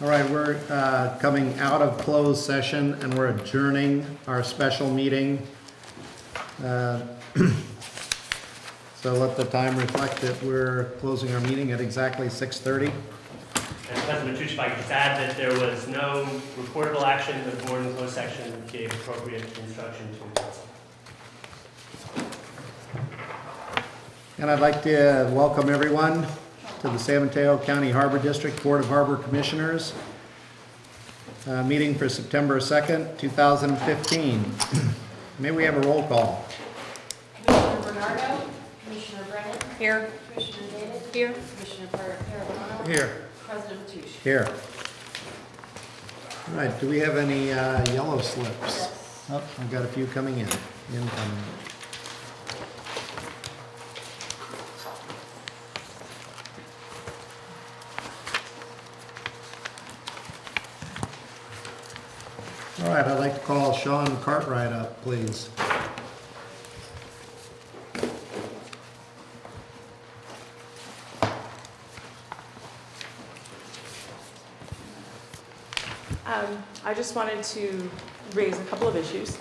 All right, we're coming out of closed session and we're adjourning our special meeting. So let the time reflect that we're closing our meeting at exactly 6:30. And President Mateo, if I could just add that there was no reportable action. The board in closed session gave appropriate instruction to the council. And I'd like to welcome everyone to the San Mateo County Harbor District Board of Harbor Commissioners meeting for September 2nd, 2015. May we have a roll call? Commissioner Bernardo, Commissioner Brennan. Here. Commissioner David. Here. Commissioner Paragano. Here. President Mateo. Here. All right, do we have any yellow slips? Yes. Oh, I've got a few coming in. Incoming. All right, I'd like to call Sean Cartwright up, please. I just wanted to raise a couple of issues.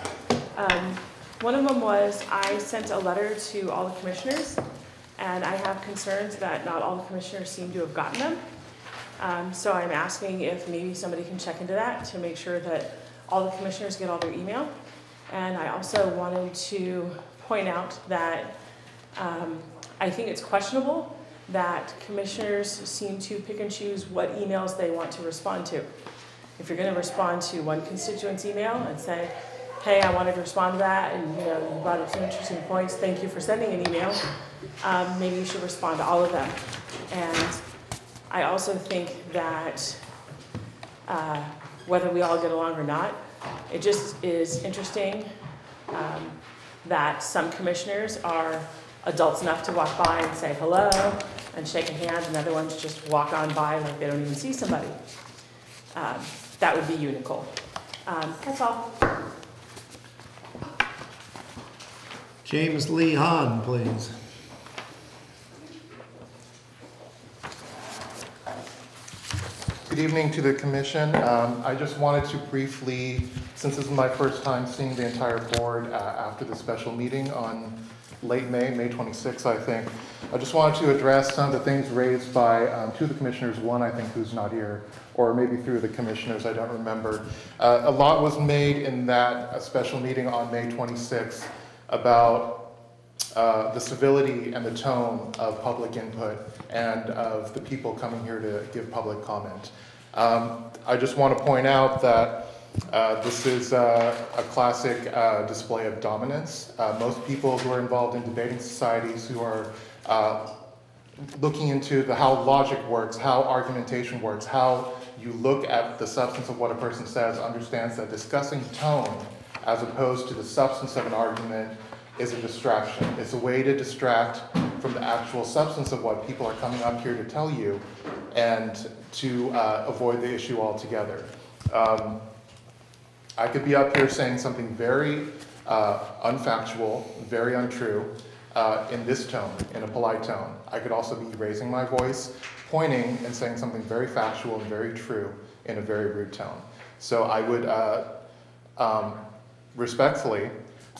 One of them was I sent a letter to all the commissioners, and I have concerns that not all the commissioners seem to have gotten them. So I'm asking if maybe somebody can check into that to make sure that all the commissioners get all their email. And I also wanted to point out that I think it's questionable that commissioners seem to pick and choose what emails they want to respond to. If you're going to respond to one constituent's email and say, hey, I wanted to respond to that, and you brought up some interesting points, thank you for sending an email, maybe you should respond to all of them. And I also think that whether we all get along or not, it just is interesting that some commissioners are adults enough to walk by and say hello and shake a hand, and other ones just walk on by like they don't even see somebody. That would be unical. That's all. James Lee Hahn, please. Good evening to the commission. I just wanted to briefly, since this is my first time seeing the entire board after the special meeting on late May 26th, I think, I just wanted to address some of the things raised by two of the commissioners, one I think who's not here, or maybe through the commissioners, I don't remember. A lot was made in that special meeting on May 26th about the civility and the tone of public input and of the people coming here to give public comment. I just want to point out that this is a classic display of dominance. Most people who are involved in debating societies who are looking into how logic works, how argumentation works, how you look at the substance of what a person says, understands that discussing tone as opposed to the substance of an argument is a distraction. It's a way to distract from the actual substance of what people are coming up here to tell you and to avoid the issue altogether. I could be up here saying something very unfactual, very untrue, in this tone, in a polite tone. I could also be raising my voice, pointing and saying something very factual and very true in a very rude tone. So I would respectfully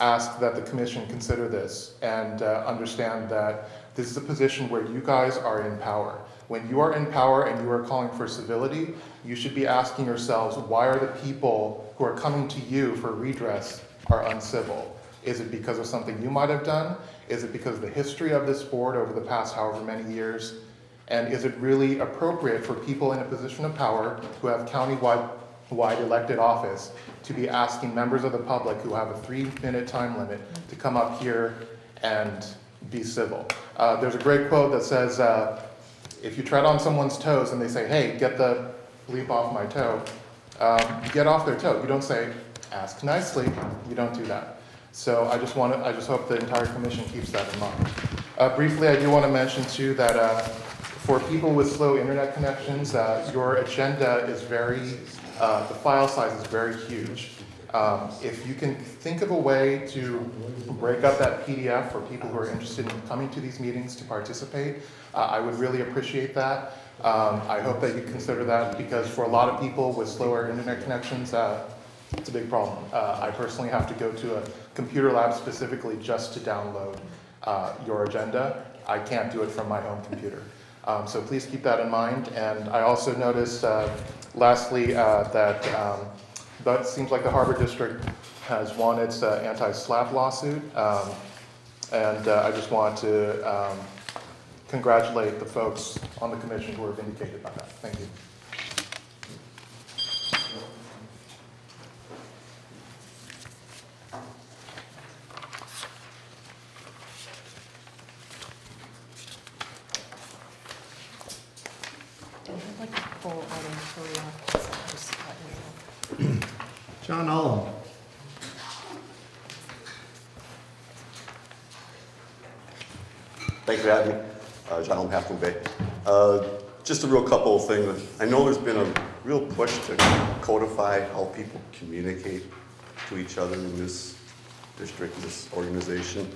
ask that the commission consider this and understand that this is a position where you guys are in power. When you are in power and you are calling for civility, you should be asking yourselves, why are the people who are coming to you for redress are uncivil? Is it because of something you might have done? Is it because of the history of this board over the past however many years? And is it really appropriate for people in a position of power who have county-wide elected office to be asking members of the public who have a 3-minute time limit to come up here and be civil? There's a great quote that says, if you tread on someone's toes and they say, hey, get the bleep off my toe, get off their toe. You don't say, ask nicely. You don't do that. So I just hope the entire commission keeps that in mind. Briefly, I do want to mention too that for people with slow internet connections, your agenda is the file size is very huge. If you can think of a way to break up that PDF for people who are interested in coming to these meetings to participate, I would really appreciate that. I hope that you consider that, because for a lot of people with slower internet connections, it's a big problem. I personally have to go to a computer lab specifically just to download your agenda. I can't do it from my home computer. So please keep that in mind. And I also noticed, lastly, that it seems like the Harbor District has won its anti-SLAPP lawsuit. And I just want to congratulate the folks on the commission who are vindicated by that. Thank you. I'd like to pull item 3 off. Just let me know. John Ullum. Thanks for having me. John Ullum, Half Moon Bay. Just a real couple of things. I know there's been a real push to codify how people communicate to each other in this district, this organization.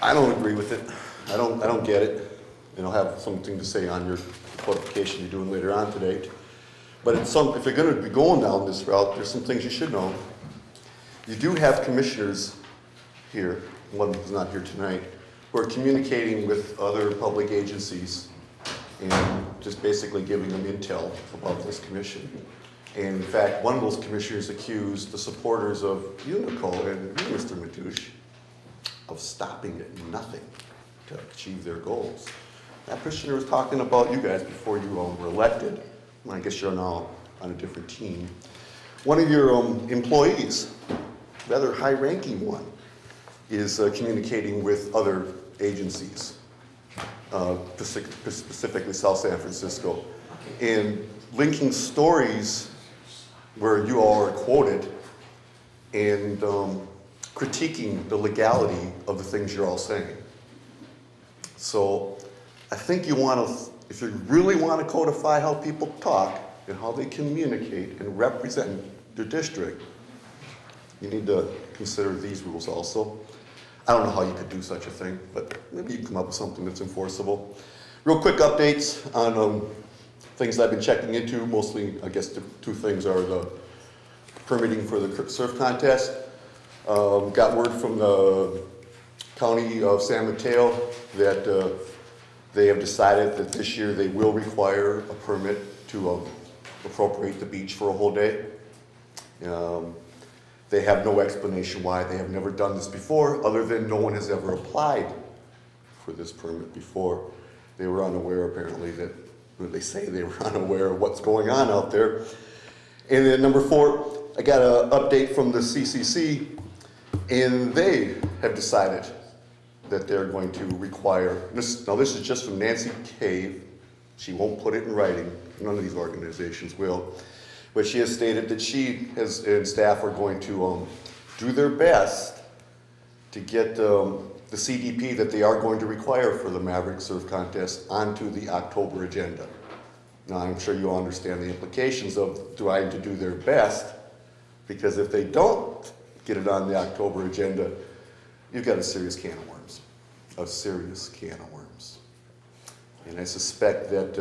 I don't agree with it. I don't get it. And I'll have something to say on your codification you're doing later on today. But if you're going to be going down this route, there's some things you should know. You do have commissioners here, one who's not here tonight, who are communicating with other public agencies and just basically giving them intel about this commission. And in fact, one of those commissioners accused the supporters of you, Nicole, and you, Mr. Matoush, of stopping at nothing to achieve their goals. That commissioner was talking about you guys before you were elected. I guess you're now on a different team. One of your employees, rather high-ranking one, is communicating with other agencies, specifically South San Francisco, and linking stories where you all are quoted and critiquing the legality of the things you're all saying. So I think you want to, if you really want to codify how people talk and how they communicate and represent their district, you need to consider these rules also. I don't know how you could do such a thing, but maybe you can come up with something that's enforceable. Real quick updates on things I've been checking into. Mostly, I guess, the two things are the permitting for the surf contest. Got word from the county of San Mateo that they have decided that this year they will require a permit to appropriate the beach for a whole day. They have no explanation why. They have never done this before, other than no one has ever applied for this permit before. They were unaware, apparently, that they say they were unaware of what's going on out there. And then number 4, I got an update from the CCC, and they have decided that they're going to require, now this is just from Nancy Cave. She won't put it in writing. None of these organizations will. But she has stated that she and staff are going to do their best to get the CDP that they are going to require for the Maverick Surf Contest onto the October agenda. Now, I'm sure you all understand the implications of trying to do their best, because if they don't get it on the October agenda, you've got a serious can of worms. A serious can of worms. And I suspect that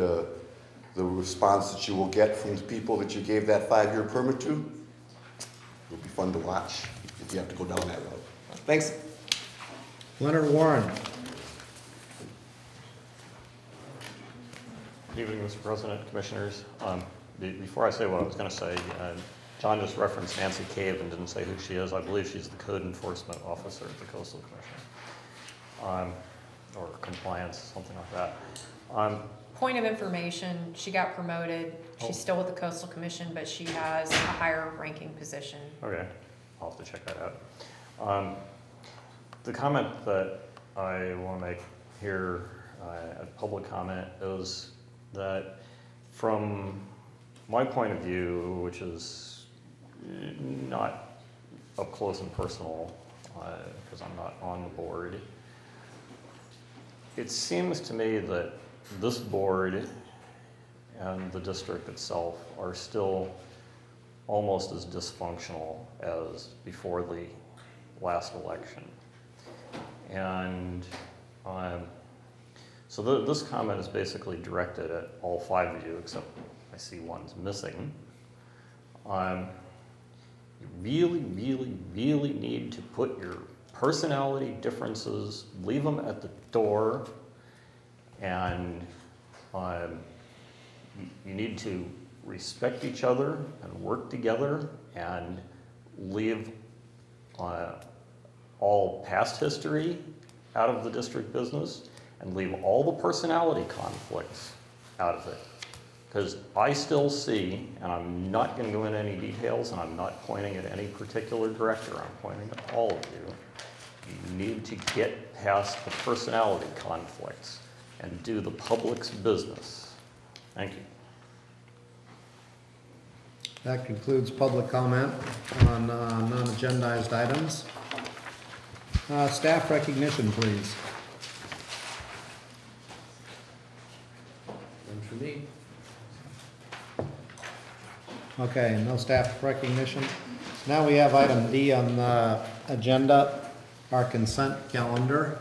the response that you will get from the people that you gave that 5-year permit to will be fun to watch if you have to go down that road. Thanks. Leonard Warren. Good evening, Mr. President, Commissioners. Before I say what I was going to say, John just referenced Nancy Cave and didn't say who she is. I believe she's the Code Enforcement Officer at the Coastal Commission, or Compliance, something like that. Point of information, she got promoted. She's still with the Coastal Commission, but she has a higher ranking position. Okay, I'll have to check that out. The comment that I want to make here, a public comment, is that from my point of view, which is not up close and personal, because I'm not on the board, it seems to me that this board and the district itself are still almost as dysfunctional as before the last election. And so this comment is basically directed at all 5 of you, except I see one's missing. You really, really, really need to put your personality differences, leave them at the door, and you need to respect each other and work together and leave all past history out of the district business and leave all the personality conflicts out of it. Because I still see, and I'm not going to go into any details, and I'm not pointing at any particular director, I'm pointing at all of you. You need to get past the personality conflicts and do the public's business. Thank you. That concludes public comment on non-agendized items. Staff recognition, please. None for me. Okay, no staff recognition. Now we have item D on the agenda, our consent calendar.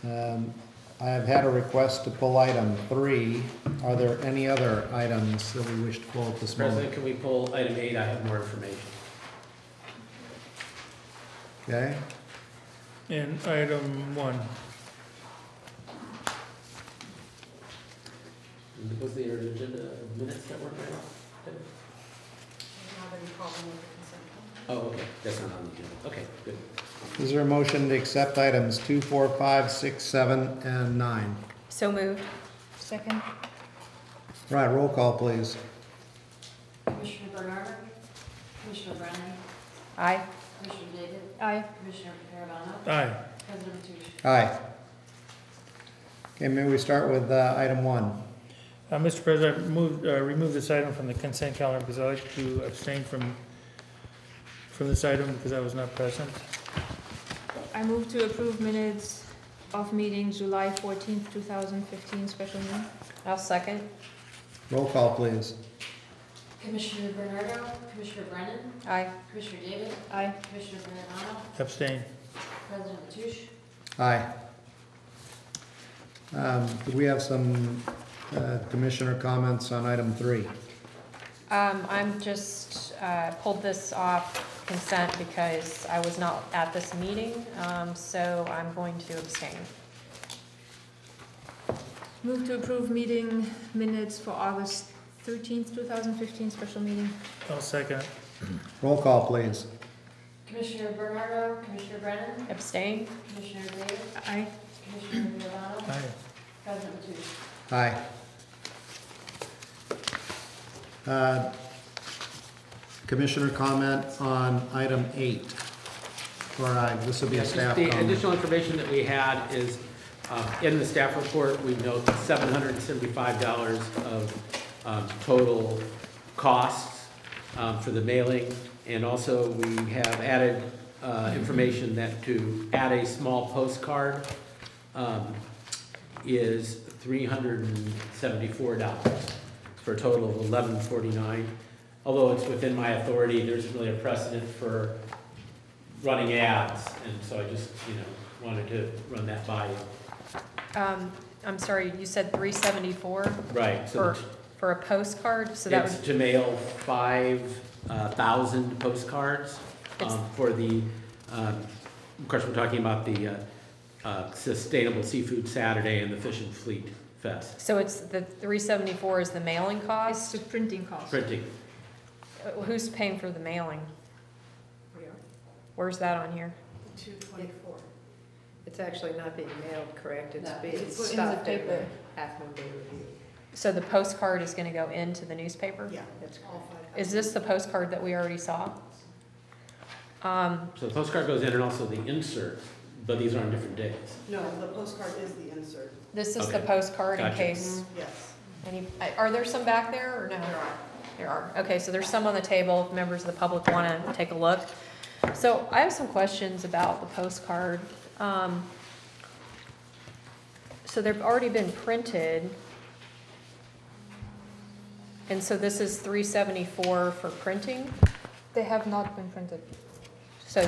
I have had a request to pull item 3. Are there any other items that we wish to pull at this moment? President, can we pull item 8? I have more information. Okay, And item 1. Was there an agenda minutes that weren't read? Oh, okay, that's not on the agenda. Okay, good. is there a motion to accept items 2, 4, 5, 6, 7, and 9? So moved. Second? Right, roll call, please. Commissioner Bernardo, Commissioner Brennan, Aye. Commissioner David, Aye. Commissioner Carabano, Aye. President Mateusz. Aye. Okay, may we start with item 1? Mr. President, remove this item from the consent calendar because I'd like to abstain from this item because I was not present. I move to approve minutes of meeting July 14th, 2015, special meeting. I'll second. Roll call, please. Commissioner Bernardo, Commissioner Brennan, Aye. Commissioner David, Aye. Commissioner Carabano, Abstain. President Mateusz. Aye. Do we have some commissioner comments on item 3? I'm just, pulled this off consent because I was not at this meeting, so I'm going to abstain. Move to approve meeting minutes for August 13th, 2015, special meeting. I'll second. Roll call, please. Commissioner Bernardo, Commissioner Brennan, Abstain? Commissioner David, Aye. Commissioner Carabano, Aye. President Mateusz. Aye. Commissioner comment on item 8. This will be a Yes, staff the comment. additional information that we had is in the staff report, we note $775 of total costs for the mailing. And also, we have added information that to add a small postcard is $374 for a total of $1149. Although it's within my authority, there's really a precedent for running ads, and so I just, wanted to run that by you. I'm sorry, you said 374 Right, so for a postcard? So that it's would, to mail 5,000 postcards for the, of course, we're talking about the Sustainable Seafood Saturday and the Fish and Fleet Fest. so it's the 374 is the mailing It's cost? the printing cost. Printing, Who's paying for the mailing? We are Where's that on here? 224. It's actually not being mailed, correct? It's No, being it's put in stuffed the in the paper. half-moon-day review. So the postcard is gonna go into the newspaper? Yeah, that's All correct. 5,000. Is this the postcard that we already saw? so the postcard goes in and also the insert, but these are on different days. No, the postcard is the insert, This is the Okay. postcard in Gotcha. case, yes. are there some back there or no? There are. There are. Okay, so there's some on the table if members of the public want to take a look. So I have some questions about the postcard. So they've already been printed. And so this is $374 for printing? They have not been printed. So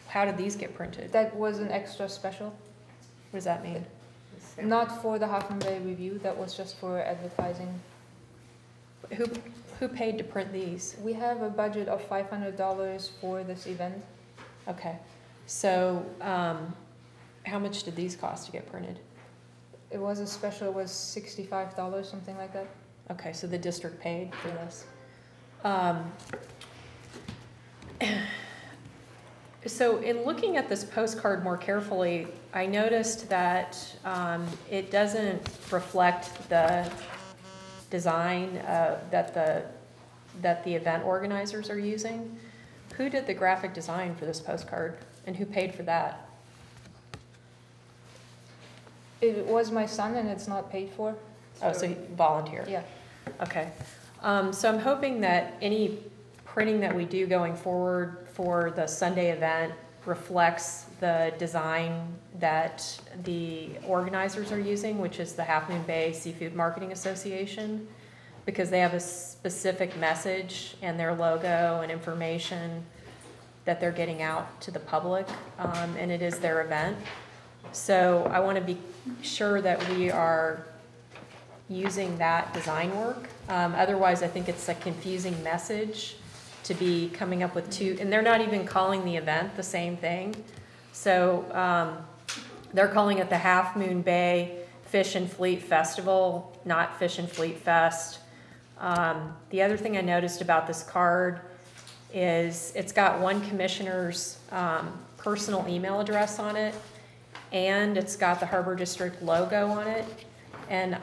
how did these get printed? That was an extra special, What does that mean? not for the Half Moon Bay Review, that was just for advertising. Who paid to print these? We have a budget of $500 for this event. Okay, so how much did these cost to get printed? It was a special, it was $65, something like that. Okay, so the district paid for this. So in looking at this postcard more carefully, I noticed that it doesn't reflect the design that the event organizers are using. Who did the graphic design for this postcard, and who paid for that? It was my son and it's not paid for. Oh, so he volunteered? Yeah. Okay. So I'm hoping that any printing that we do going forward for the Sunday event reflects the design that the organizers are using, which is the Half Moon Bay Seafood Marketing Association, because they have a specific message and their logo and information that they're getting out to the public, and it is their event. So I want to be sure that we are using that design work. Otherwise, I think it's a confusing message to be coming up with two, and they're not even calling the event the same thing. So they're calling it the Half Moon Bay Fish and Fleet Festival, not Fish and Fleet Fest. The other thing I noticed about this card is it's got one commissioner's personal email address on it, and it's got the Harbor District logo on it. And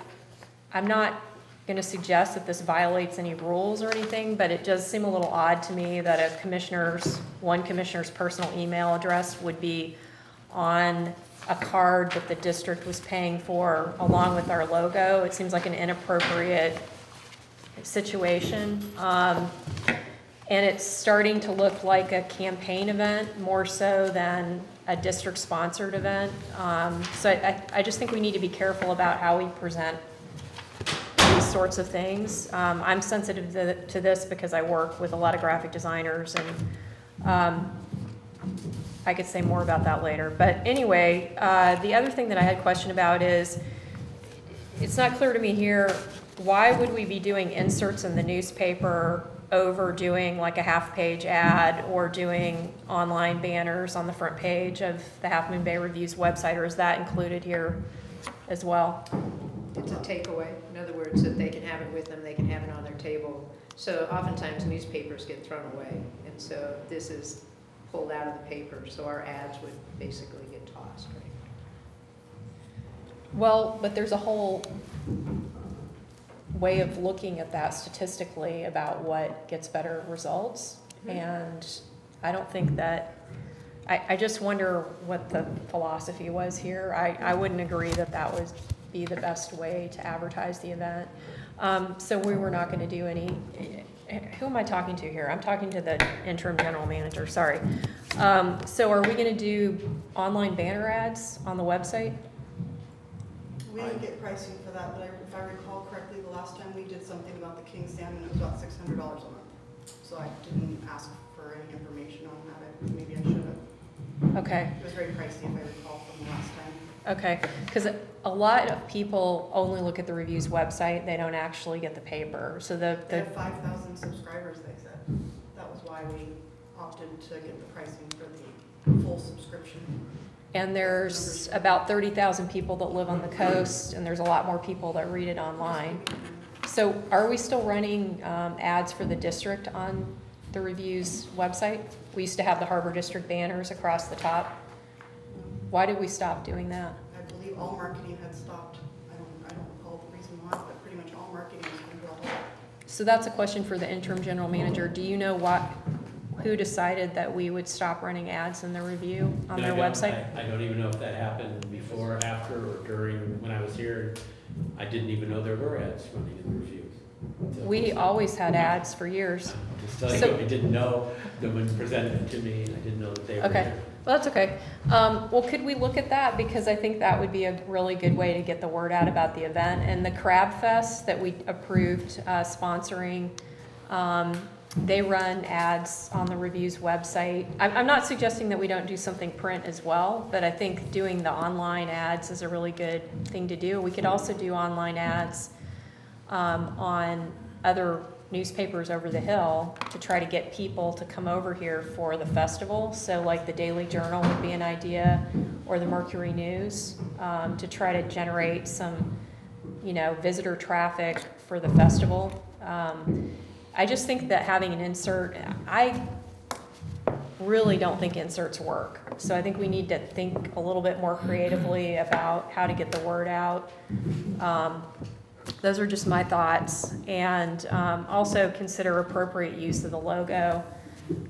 I'm not going to suggest that this violates any rules or anything, but it does seem a little odd to me that one commissioner's personal email address would be on a card that the district was paying for along with our logo. It seems like an inappropriate situation. And it's starting to look like a campaign event more so than a district-sponsored event. So I just think we need to be careful about how we present these sorts of things. I'm sensitive to this because I work with a lot of graphic designers, and I could say more about that later. But anyway, the other thing that I had a question about is, it's not clear to me here, why would we be doing inserts in the newspaper over doing like a half-page ad or doing online banners on the front page of the Half Moon Bay Review's website, or is that included here as well? It's a takeaway. In other words, that they can have it with them, they can have it on their table. So oftentimes newspapers get thrown away, and so this is pulled out of the paper, so our ads would basically get tossed, right? Well, but there's a whole way of looking at that statistically about what gets better results. And I don't think that, I just wonder what the philosophy was here. I wouldn't agree that that would be the best way to advertise the event. So we were not going to do any, who am I talking to here? I'm talking to the interim general manager, sorry. So are we going to do online banner ads on the website? We didn't get pricing for that, but if I recall correctly, the last time we did something about the king salmon, it was about $600 a month. So I didn't ask for any information on that. Maybe I should have. Okay. It was very pricey if I recall from the last time. Okay, because a lot of people only look at the Review's website, they don't actually get the paper. So They have 5,000 subscribers, they said. That was why we opted to get the pricing for the full subscription. And there's about 30,000 people that live on the coast, and there's a lot more people that read it online. So are we still running ads for the district on the Review's website? We used to have the Harbor District banners across the top. Why did we stop doing that? I believe all marketing had stopped. I don't recall the reason why, but pretty much all marketing was going to go ahead. So that's a question for the interim general manager. Do you know who decided that we would stop running ads in the Review on their website? I don't even know if that happened before, after, or during when I was here. I didn't even know there were ads running in the Review. We always had ads for years. I'm just telling you, I didn't know them when you presented it to me, and I didn't know that they were Okay. there. Well, that's okay. Well, could we look at that? Because I think that would be a really good way to get the word out about the event. And the Crab Fest that we approved sponsoring, they run ads on the Review's website. I'm not suggesting that we don't do something print as well, but I think doing the online ads is a really good thing to do. We could also do online ads on other newspapers over the hill to try to get people to come over here for the festival. So like the Daily Journal would be an idea, or the Mercury News, to try to generate some, visitor traffic for the festival. I just think that having an insert, I really don't think inserts work. So I think we need to think a little bit more creatively about how to get the word out. Those are just my thoughts. And also consider appropriate use of the logo.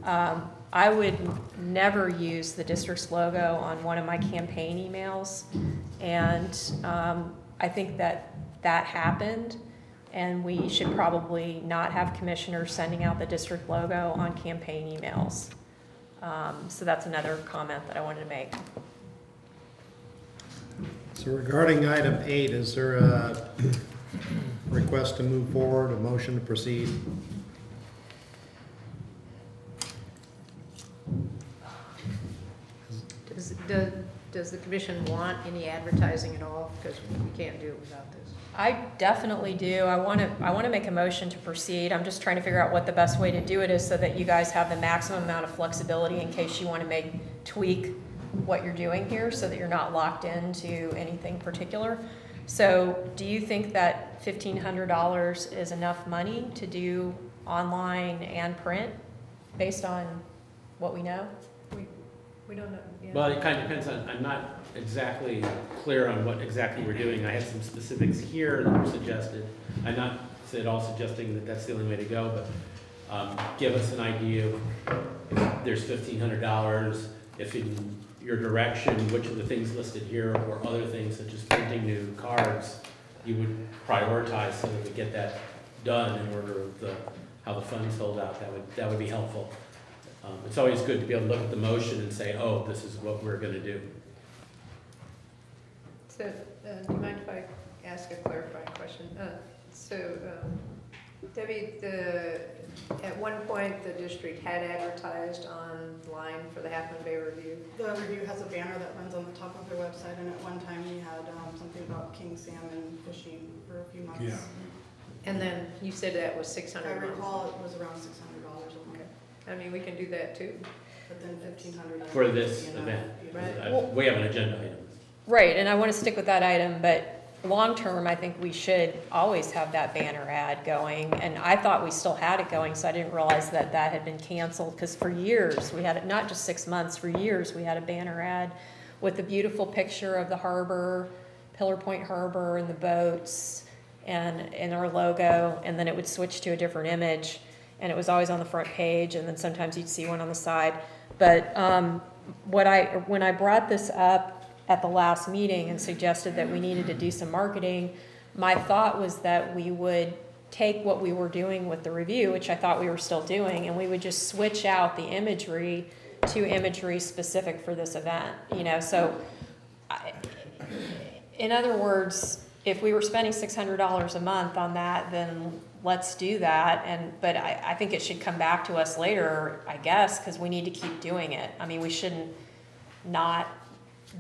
I would never use the district's logo on one of my campaign emails. And I think that happened. And we should probably not have commissioners sending out the district logo on campaign emails. So that's another comment that I wanted to make. So regarding item 8, is there a request to move forward, a motion to proceed? Does the commission want any advertising at all? Because we can't do it without this. I definitely do. I want to make a motion to proceed. I'm just trying to figure out what the best way to do it is so that you guys have the maximum amount of flexibility in case you want to tweak what you're doing here so that you're not locked into anything particular. So do you think that $1,500 is enough money to do online and print based on what we know? We don't know. Yeah. Well, it kind of depends on, I'm not exactly clear on what exactly we're doing. I have some specifics here that were suggested. I'm not at all suggesting that that's the only way to go, but give us an idea of if there's $1,500, if in your direction, which of the things listed here or other things such as printing new cards, you would prioritize so that we get that done in order of how the funds hold out. That would be helpful. It's always good to be able to look at the motion and say, oh, this is what we're going to do. So, do you mind if I ask a clarifying question? Debbie, at one point the district had advertised online for the Half Moon Bay Review. The Review has a banner that runs on the top of their website, and at one time we had something about king salmon fishing for a few months. Yeah. And then you said that was $600. If I recall, it was around $600 a month. I mean, we can do that too. But then $1,500 For this event. Right. We have an agenda item. Right, and I want to stick with that item, but long-term, I think we should always have that banner ad going. And I thought we still had it going, so I didn't realize that had been canceled. Because for years, we had it, not just 6 months, for years, we had a banner ad with the beautiful picture of the harbor, Pillar Point Harbor, and the boats, and our logo, and then it would switch to a different image. And it was always on the front page, and then sometimes you'd see one on the side. But when I brought this up at the last meeting and suggested that we needed to do some marketing, my thought was that we would take what we were doing with the Review, which I thought we were still doing, and we would just switch out the imagery to imagery specific for this event. So in other words, if we were spending $600 a month on that, then let's do that. But I think it should come back to us later, I guess, because we need to keep doing it. I mean, we shouldn't not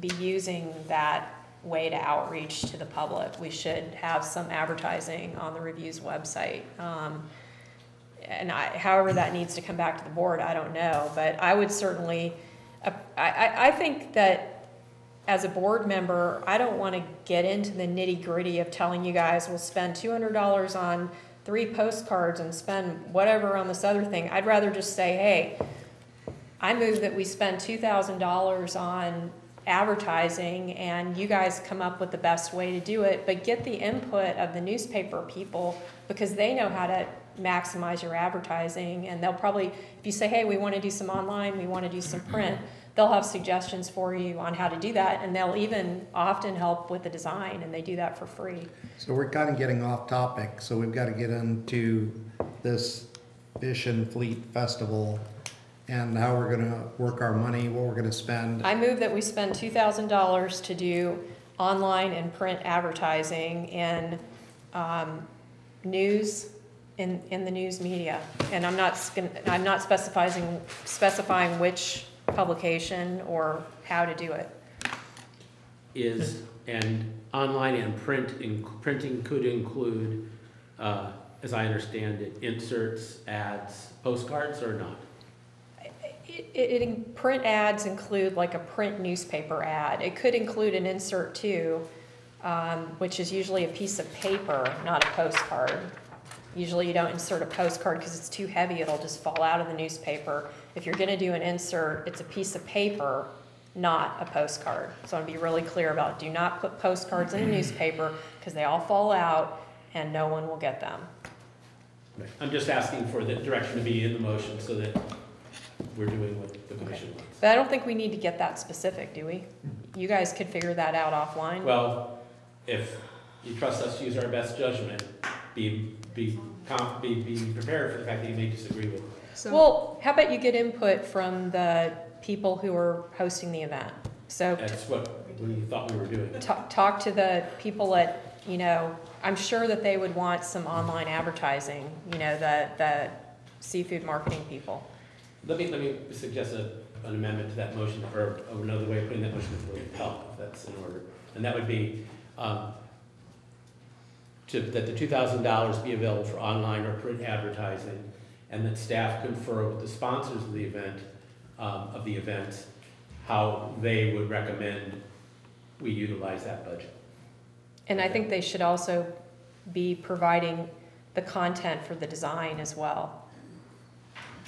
be using that way to outreach to the public. We should have some advertising on the Review's website. And however that needs to come back to the board, I don't know. But I would certainly, I think that as a board member, I don't want to get into the nitty-gritty of telling you guys we'll spend $200 on 3 postcards and spend whatever on this other thing. I'd rather just say, hey, I move that we spend $2,000 on advertising and you guys come up with the best way to do it, but get the input of the newspaper people because they know how to maximize your advertising, and they'll probably, if you say, hey, we want to do some online, we want to do some print, they'll have suggestions for you on how to do that, and they'll even often help with the design, and they do that for free. So we're kind of getting off topic, so we've got to get into this Fish and Fleet Festival. and how we're gonna work our money, what we're gonna spend. I move that we spend $2,000 to do online and print advertising in news, in the news media. And I'm not specifying which publication or how to do it. And online and printing could include, as I understand it, inserts, ads, postcards, or not? Print ads include like a print newspaper ad. It could include an insert too, which is usually a piece of paper, not a postcard. Usually you don't insert a postcard because it's too heavy, it'll just fall out of the newspaper. If you're gonna do an insert, it's a piece of paper, not a postcard. So I'll be really clear about it. Do not put postcards in a newspaper because they all fall out and no one will get them. Right. I'm just asking for the direction to be in the motion so that we're doing what the commission wants. But I don't think we need to get that specific, do we? You guys could figure that out offline. Well, if you trust us to use our best judgment, be prepared for the fact that you may disagree with it. Well, how about you get input from the people who are hosting the event? So That's what we thought we were doing. talk to the people at, I'm sure that they would want some online advertising, the seafood marketing people. Let me suggest an amendment to that motion, or another way of putting that motion that would help, if that's in order. And that would be that the $2,000 be available for online or print advertising, and that staff confer with the sponsors of the event, how they would recommend we utilize that budget. And I think they should also be providing the content for the design as well,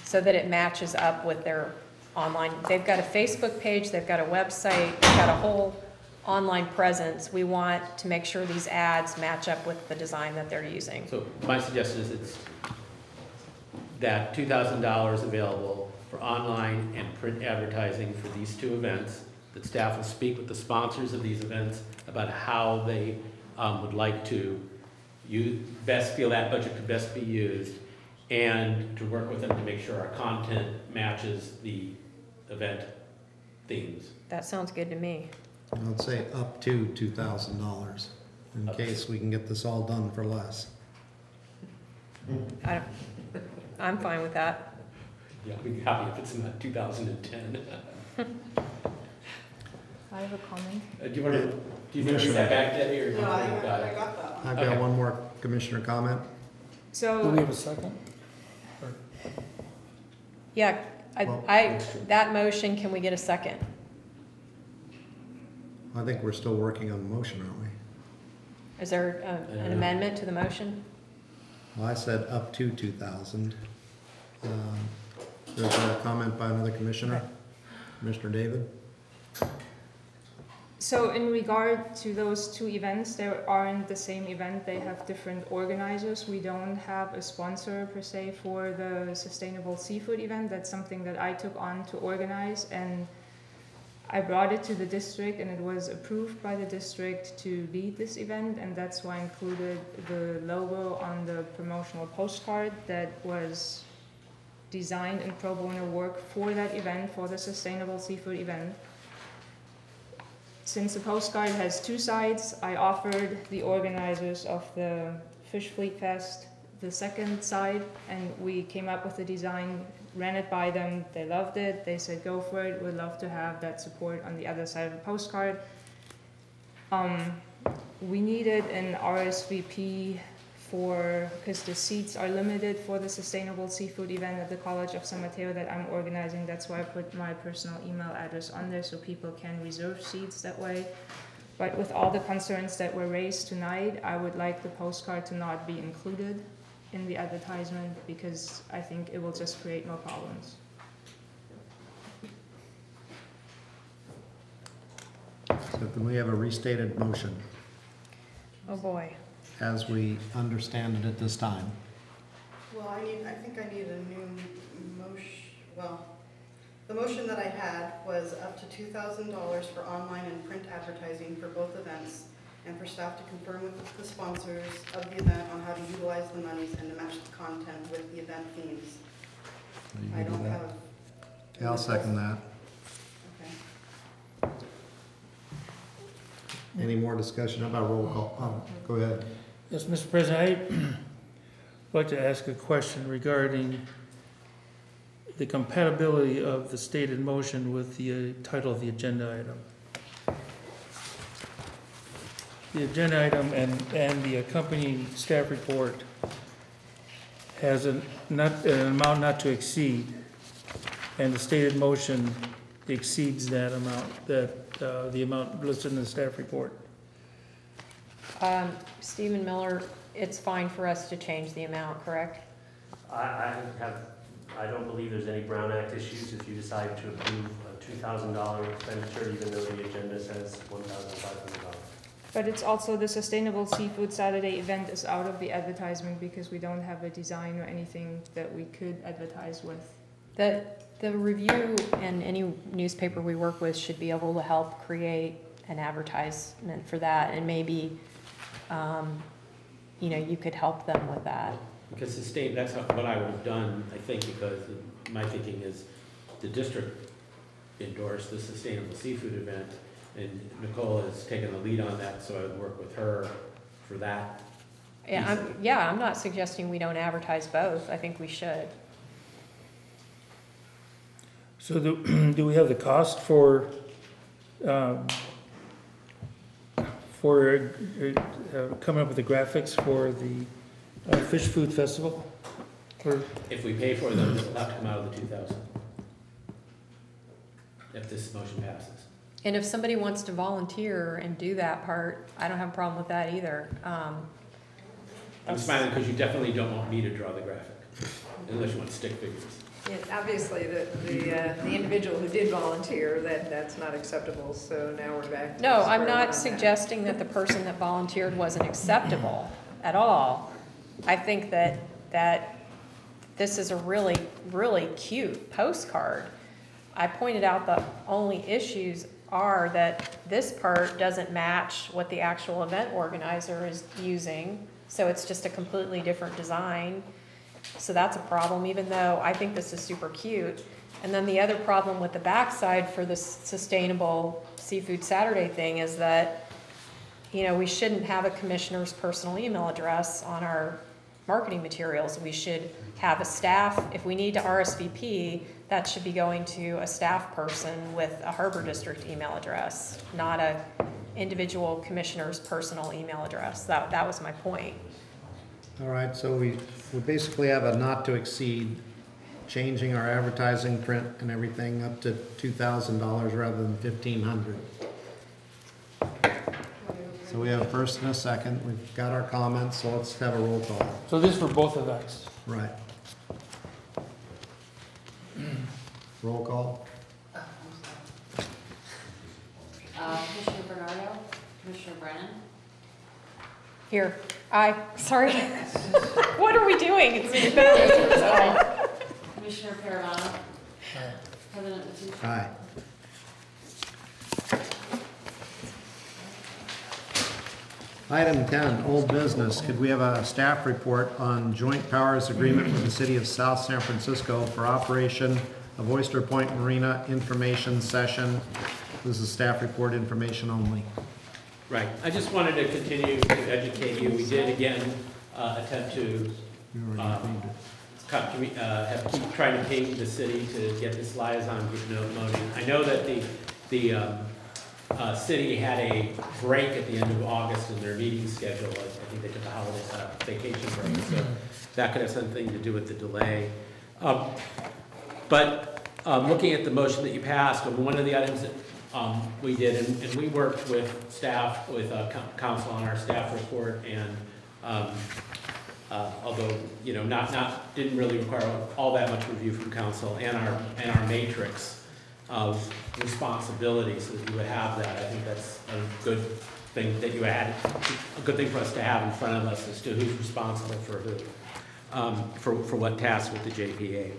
so that it matches up with their online. They've got a Facebook page, they've got a website, they've got a whole online presence. We want to make sure these ads match up with the design that they're using. So my suggestion is it's that $2,000 available for online and print advertising for these two events, that staff will speak with the sponsors of these events about how they would like to best feel that budget could best be used, and to work with them to make sure our content matches the event themes. That sounds good to me. I'd say up to $2,000 in case we can get this all done for less. I'm fine with that. Yeah, I'd be happy if it's in 2010. I have a comment. Do you want to read that back, Debbie, or? No, I got that. I've got one more commissioner comment. Do we have a second? Yeah, that motion, can we get a second? I think we're still working on the motion, aren't we? Is there an amendment to the motion? Well, I said up to 2,000. There's a comment by another commissioner, Commissioner David. So in regard to those two events, they aren't the same event, they have different organizers. We don't have a sponsor per se for the sustainable seafood event. That's something that I took on to organize, and I brought it to the district, and it was approved by the district to lead this event, and that's why I included the logo on the promotional postcard that was designed in pro bono work for that event, for the sustainable seafood event. Since the postcard has two sides, I offered the organizers of the Fish Fleet Fest the second side, and we came up with a design, ran it by them, they loved it, they said go for it, we'd love to have that support on the other side of the postcard. We needed an RSVP because the seats are limited for the sustainable seafood event at the College of San Mateo that I'm organizing. That's why I put my personal email address on there so people can reserve seats that way. But with all the concerns that were raised tonight, I would like the postcard to not be included in the advertisement because I think it will just create more problems. So can we have a restated motion Oh, boy. as we understand it at this time? Well, I think I need a new motion. Well, the motion that I had was up to $2,000 for online and print advertising for both events, and for staff to confirm with the sponsors of the event on how to utilize the monies and to match the content with the event themes. I don't have Okay, I'll second that. Okay. Any more discussion? How about roll call? Go ahead. Yes, Mr. President, I'd like to ask a question regarding the compatibility of the stated motion with the title of the agenda item. The agenda item and the accompanying staff report has an amount not to exceed, and the stated motion exceeds that amount, the amount listed in the staff report. Stephen Miller, it's fine for us to change the amount, correct? I don't believe there's any Brown Act issues if you decide to approve a $2,000 expenditure, even though the agenda says $1,500. But it's also the Sustainable Seafood Saturday event is out of the advertisement because we don't have a design or anything that we could advertise with. The review and any newspaper we work with should be able to help create an advertisement for that, and maybe, you could help them with that. Because that's what I would have done, I think, because my thinking is the district endorsed the Sustainable Seafood event, and Nicole has taken the lead on that, so I would work with her for that. I'm not suggesting we don't advertise both. I think we should. So do we have the cost for coming up with the graphics for the Fish Food Festival? Or, If we pay for them, it'll have to come out of the 2,000. If this motion passes. And if somebody wants to volunteer and do that part, I don't have a problem with that either. I'm smiling because you definitely don't want me to draw the graphic, unless you want stick figures. Yeah, obviously, the individual who did volunteer, that's not acceptable, so now we're back to No, square I'm one on not that. suggesting that the person that volunteered wasn't acceptable at all. I think that this is a really, really cute postcard. I pointed out the only issues are that this part doesn't match what the actual event organizer is using, so it's just a completely different design. So that's a problem, even though I think this is super cute. And then the other problem with the backside for this Sustainable Seafood Saturday thing is that, we shouldn't have a commissioner's personal email address on our marketing materials. We should have a staff, if we need to RSVP, that should be going to a staff person with a Harbor District email address, not a individual commissioner's personal email address. That was my point. All right, so we basically have a not to exceed, changing our advertising print and everything up to $2,000 rather than $1,500. So we have a first and a second. We've got our comments, so let's have a roll call. so this is for both events? Right. Roll call. Commissioner Bernardo, Commissioner Brennan, Here, sorry. What are we doing? Commissioner Paravano, President Mateo. Aye. Item 10, old business. Could we have a staff report on joint powers agreement with the city of South San Francisco for operation of Oyster Point Marina information session? This is staff report information only. Right. I just wanted to continue to educate you. We did again attempt to You already made it. keep trying to ping the city to get this liaison group motion. I know that the city had a break at the end of August in their meeting schedule. I think they took a holiday vacation break, so that could have something to do with the delay. But looking at the motion that you passed, one of the items that we did, and we worked with staff, with council on our staff report, and although didn't really require all that much review from council, and our matrix of responsibility, so that you would have that. I think that's a good thing that you had, a good thing for us to have in front of us as to who's responsible for who, for what tasks with the JPA.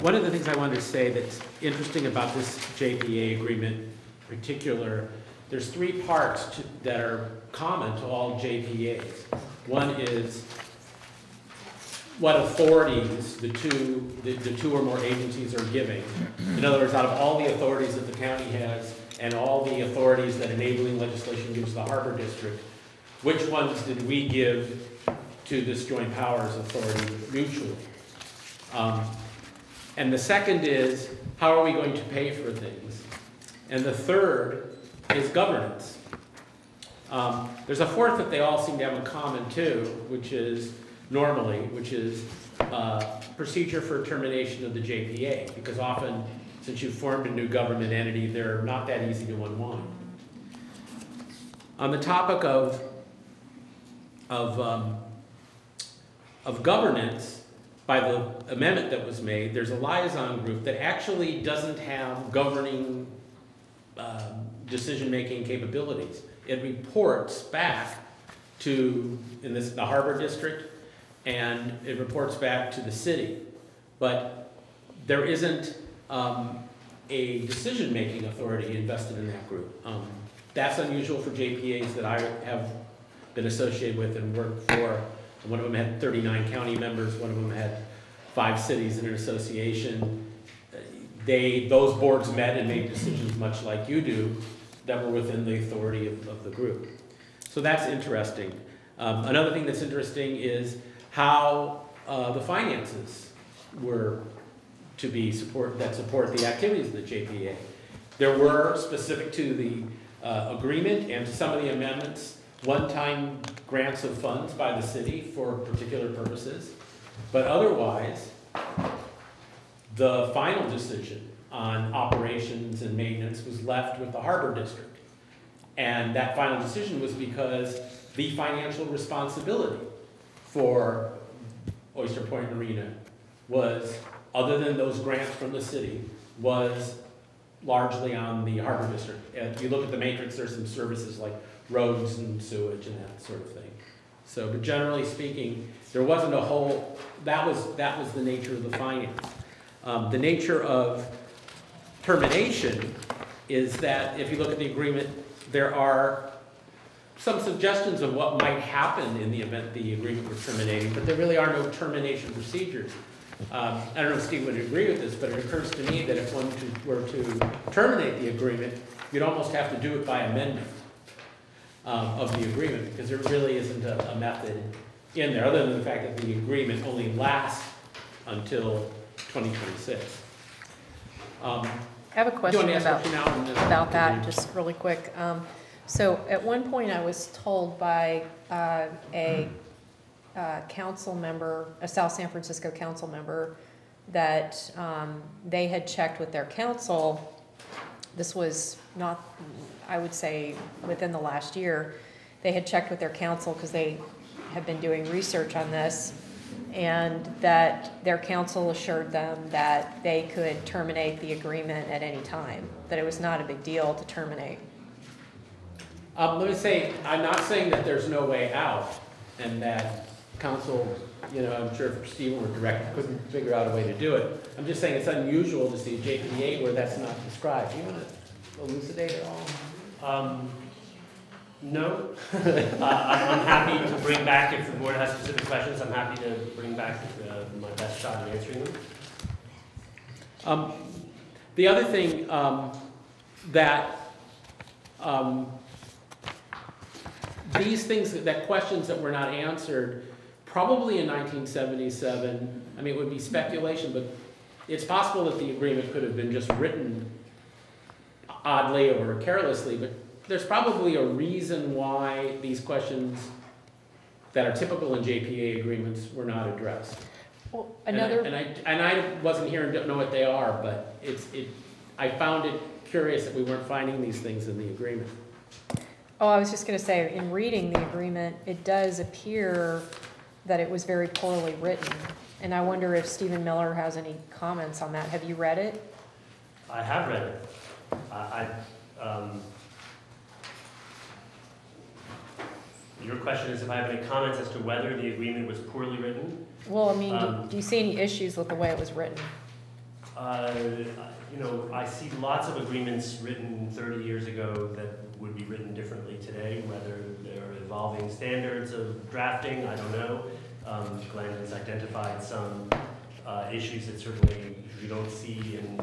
One of the things I wanted to say that's interesting about this JPA agreement in particular, there's three parts that are common to all JPAs. One is what authorities the two or more agencies are giving. In other words, out of all the authorities that the county has and all the authorities that enabling legislation gives the Harbor District, which ones did we give to this joint powers authority mutually? And the second is, how are we going to pay for things? And the third is governance. There's a fourth that they all seem to have in common too, which is procedure for termination of the JPA, because often, since you've formed a new government entity, they're not that easy to unwind. On the topic of governance, by the amendment that was made, there's a liaison group that actually doesn't have governing decision-making capabilities. It reports back to, the Harbor District, and it reports back to the city. But there isn't a decision-making authority invested in that group. That's unusual for JPAs that I have been associated with and worked for. One of them had 39 county members, one of them had 5 cities in an association. Those boards met and made decisions much like you do that were within the authority of the group. So that's interesting. Another thing that's interesting is how the finances were to be support the activities of the JPA. There were, specific to the agreement and to some of the amendments, one-time grants of funds by the city for particular purposes, but otherwise, the final decision on operations and maintenance was left with the Harbor District. And that final decision was because the financial responsibility for Oyster Point Marina was, other than those grants from the city, was largely on the Harbor District. And if you look at the matrix, there's some services like roads and sewage and that sort of thing. So, but generally speaking, there wasn't a whole, that was the nature of the finance. The nature of termination is that if you look at the agreement, there are some suggestions of what might happen in the event the agreement was terminating, but there really are no termination procedures. I don't know if Steve would agree with this, but it occurs to me that if one were to terminate the agreement, you'd almost have to do it by amendment of the agreement, because there really isn't a method in there, other than the fact that the agreement only lasts until 2026. I have a question about that, just really quick. So at one point I was told by a council member, a South San Francisco council member, that they had checked with their council. This was not, I would say, within the last year. They had checked with their council because they have been doing research on this, and that their council assured them that they could terminate the agreement at any time, that it was not a big deal to terminate. Let me say, I'm not saying that there's no way out, and that council, I'm sure if Stephen were direct, couldn't figure out a way to do it. I'm just saying it's unusual to see a JPA where that's not described. Do you want to elucidate at all? No. I'm happy to bring back, if the board has specific questions, I'm happy to bring back my best shot at answering them. The other thing that these things, that questions that were not answered, probably in 1977, I mean, it would be speculation, but it's possible that the agreement could have been just written oddly or carelessly, but there's probably a reason why these questions that are typical in JPA agreements were not addressed. Well, and I wasn't here and don't know what they are, but I found it curious that we weren't finding these things in the agreement. Oh, I was just going to say, in reading the agreement, it does appear that it was very poorly written. And I wonder if Stephen Miller has any comments on that. Have you read it? I have read it. Your question is if I have any comments as to whether the agreement was poorly written? Well, I mean, do you see any issues with the way it was written? I see lots of agreements written 30 years ago that would be written differently today, whether they're evolving standards of drafting, I don't know. Glenn has identified some issues that certainly you don't see and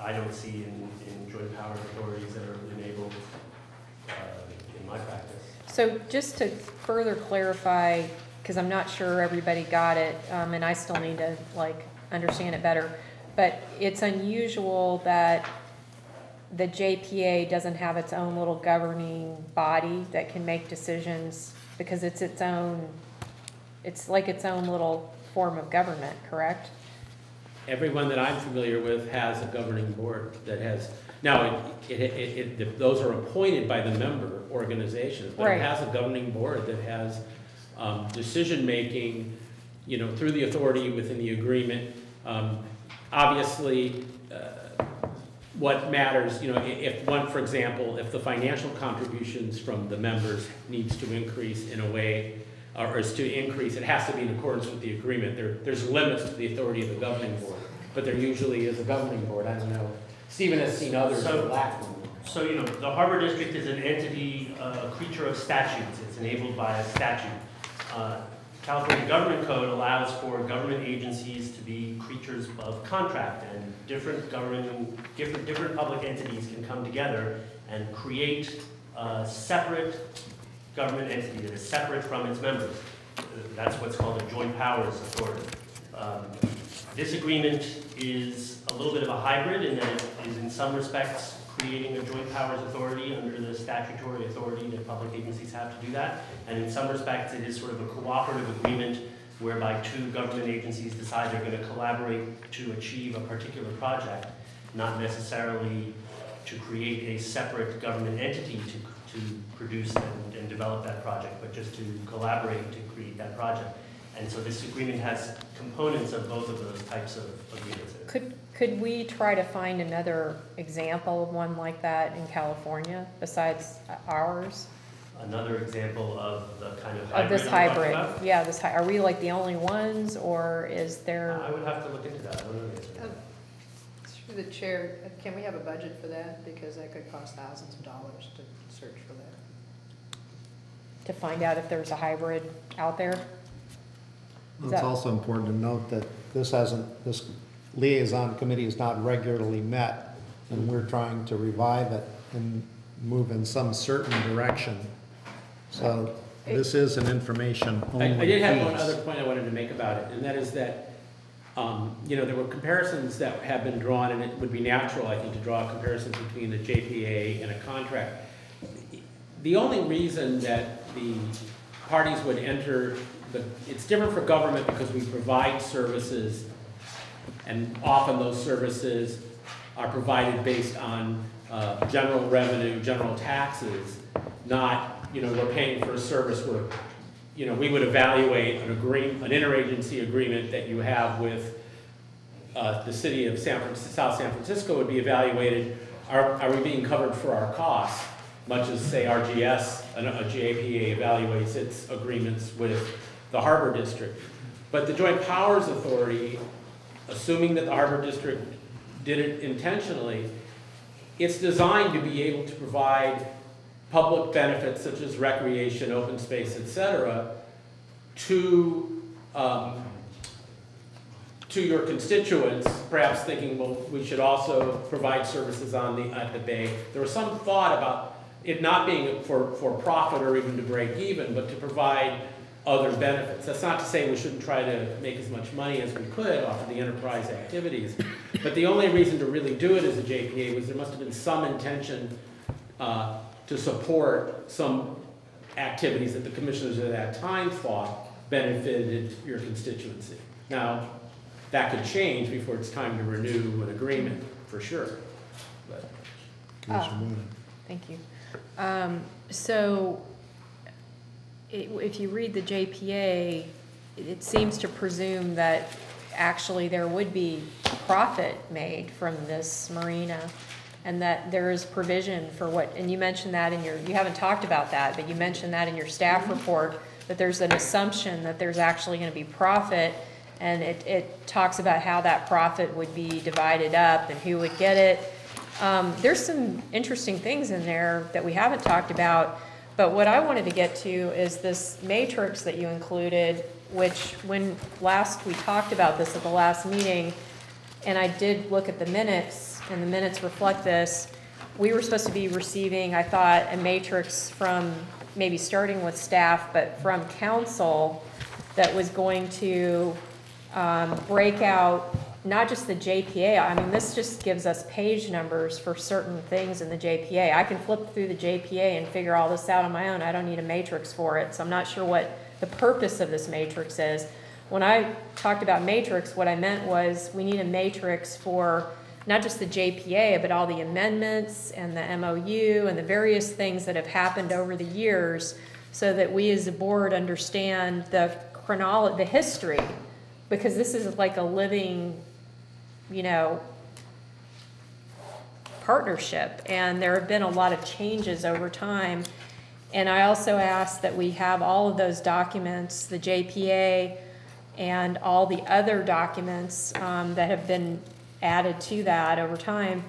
I don't see in joint powers authorities that are enabled in my practice. So just to further clarify, because I'm not sure everybody got it, and I still need to understand it better, but it's unusual that the JPA doesn't have its own little governing body that can make decisions because it's its own little form of government, correct? Everyone that I'm familiar with has a governing board that has, now, those are appointed by the member organizations, but Right. it has a governing board that has decision-making, through the authority within the agreement. Obviously, what matters, if one, for example, if the financial contributions from the members needs to increase in a way, or is to increase, it has to be in accordance with the agreement. There's limits to the authority of the governing board, but there usually is a governing board. I don't know. Stephen has seen others that lack one. So, the Harbor District is an entity, a creature of statutes. It's enabled by a statute. California Government Code allows for government agencies to be creatures of contract, and different public entities can come together and create a separate government entity that is separate from its members. That's what's called a joint powers authority. This agreement is a little bit of a hybrid in that it is in some respects creating a joint powers authority under the statutory authority that public agencies have to do that. And in some respects, it is sort of a cooperative agreement whereby two government agencies decide they're going to collaborate to achieve a particular project, not necessarily to create a separate government entity to produce and develop that project, but just to collaborate to create that project. And so this agreement has components of both of those types of agreements. Could we try to find another example of one like that in California besides ours? Another example of the kind of Of this you're talking hybrid, about? yeah, are we like the only ones, or is there? I would have to look into that. I don't know the answer to that. Through the chair, can we have a budget for that? Because that could cost thousands of dollars to search for that. To find out if there's a hybrid out there? It's also important to note that this liaison committee is not regularly met, and we're trying to revive it and move in some certain direction. So this is an information only piece. I did have one other point I wanted to make about it, and that is that, there were comparisons that have been drawn, and it would be natural, I think, to draw comparisons between the JPA and a contract. The only reason that the parties would enter, it's different for government because we provide services, and often those services are provided based on general revenue, general taxes, not, we're paying for a service where, we would evaluate an interagency agreement that you have with the city of South San Francisco would be evaluated, are we being covered for our costs, much as, say, RGS, a JPA evaluates its agreements with the Harbor District. But the Joint Powers Authority, assuming that the Harbor District did it intentionally, it's designed to be able to provide public benefits such as recreation, open space, etc., to your constituents, perhaps thinking, well, we should also provide services at the bay. There was some thought about it not being for profit or even to break even, but to provide other benefits. That's not to say we shouldn't try to make as much money as we could off of the enterprise activities, but the only reason to really do it as a JPA was there must have been some intention to support some activities that the commissioners at that time thought benefited your constituency. Now, that could change before it's time to renew an agreement, for sure. But. Thank you. So, if you read the JPA, it seems to presume that actually there would be profit made from this marina, and that there is provision for what, and you mentioned that you haven't talked about that, but you mentioned that in your staff report, that there's an assumption that there's actually going to be profit, and it talks about how that profit would be divided up and who would get it. There's some interesting things in there that we haven't talked about. But what I wanted to get to is this matrix that you included, which when last we talked about this at the last meeting, and I did look at the minutes, and the minutes reflect this, we were supposed to be receiving, I thought, a matrix from, maybe starting with staff, but from council that was going to break out not just the JPA. I mean, this just gives us page numbers for certain things in the JPA. I can flip through the JPA and figure all this out on my own. I don't need a matrix for it, so I'm not sure what the purpose of this matrix is. When I talked about matrix, what I meant was we need a matrix for not just the JPA, but all the amendments and the MOU and the various things that have happened over the years, so that we as a board understand the chronology, the history, because this is like a living, you know, partnership, and there have been a lot of changes over time. And I also asked that we have all of those documents, the JPA and all the other documents that have been added to that over time,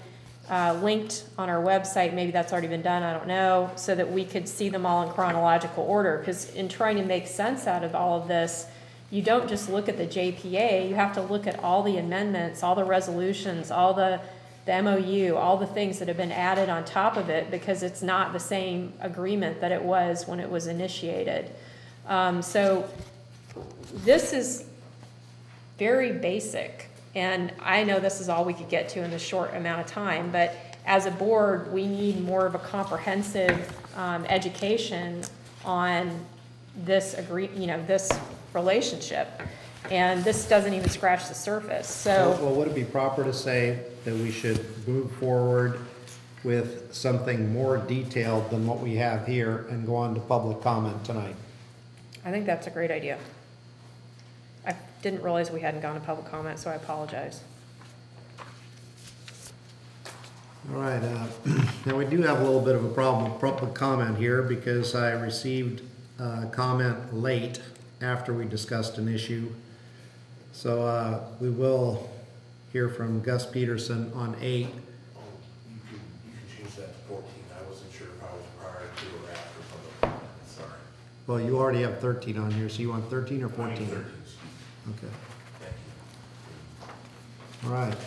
linked on our website. Maybe that's already been done, I don't know, so that we could see them all in chronological order. Because in trying to make sense out of all of this, you don't just look at the JPA, you have to look at all the amendments, all the resolutions, all the MOU, all the things that have been added on top of it, because it's not the same agreement that it was when it was initiated. So this is very basic, and I know this is all we could get to in this short amount of time, but as a board, we need more of a comprehensive education on this this relationship, and this doesn't even scratch the surface. So, well, would it be proper to say that we should move forward with something more detailed than what we have here and go on to public comment tonight? I think that's a great idea. I didn't realize we hadn't gone to public comment, so I apologize. All right, now we do have a little bit of a problem with public comment here, because I received a comment late after we discussed an issue. So we will hear from Gus Peterson on 8. You can change that to 14. I wasn't sure if I was prior to or after public comment. Sorry. Well, you already have 13 on here, so you want 13 or 14? 13. Okay. Thank you. All right.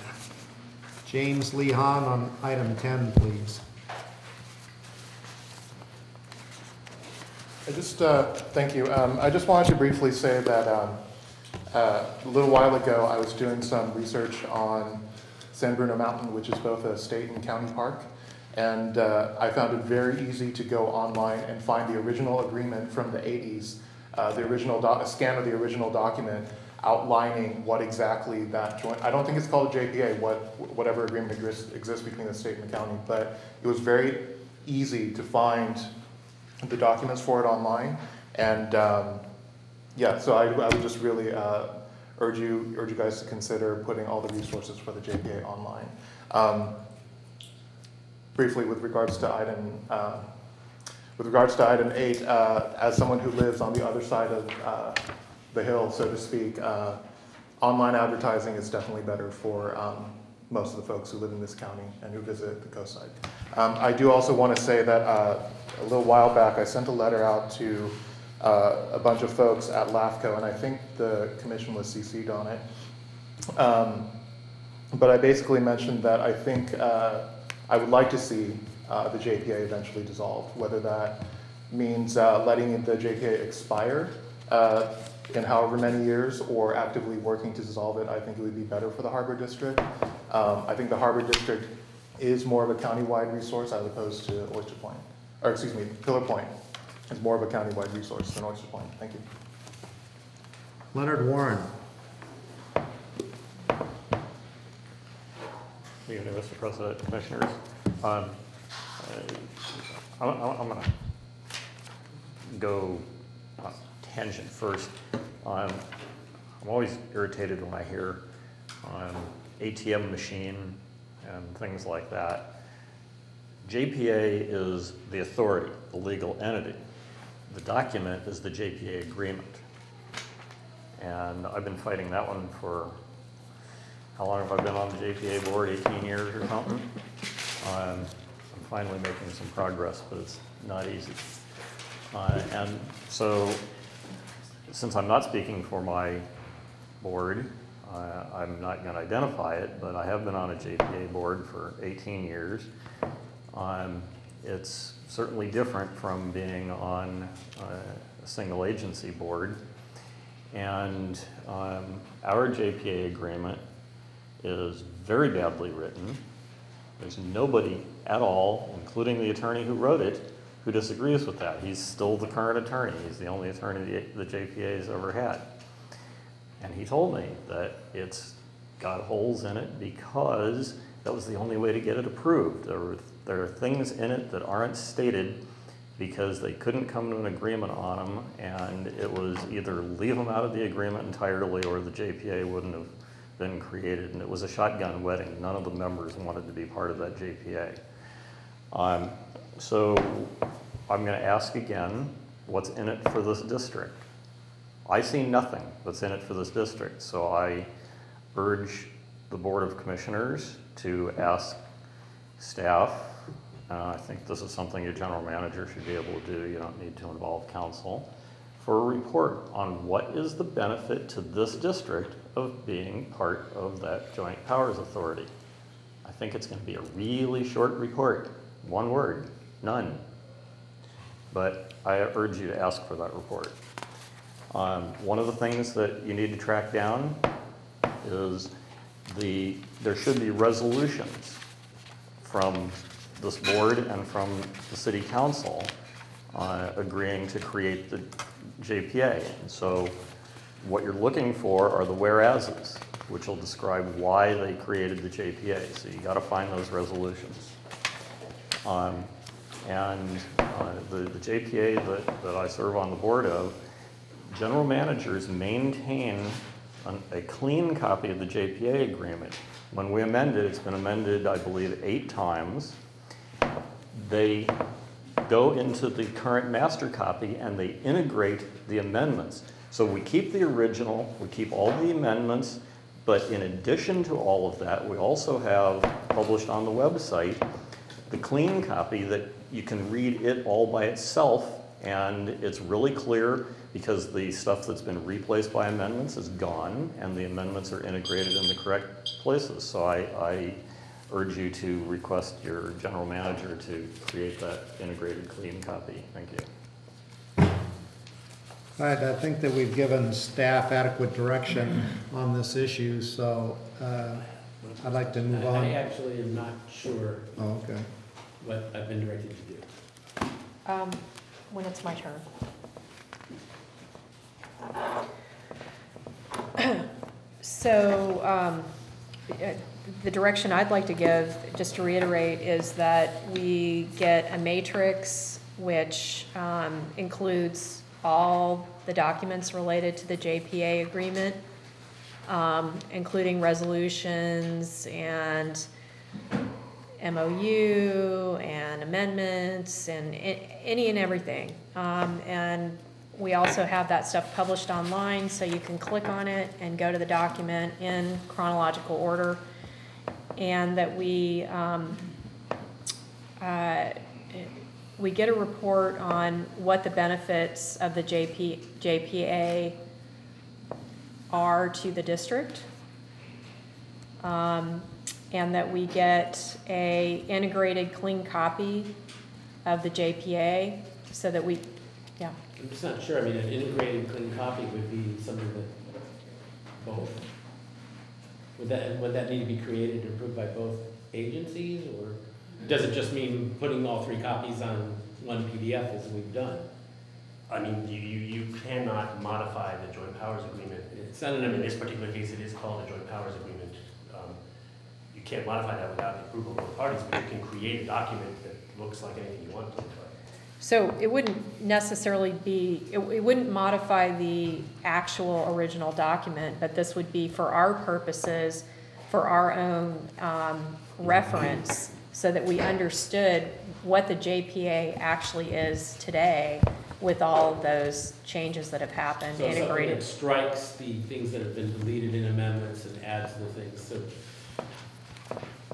James Lee Hahn on item 10, please. Thank you. I just wanted to briefly say that a little while ago I was doing some research on San Bruno Mountain, which is both a state and county park, and I found it very easy to go online and find the original agreement from the 80s, the original scan of the original document outlining what exactly that joint, I don't think it's called a JPA, whatever agreement exists between the state and the county, but it was very easy to find the documents for it online, and yeah, so I would just really urge you guys to consider putting all the resources for the JPA online. Briefly, with regards to item 8, as someone who lives on the other side of the hill, so to speak, online advertising is definitely better for most of the folks who live in this county and who visit the coast side. I do also want to say that a little while back I sent a letter out to a bunch of folks at LAFCO, and I think the commission was CC'd on it. But I basically mentioned that I think I would like to see the JPA eventually dissolved, whether that means letting the JPA expire in however many years, or actively working to dissolve it. I think it would be better for the Harbor District. I think the Harbor District is more of a countywide resource as opposed to Oyster Point, or excuse me, Pillar Point is more of a countywide resource than Oyster Point. Thank you. Leonard Warren. Good evening, Mr. President, Commissioners. I'm going to go tangent first. I'm always irritated when I hear ATM machine and things like that. JPA is the authority, the legal entity. The document is the JPA agreement. And I've been fighting that one for, how long have I been on the JPA board? 18 years or something. I'm finally making some progress, but it's not easy. And so, since I'm not speaking for my board, I'm not going to identify it, but I have been on a JPA board for 18 years. It's certainly different from being on a single agency board. And our JPA agreement is very badly written. There's nobody at all, including the attorney who wrote it, who disagrees with that. He's still the current attorney. He's the only attorney the JPA has ever had. And he told me that it's got holes in it because that was the only way to get it approved. There are things in it that aren't stated because they couldn't come to an agreement on them, and it was either leave them out of the agreement entirely or the JPA wouldn't have been created. And it was a shotgun wedding. None of the members wanted to be part of that JPA. So I'm going to ask again, what's in it for this district? I see nothing that's in it for this district, so I urge the Board of Commissioners to ask staff, I think this is something your general manager should be able to do, you don't need to involve council, for a report on what is the benefit to this district of being part of that Joint Powers Authority. I think it's going to be a really short report, one word, none. But I urge you to ask for that report. One of the things that you need to track down is there should be resolutions from this board and from the city council agreeing to create the JPA. And so what you're looking for are the whereases, which will describe why they created the JPA. So you got to find those resolutions. The JPA that I serve on the board of, general managers maintain a clean copy of the JPA agreement. When we amend it, it's been amended, I believe, 8 times. They go into the current master copy and they integrate the amendments. So we keep the original, we keep all the amendments, but in addition to all of that, we also have published on the website the clean copy that you can read it all by itself, and it's really clear because the stuff that's been replaced by amendments is gone and the amendments are integrated in the correct places. So I urge you to request your general manager to create that integrated clean copy. Thank you. All right, I think that we've given staff adequate direction on this issue, so I'd like to move on. I actually am not sure Oh, okay. what I've been directed to do. When it's my turn. So the direction I'd like to give, just to reiterate, is that we get a matrix which includes all the documents related to the JPA agreement, including resolutions and MOU and amendments and any and everything. And we also have that stuff published online, so you can click on it and go to the document in chronological order. And that we get a report on what the benefits of the JPA are to the district. And that we get a integrated clean copy of the JPA so that we, yeah. I'm just not sure. I mean, an integrated clean copy would be something that both, would that need to be created and approved by both agencies, or does it just mean putting all 3 copies on one PDF as we've done? I mean, you cannot modify the joint powers agreement. It's not in this particular case, it is called a joint powers agreement. You can't modify that without the approval of both parties, but you can create a document that looks like anything you want to. So it wouldn't necessarily be, it wouldn't modify the actual original document, but this would be for our purposes, for our own reference, so that we understood what the JPA actually is today with all of those changes that have happened, so integrated. So strikes the things that have been deleted in amendments and adds the things. So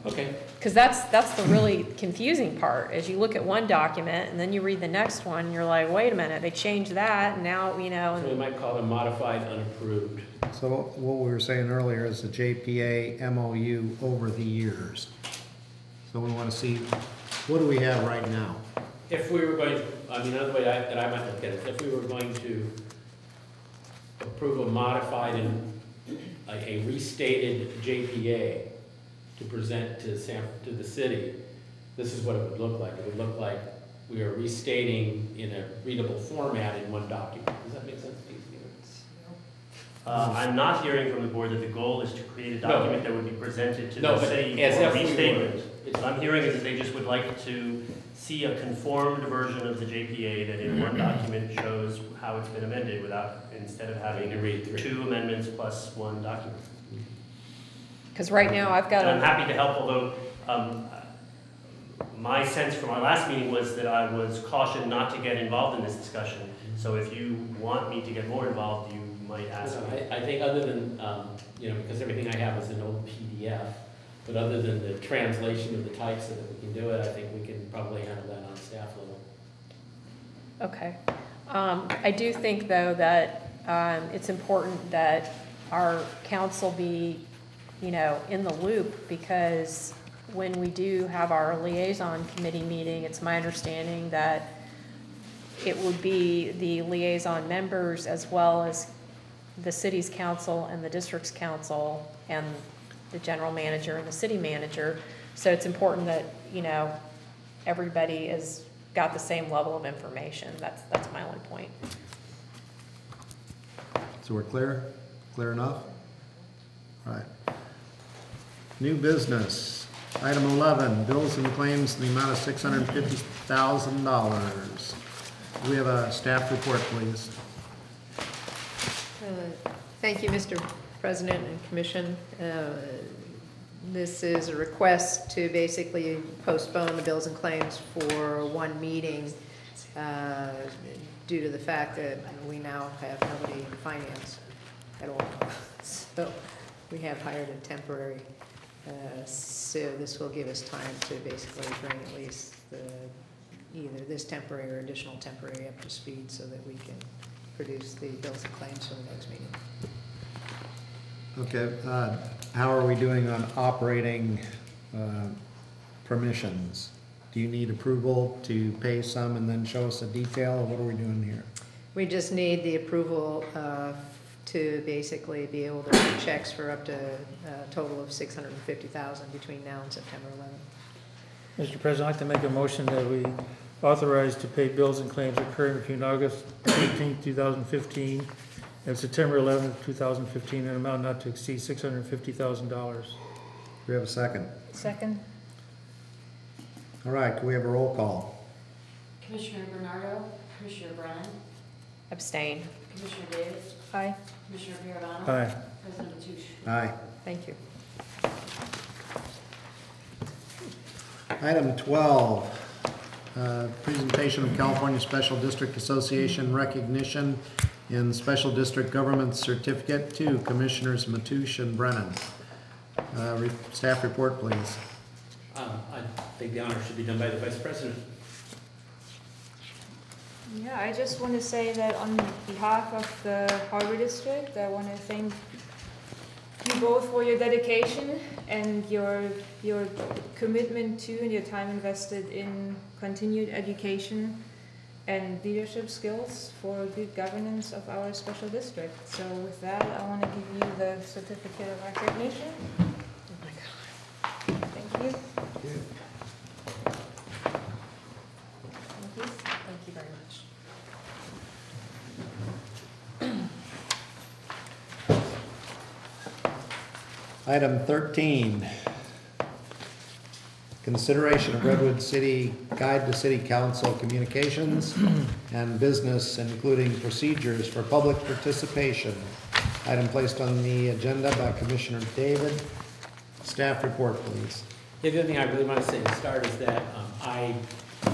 Okay. Because that's the really confusing part, is you look at one document and then you read the next one, you're like, wait a minute, they changed that, and now, you know. So we might call it a modified unapproved. So what we were saying earlier is the JPA MOU over the years. So we want to see, what do we have right now? If we were going to, I mean, another way that I might look at it, if we were going to approve a modified and a restated JPA to present to the city, this is what it would look like. It would look like we are restating in a readable format in one document. Does that make sense to you, Stephen? I'm not hearing from the board that the goal is to create a document that would be presented to the city as for if we were. restatement. What I'm hearing is that they just would like to see a conformed version of the JPA that in one document shows how it's been amended instead of having to read through 2 amendments plus 1 document. Because right now I've got And I'm a, happy to help, although my sense from our last meeting was that I was cautioned not to get involved in this discussion. So if you want me to get more involved, you might ask me. I think other than, because everything I have is an old PDF, but other than the translation of the type so that we can do it, I think we can probably handle that on staff level. okay. I do think, though, that it's important that our council be, in the loop, because when we do have our liaison committee meeting, it's my understanding that it would be the liaison members as well as the city's council and the district's council and the general manager and the city manager. So it's important that, everybody has got the same level of information. That's my only point. So we're clear? Clear enough? All right. New business. Item 11, bills and claims in the amount of $650,000. Do we have a staff report, please? Thank you, Mr. President and Commission. This is a request to basically postpone the bills and claims for one meeting due to the fact that we now have nobody in finance at all. So we have hired a temporary. So this will give us time to basically bring at least either this temporary or additional temporary up to speed so that we can produce the bills and claims for the next meeting. Okay, how are we doing on operating permissions? Do you need approval to pay some and then show us the detail, or what are we doing here? We just need the approval to basically be able to write checks for up to a total of $650,000 between now and September 11th. Mr. President, I'd like to make a motion that we authorize to pay bills and claims occurring between August 18, 2015 and September 11, 2015, in an amount not to exceed $650,000. Do we have a second? Second. All right, can we have a roll call? Commissioner Bernardo, Commissioner Brennan, Abstain. Commissioner Davis, Aye. Commissioner Pirovano. Aye. President Mateusz. Aye. Thank you. Item 12, presentation of California Special District Association recognition in Special District Government Certificate to Commissioners Mateusz and Brennan. Staff report, please. I think the honor should be done by the Vice President. Yeah, I just want to say that on behalf of the Harbor District, I want to thank you both for your dedication and your commitment to and your time invested in continued education and leadership skills for good governance of our special district. So with that, I want to give you the certificate of recognition. Oh my God. Thank you. Thank you. Thank you very much. Item 13, consideration of Redwood City Guide to City Council Communications and Business, including procedures for public participation. Item placed on the agenda by Commissioner David. Staff report, please. The other thing I really want to say to start is that I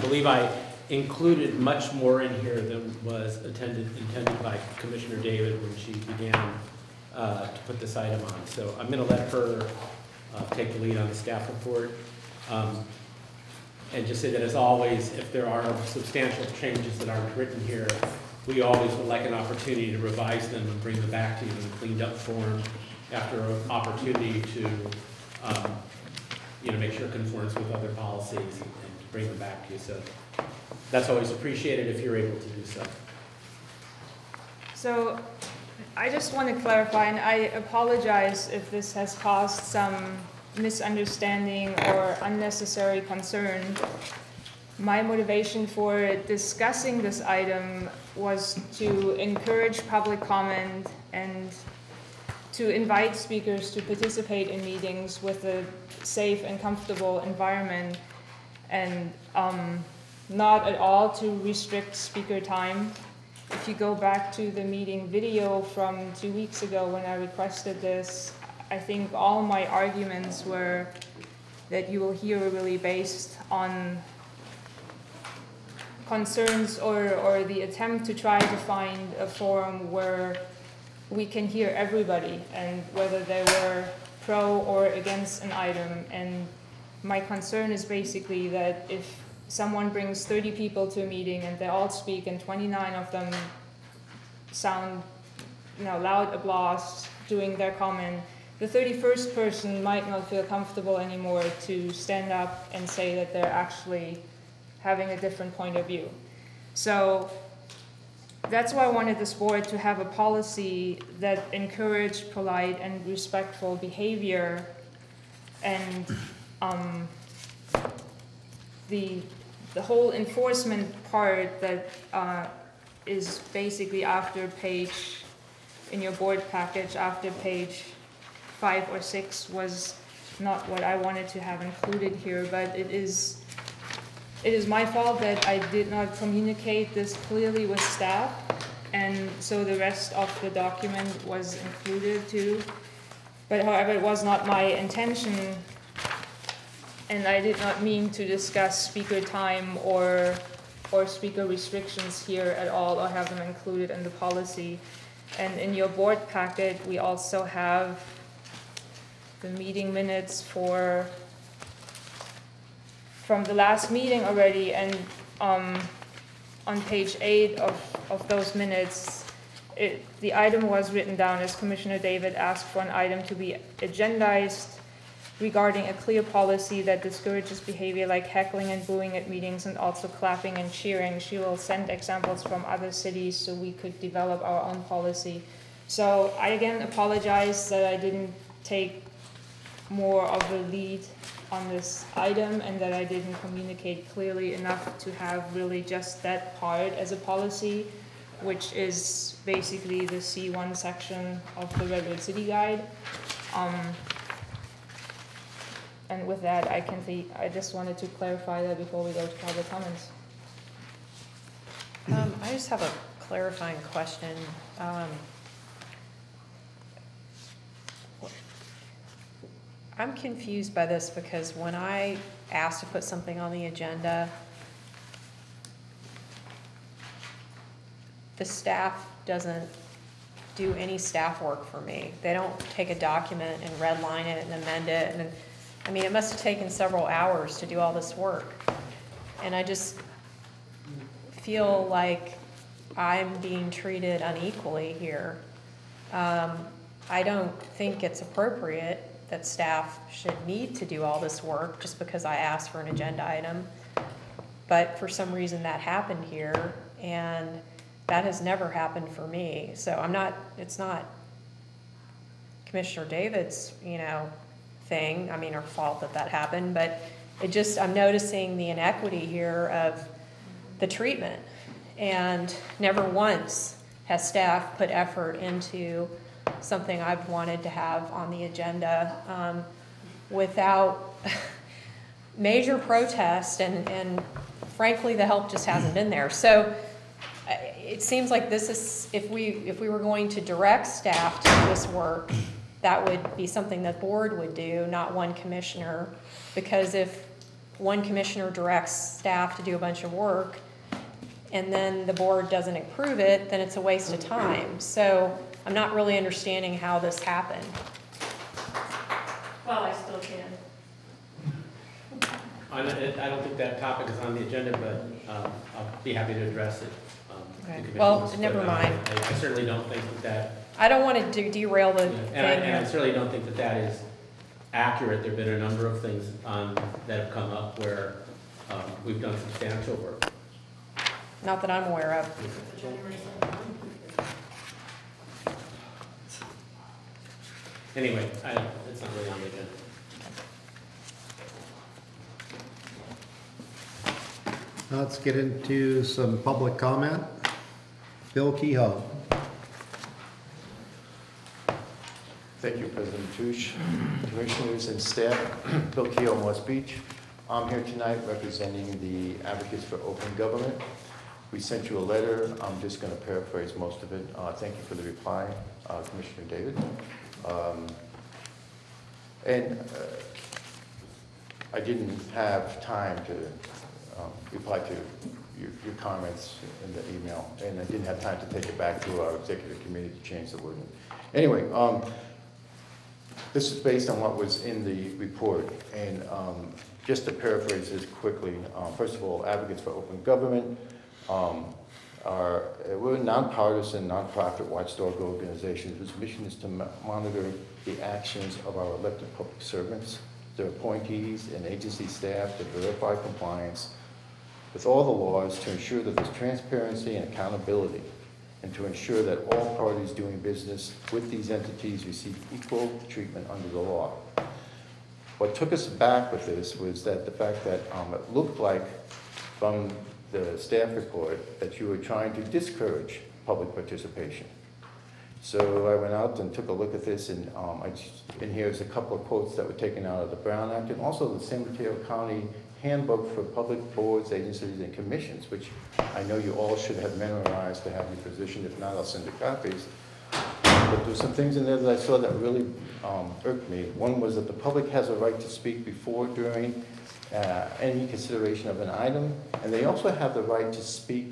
believe I included much more in here than was intended by Commissioner David when she began to put this item on. So I'm going to let her take the lead on the staff report. And just say that, as always, if there are substantial changes that aren't written here, we always would like an opportunity to revise them and bring them back to you in a cleaned up form after an opportunity to, make sure it conforms with other policies and bring them back to you. So that's always appreciated if you're able to do so. So I just want to clarify, and I apologize if this has caused some misunderstanding or unnecessary concern. My motivation for discussing this item was to encourage public comment and to invite speakers to participate in meetings with a safe and comfortable environment, and not at all to restrict speaker time. If you go back to the meeting video from 2 weeks ago when I requested this, I think all my arguments were that you will hear really based on concerns or the attempt to try to find a forum where we can hear everybody and whether they were pro or against an item. And my concern is basically that if someone brings 30 people to a meeting and they all speak and 29 of them sound loud applause doing their comment, the 31st person might not feel comfortable anymore to stand up and say that they're actually having a different point of view. So that's why I wanted this board to have a policy that encouraged polite and respectful behavior, and the whole enforcement part that is basically after page, in your board package, after page 5 or 6 was not what I wanted to have included here, but it is my fault that I did not communicate this clearly with staff, and so the rest of the document was included too. But however, it was not my intention, and I did not mean to discuss speaker time or speaker restrictions here at all, or have them included in the policy. And in your board packet, we also have the meeting minutes from the last meeting already, and on page 8 of those minutes, the item was written down as Commissioner David asked for an item to be agendized regarding a clear policy that discourages behavior like heckling and booing at meetings and also clapping and cheering. She will send examples from other cities so we could develop our own policy. So I again apologize that I didn't take more of a lead on this item and that I didn't communicate clearly enough to have really just that part as a policy, which is basically the C1 section of the Redwood City Guide. And with that, I just wanted to clarify that before we go to public comments. I just have a clarifying question. I'm confused by this because when I asked to put something on the agenda, the staff doesn't do any staff work for me. They don't take a document and redline it and amend it. And I mean, it must have taken several hours to do all this work. And I just feel like I'm being treated unequally here. I don't think it's appropriate that staff should need to do all this work just because I asked for an agenda item. But for some reason that happened here, and that has never happened for me. So it's not Commissioner David's, thing, or fault that happened, but I'm noticing the inequity here of the treatment. And never once has staff put effort into something I've wanted to have on the agenda without major protest, and frankly, the help just hasn't been there. So it seems like this is, if we were going to direct staff to do this work, that would be something the board would do, not one commissioner, because if one commissioner directs staff to do a bunch of work and then the board doesn't approve it, then it's a waste of time. So I'm not really understanding how this happened. Well, I still I don't think that topic is on the agenda, but I'll be happy to address it. Okay. The commission Well, wants to never put it on. mind. I certainly don't think that, I don't want to derail the thing and I here. certainly don't think that is accurate. There've been a number of things that have come up where we've done substantial work. Not that I'm aware of. Anyway, it's not really on the agenda. Let's get into some public comment. Bill Kehoe. Thank you, President Touche, Commissioners and staff. Bill Keough, West Beach. I'm here tonight representing the Advocates for Open Government. We sent you a letter. I'm just going to paraphrase most of it. Thank you for the reply, Commissioner David. I didn't have time to reply to your comments in the email, and I didn't have time to take it back to our executive committee to change the wording. Anyway, this is based on what was in the report, and just to paraphrase this quickly, first of all, Advocates for Open Government we're a nonpartisan, nonprofit watchdog organization whose mission is to monitor the actions of our elected public servants, their appointees, and agency staff to verify compliance with all the laws, to ensure that there's transparency and accountability, and to ensure that all parties doing business with these entities receive equal treatment under the law. What took us back with this was that the fact that it looked like from the staff report that you were trying to discourage public participation. So I went out and took a look at this, and here's a couple of quotes that were taken out of the Brown Act, and also the San Mateo County Handbook for Public Boards, Agencies, and Commissions, which I know you all should have memorized to have your position. If not, I'll send you copies. But there's some things in there that I saw that really irked me. One was that the public has a right to speak before, during, any consideration of an item, and they also have the right to speak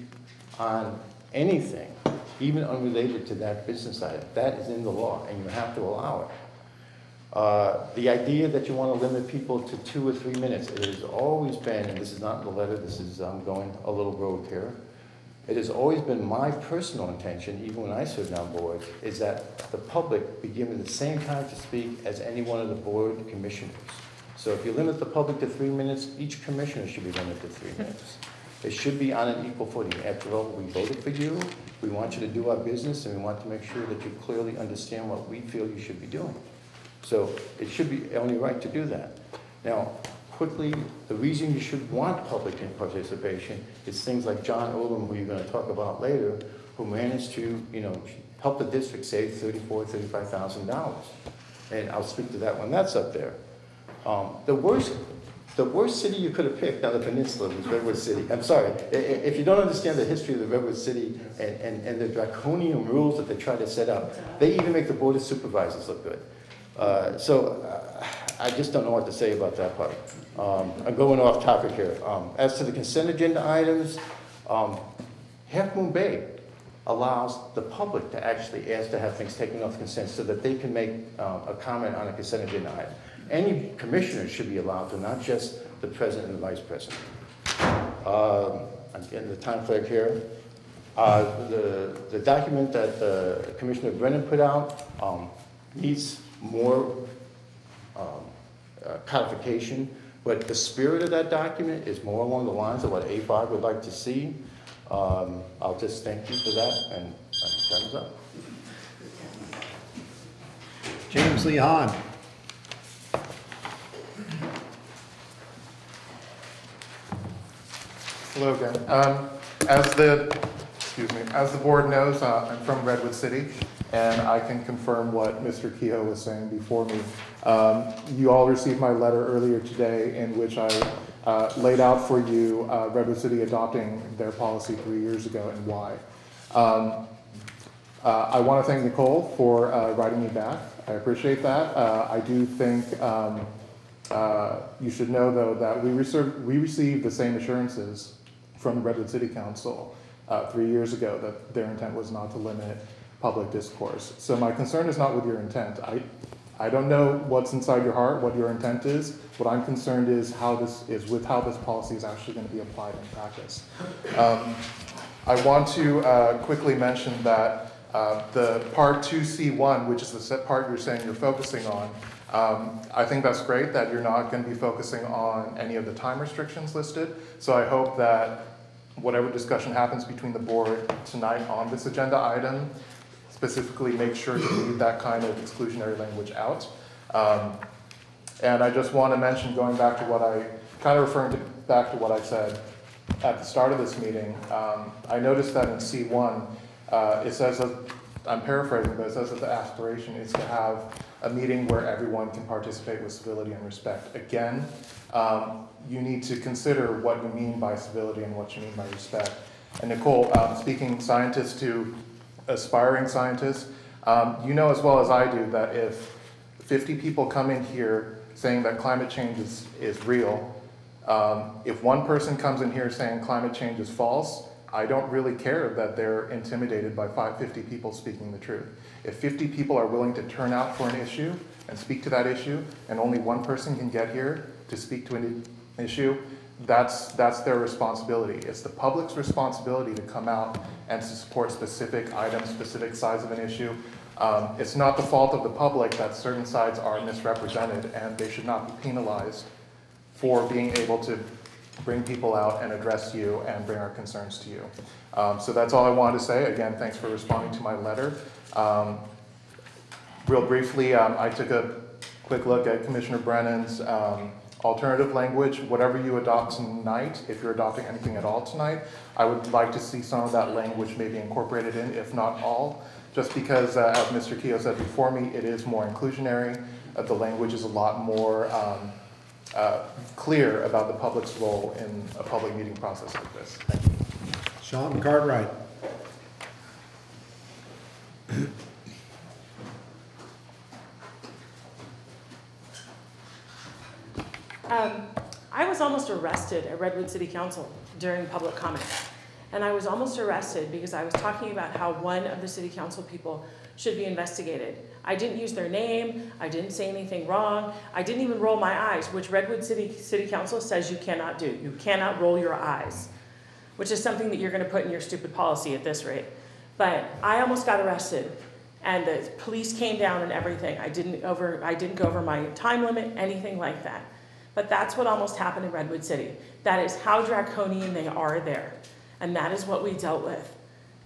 on anything, even unrelated to that business item. That is in the law, and you have to allow it. The idea that you want to limit people to 2 or 3 minutes, it has always been, and this is not in the letter, this is going a little rogue here, it has always been my personal intention, even when I served on boards, is that the public be given the same time to speak as any one of the board commissioners. So if you limit the public to 3 minutes, each commissioner should be limited to 3 minutes. It should be on an equal footing. After all, we voted for you, we want you to do our business, and we want to make sure that you clearly understand what we feel you should be doing. So it should be only right to do that. Now, quickly, the reason you should want public participation is things like John Olam, who you're going to talk about later, who managed to, help the district save $34,000, $35,000. And I'll speak to that when that's up there. The worst city you could have picked on the peninsula was Redwood City. I'm sorry, if you don't understand the history of the Redwood City and the draconian rules that they try to set up, they even make the Board of Supervisors look good. I just don't know what to say about that part. I'm going off topic here. As to the consent agenda items, Half Moon Bay allows the public to actually ask to have things taken off consent so that they can make a comment on a consent agenda item. Any commissioner should be allowed to, not just the president and the vice president. I'm getting the time flag here. The document that Commissioner Brennan put out needs more codification, but the spirit of that document is more along the lines of what A5 would like to see. I'll just thank you for that, and time's up. James Lee Hahn. Hello again. As the board knows, I'm from Redwood City, and I can confirm what Mr. Kehoe was saying before me. You all received my letter earlier today in which I laid out for you Redwood City adopting their policy 3 years ago and why. I want to thank Nicole for writing me back. I appreciate that. I do think you should know, though, that we received the same assurances from the Redwood City Council 3 years ago that their intent was not to limit public discourse. So my concern is not with your intent. I don't know what's inside your heart, what your intent is. What I'm concerned is how this policy is actually going to be applied in practice. I want to quickly mention that the Part 2C1, which is the set part you're saying you're focusing on, I think that's great that you're not going to be focusing on any of the time restrictions listed. So I hope that whatever discussion happens between the board tonight on this agenda item, specifically make sure to leave that kind of exclusionary language out. And I just want to mention, going back to what I, kind of referring back to what I said at the start of this meeting, I noticed that in C1, it says that, I'm paraphrasing, but it says that the aspiration is to have a meeting where everyone can participate with civility and respect. Again, you need to consider what you mean by civility and what you mean by respect. And Nicole, speaking scientist to aspiring scientists, you know as well as I do that if 50 people come in here saying that climate change is real, if one person comes in here saying climate change is false, I don't really care that they're intimidated by 50 people speaking the truth. If 50 people are willing to turn out for an issue and speak to that issue, and only one person can get here to speak to an issue, that's their responsibility. It's the public's responsibility to come out and to support specific items, specific sides of an issue. It's not the fault of the public that certain sides are misrepresented, and they should not be penalized for being able to bring people out and address you and bring our concerns to you. So that's all I wanted to say. Again, thanks for responding to my letter. Real briefly, I took a quick look at Commissioner Brennan's alternative language. Whatever you adopt tonight, if you're adopting anything at all tonight, I would like to see some of that language maybe incorporated in, if not all, just because, as Mr. Keogh said before me, it is more inclusionary. The language is a lot more clear about the public's role in a public meeting process like this. Thank you. Sean Cartwright. I was almost arrested at Redwood City Council during public comment. And I was almost arrested because I was talking about how one of the city council people should be investigated. I didn't use their name, I didn't say anything wrong, I didn't even roll my eyes, which Redwood City Council says you cannot do. You cannot roll your eyes, which is something that you're gonna put in your stupid policy at this rate. But I almost got arrested, and the police came down and everything. I didn't go over my time limit, anything like that. But that's what almost happened in Redwood City. That is how draconian they are there. And that is what we dealt with.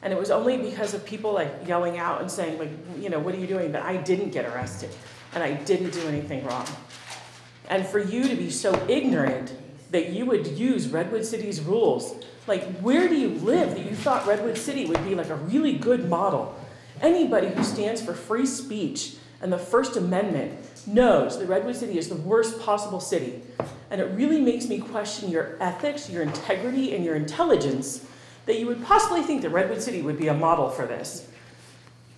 And it was only because of people like yelling out and saying, like, you know, what are you doing? But I didn't get arrested, and I didn't do anything wrong. And for you to be so ignorant that you would use Redwood City's rules, like, where do you live that you thought Redwood City would be like a really good model? Anybody who stands for free speech and the First Amendment knows that Redwood City is the worst possible city. And it really makes me question your ethics, your integrity, and your intelligence that you would possibly think that Redwood City would be a model for this.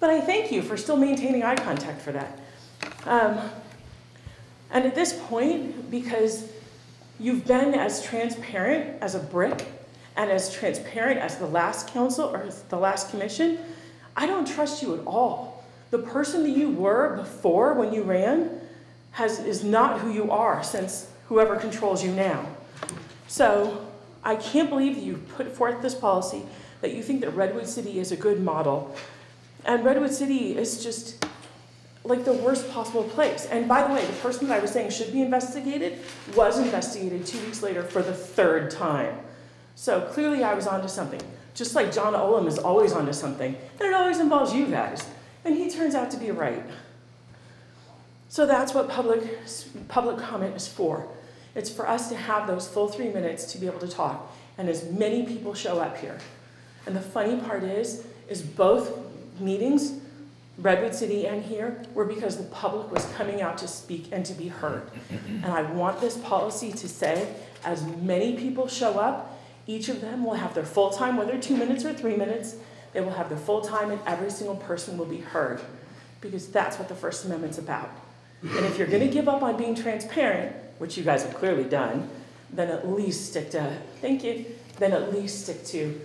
But I thank you for still maintaining eye contact for that. And at this point, because you've been as transparent as a brick and as transparent as the last council or the last commission, I don't trust you at all. The person that you were before when you ran is not who you are since whoever controls you now. So I can't believe that you put forth this policy, that you think that Redwood City is a good model. And Redwood City is just like the worst possible place. And by the way, the person that I was saying should be investigated was investigated 2 weeks later for the 3rd time. So clearly I was onto something. Just like John Olam is always onto something, and it always involves you guys. And he turns out to be right. So that's what public comment is for. It's for us to have those full 3 minutes to be able to talk, and as many people show up here. And the funny part is both meetings, Redwood City and here, were because the public was coming out to speak and to be heard. And I want this policy to say, as many people show up, each of them will have their full time, whether 2 minutes or 3 minutes, they will have their full time and every single person will be heard. Because that's what the First Amendment's about. And if you're gonna give up on being transparent, which you guys have clearly done, then at least stick to, thank you, then at least stick to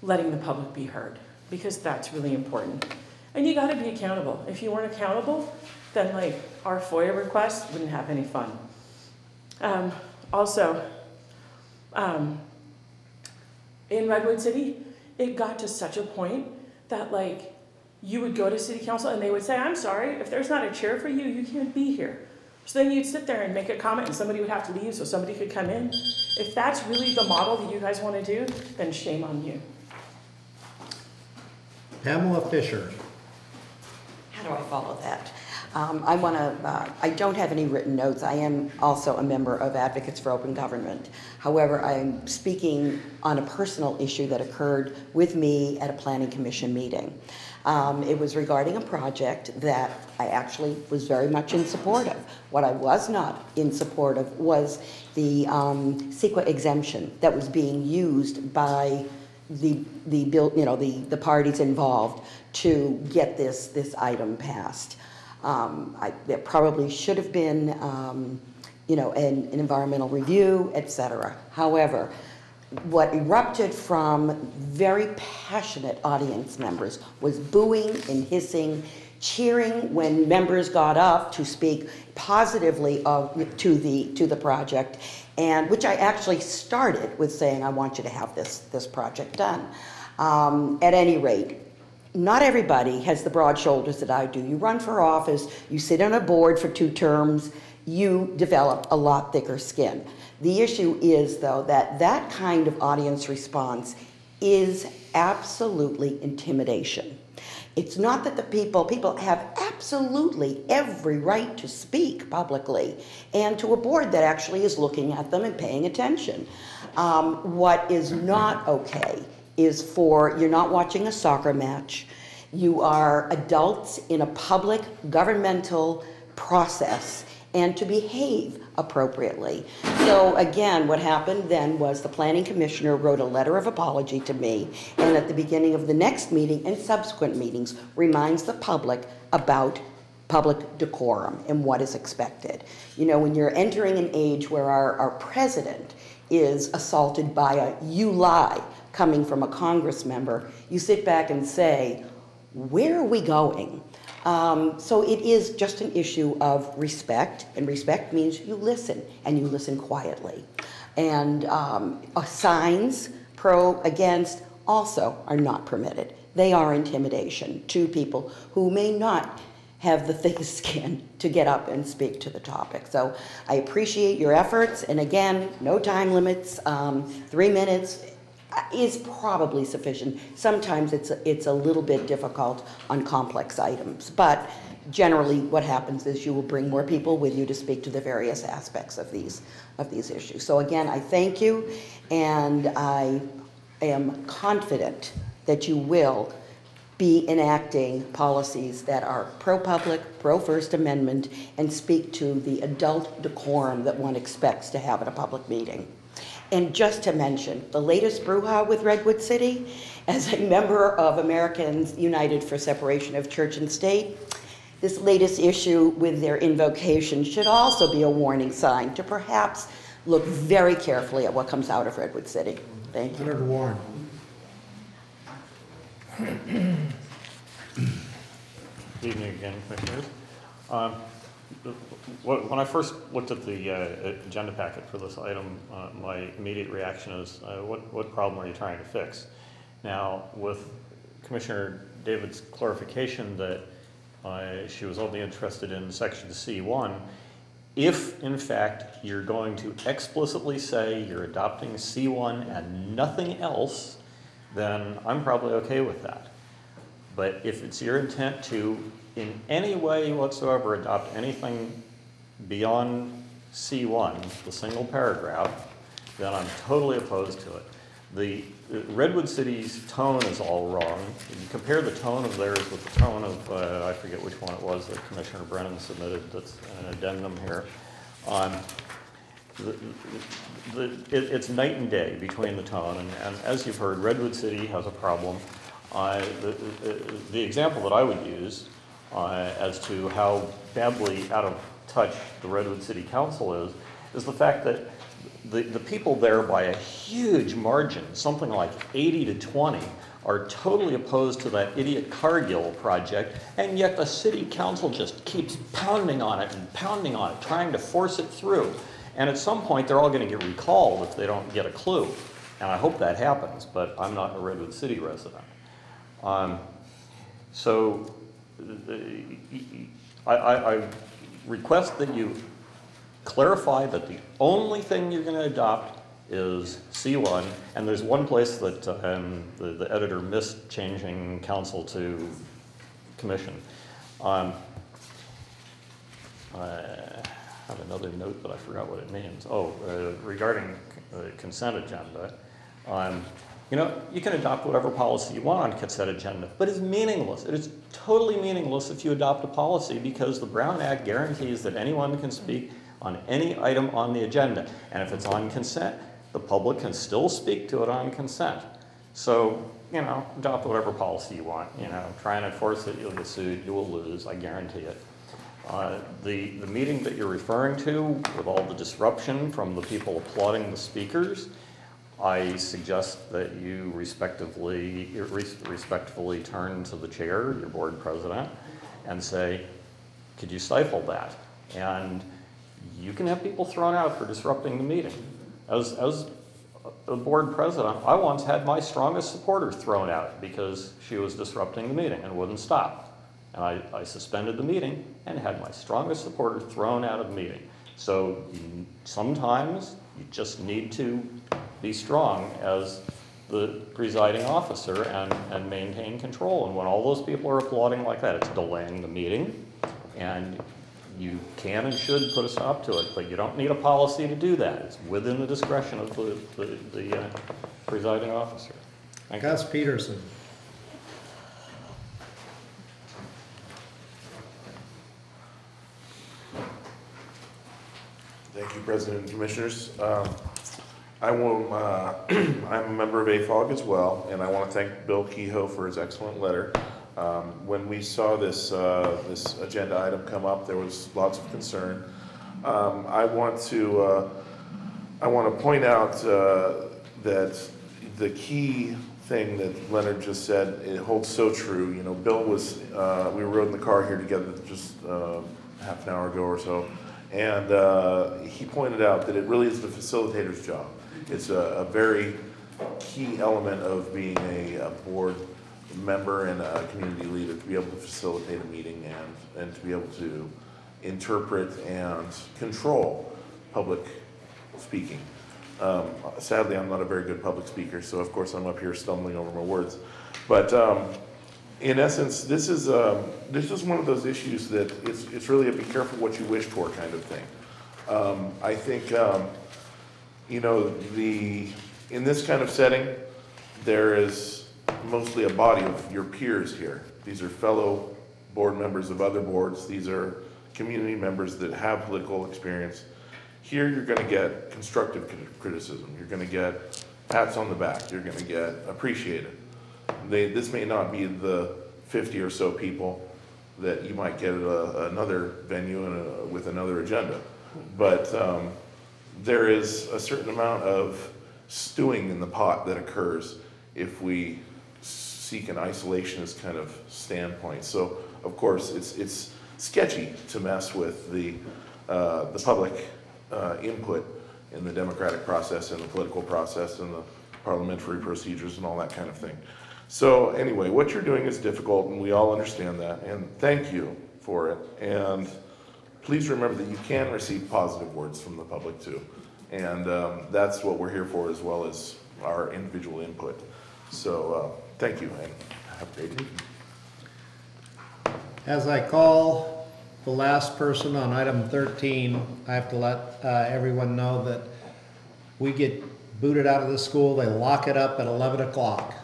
letting the public be heard, because that's really important. And you gotta be accountable. If you weren't accountable, then like our FOIA requests wouldn't have any fun. Also, in Redwood City, it got to such a point that like you would go to city council and they would say, I'm sorry, if there's not a chair for you, you can't be here. So then you'd sit there and make a comment and somebody would have to leave so somebody could come in. If that's really the model that you guys want to do, then shame on you. Pamela Fisher. How do I follow that? I don't have any written notes. I am also a member of Advocates for Open Government. However, I'm speaking on a personal issue that occurred with me at a planning commission meeting. It was regarding a project that I actually was very much in support of. What I was not in support of was the CEQA exemption that was being used by the parties involved to get this item passed. There probably should have been, an environmental review, etc. However, what erupted from very passionate audience members was booing and hissing, cheering when members got up to speak positively to the project, and which I actually started with saying, I want you to have this project done. At any rate, not everybody has the broad shoulders that I do. You run for office, you sit on a board for 2 terms, you develop a lot thicker skin. The issue is, though, that kind of audience response is absolutely intimidation. It's not that the people have absolutely every right to speak publicly and to a board that actually is looking at them and paying attention. What is not okay is you're not watching a soccer match. You are adults in a public governmental process and to behave appropriately. So again, what happened then was the planning commissioner wrote a letter of apology to me, and at the beginning of the next meeting and subsequent meetings reminds the public about public decorum and what is expected. You know, when you're entering an age where our president is assaulted by a "you lie" coming from a Congress member, you sit back and say, where are we going? So it is just an issue of respect, and respect means you listen, and you listen quietly. And signs, pro, against, also are not permitted. They are intimidation to people who may not have the thickest skin to get up and speak to the topic. So I appreciate your efforts, and again, no time limits, 3 minutes is probably sufficient. Sometimes it's a little bit difficult on complex items, but generally what happens is you will bring more people with you to speak to the various aspects of these issues. So again, I thank you, and I am confident that you will be enacting policies that are pro-public, pro-First Amendment, and speak to the adult decorum that one expects to have at a public meeting. And just to mention, the latest brouhaha with Redwood City, as a member of Americans United for Separation of Church and State, this latest issue with their invocation should also be a warning sign to perhaps look very carefully at what comes out of Redwood City. Thank you. Senator Warren. Good evening again, Commissioners. When I first looked at the agenda packet for this item, my immediate reaction is, what problem are you trying to fix? Now, with Commissioner David's clarification that she was only interested in Section C1, if, in fact, you're going to explicitly say you're adopting C1 and nothing else, then I'm probably okay with that. But if it's your intent to, in any way whatsoever, adopt anything beyond C1, the single paragraph, then I'm totally opposed to it. The Redwood City's tone is all wrong. If you compare the tone of theirs with the tone of, I forget which one it was that Commissioner Brennan submitted that's an addendum here. It's night and day between the tone, and as you've heard, Redwood City has a problem. The example that I would use as to how badly out of touch the Redwood City Council is the fact that the people there by a huge margin, something like 80 to 20, are totally opposed to that idiot Cargill project, and yet the city council just keeps pounding on it and pounding on it, trying to force it through. And at some point, they're all going to get recalled if they don't get a clue. And I hope that happens, but I'm not a Redwood City resident. So I request that you clarify that the only thing you're going to adopt is C1, and there's one place that the editor missed changing council to commission. I have another note, but I forgot what it means. Oh, regarding the consent agenda, you know, you can adopt whatever policy you want on consent agenda, but it's meaningless. It is totally meaningless if you adopt a policy, because the Brown Act guarantees that anyone can speak on any item on the agenda. And if it's on consent, the public can still speak to it on consent. So, you know, adopt whatever policy you want. You know, try and enforce it, you'll get sued, you will lose, I guarantee it. The meeting that you're referring to, with all the disruption from the people applauding the speakers, I suggest that you respectfully turn to the chair, your board president, and say, could you stifle that? And you can have people thrown out for disrupting the meeting. As a board president, I once had my strongest supporter thrown out because she was disrupting the meeting and wouldn't stop. And I suspended the meeting and had my strongest supporter thrown out of the meeting. So sometimes you just need to be strong as the presiding officer and maintain control. And when all those people are applauding like that, it's delaying the meeting, and you can and should put a stop to it, but you don't need a policy to do that. It's within the discretion of the presiding officer. Thank Gus you. Peterson. Thank you, President and Commissioners. I'm a member of AFOG as well, and I want to thank Bill Kehoe for his excellent letter. When we saw this agenda item come up, there was lots of concern. I want to point out that the key thing that Leonard just said, it holds so true. You know, Bill was, we rode in the car here together just half an hour ago or so, and he pointed out that it really is the facilitator's job. It's a very key element of being a board member and a community leader, to be able to facilitate a meeting and to be able to interpret and control public speaking. Sadly, I'm not a very good public speaker, so of course I'm up here stumbling over my words. But in essence, this is one of those issues that it's really a be careful what you wish for kind of thing. I think, you know, in this kind of setting, there is mostly a body of your peers here. These are fellow board members of other boards. These are community members that have political experience. Here you're going to get constructive criticism. You're going to get pats on the back. You're going to get appreciated. This may not be the 50 or so people that you might get at another venue and with another agenda. But there is a certain amount of stewing in the pot that occurs if we seek an isolationist kind of standpoint. So, of course, it's sketchy to mess with the public input in the democratic process and the political process and the parliamentary procedures and all that kind of thing. So anyway, what you're doing is difficult, and we all understand that, and thank you for it. And please remember that you can receive positive words from the public too. And that's what we're here for, as well as our individual input. So thank you, and have a great evening. As I call the last person on item 13, I have to let everyone know that we get booted out of the school. They lock it up at 11 o'clock.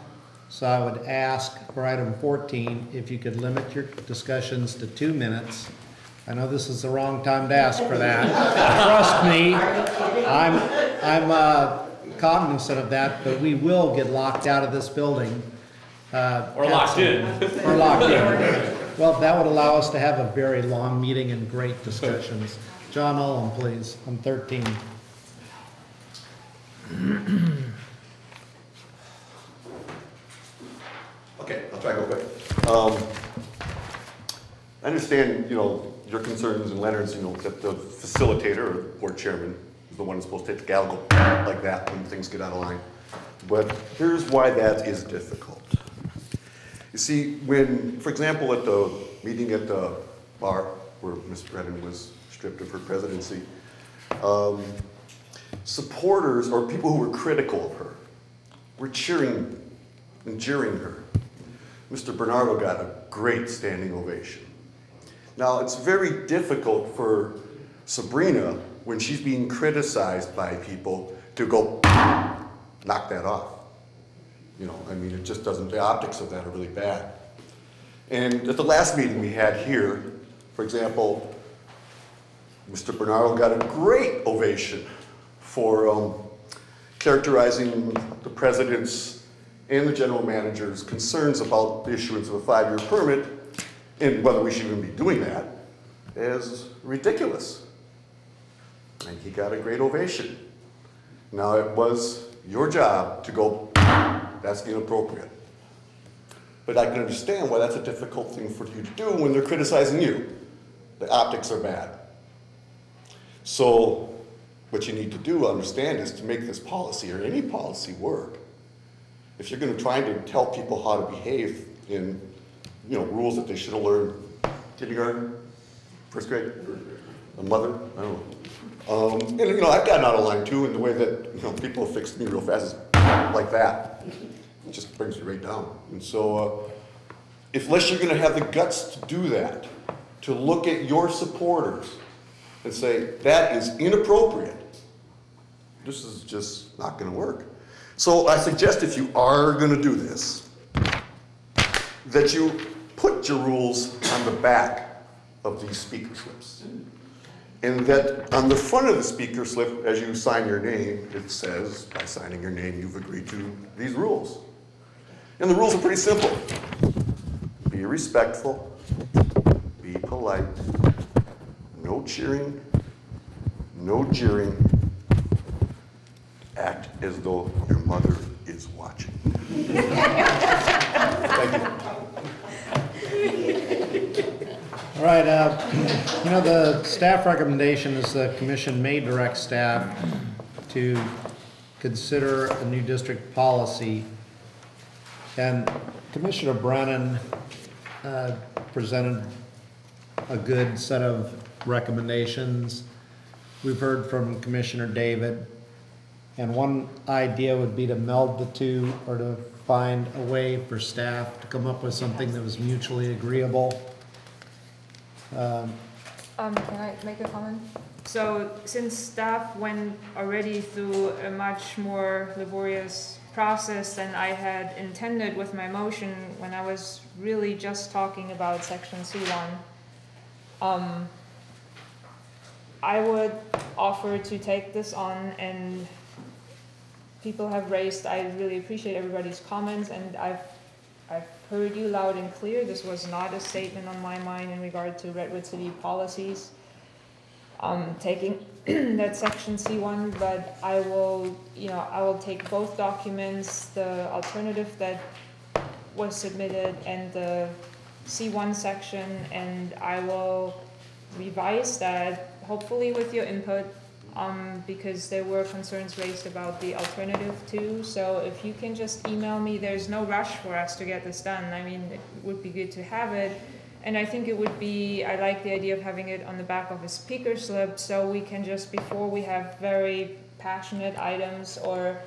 So I would ask for item 14, if you could limit your discussions to 2 minutes. I know this is the wrong time to ask for that. Trust me, I'm cognizant of that, but we will get locked out of this building. Or locked in. Or locked in. Well, that would allow us to have a very long meeting and great discussions. John Olin, please, on 13. try to go quick. I understand, your concerns and Leonard's, that the facilitator or board chairman is the one who's supposed to take the gavel like that when things get out of line. But here's why that is difficult. You see, when, for example, at the meeting at the bar where Ms. Brennan was stripped of her presidency, supporters or people who were critical of her were cheering and jeering her. Mr. Bernardo got a great standing ovation. Now, it's very difficult for Sabrina, when she's being criticized by people, to go knock that off. It just doesn't, the optics of that are really bad. And at the last meeting we had here, for example, Mr. Bernardo got a great ovation for characterizing the president's and the general manager's concerns about the issuance of a 5-year permit, and whether we should even be doing that, as ridiculous. And he got a great ovation. Now, it was your job to go, that's inappropriate. But I can understand why that's a difficult thing for you to do when they're criticizing you. The optics are bad. So what you need to do, understand, is to make this policy or any policy work. If you're going to try to tell people how to behave in, rules that they should have learned kindergarten, first grade, a mother, I don't know. And I've gotten out of line too in the way that people have fixed me real fast, is like that. It just brings you right down. And so, unless you're going to have the guts to do that, to look at your supporters and say, that is inappropriate, this is just not going to work. So I suggest if you are going to do this, that you put your rules on the back of these speaker slips. And that on the front of the speaker slip, as you sign your name, it says, by signing your name, you've agreed to these rules. And the rules are pretty simple. Be respectful, be polite, no cheering, no jeering, act as though your mother is watching. Thank you. All right, the staff recommendation is the commission may direct staff to consider a new district policy. And Commissioner Brennan presented a good set of recommendations. We've heard from Commissioner David. And one idea would be to meld the two, or to find a way for staff to come up with something that was mutually agreeable. Can I make a comment? So since staff went already through a much more laborious process than I had intended with my motion when I was really just talking about section C1, I would offer to take this on, and people have raised, I really appreciate everybody's comments, and I've heard you loud and clear. This was not a statement on my mind in regard to Redwood City policies. Taking that section C1, but I will take both documents, the alternative that was submitted and the C1 section, and I will revise that, hopefully with your input, because there were concerns raised about the alternative too. So if you can just email me, there's no rush for us to get this done. I mean, it would be good to have it. And I think it would be, I like the idea of having it on the back of a speaker slip, so we can just, before we have very passionate items or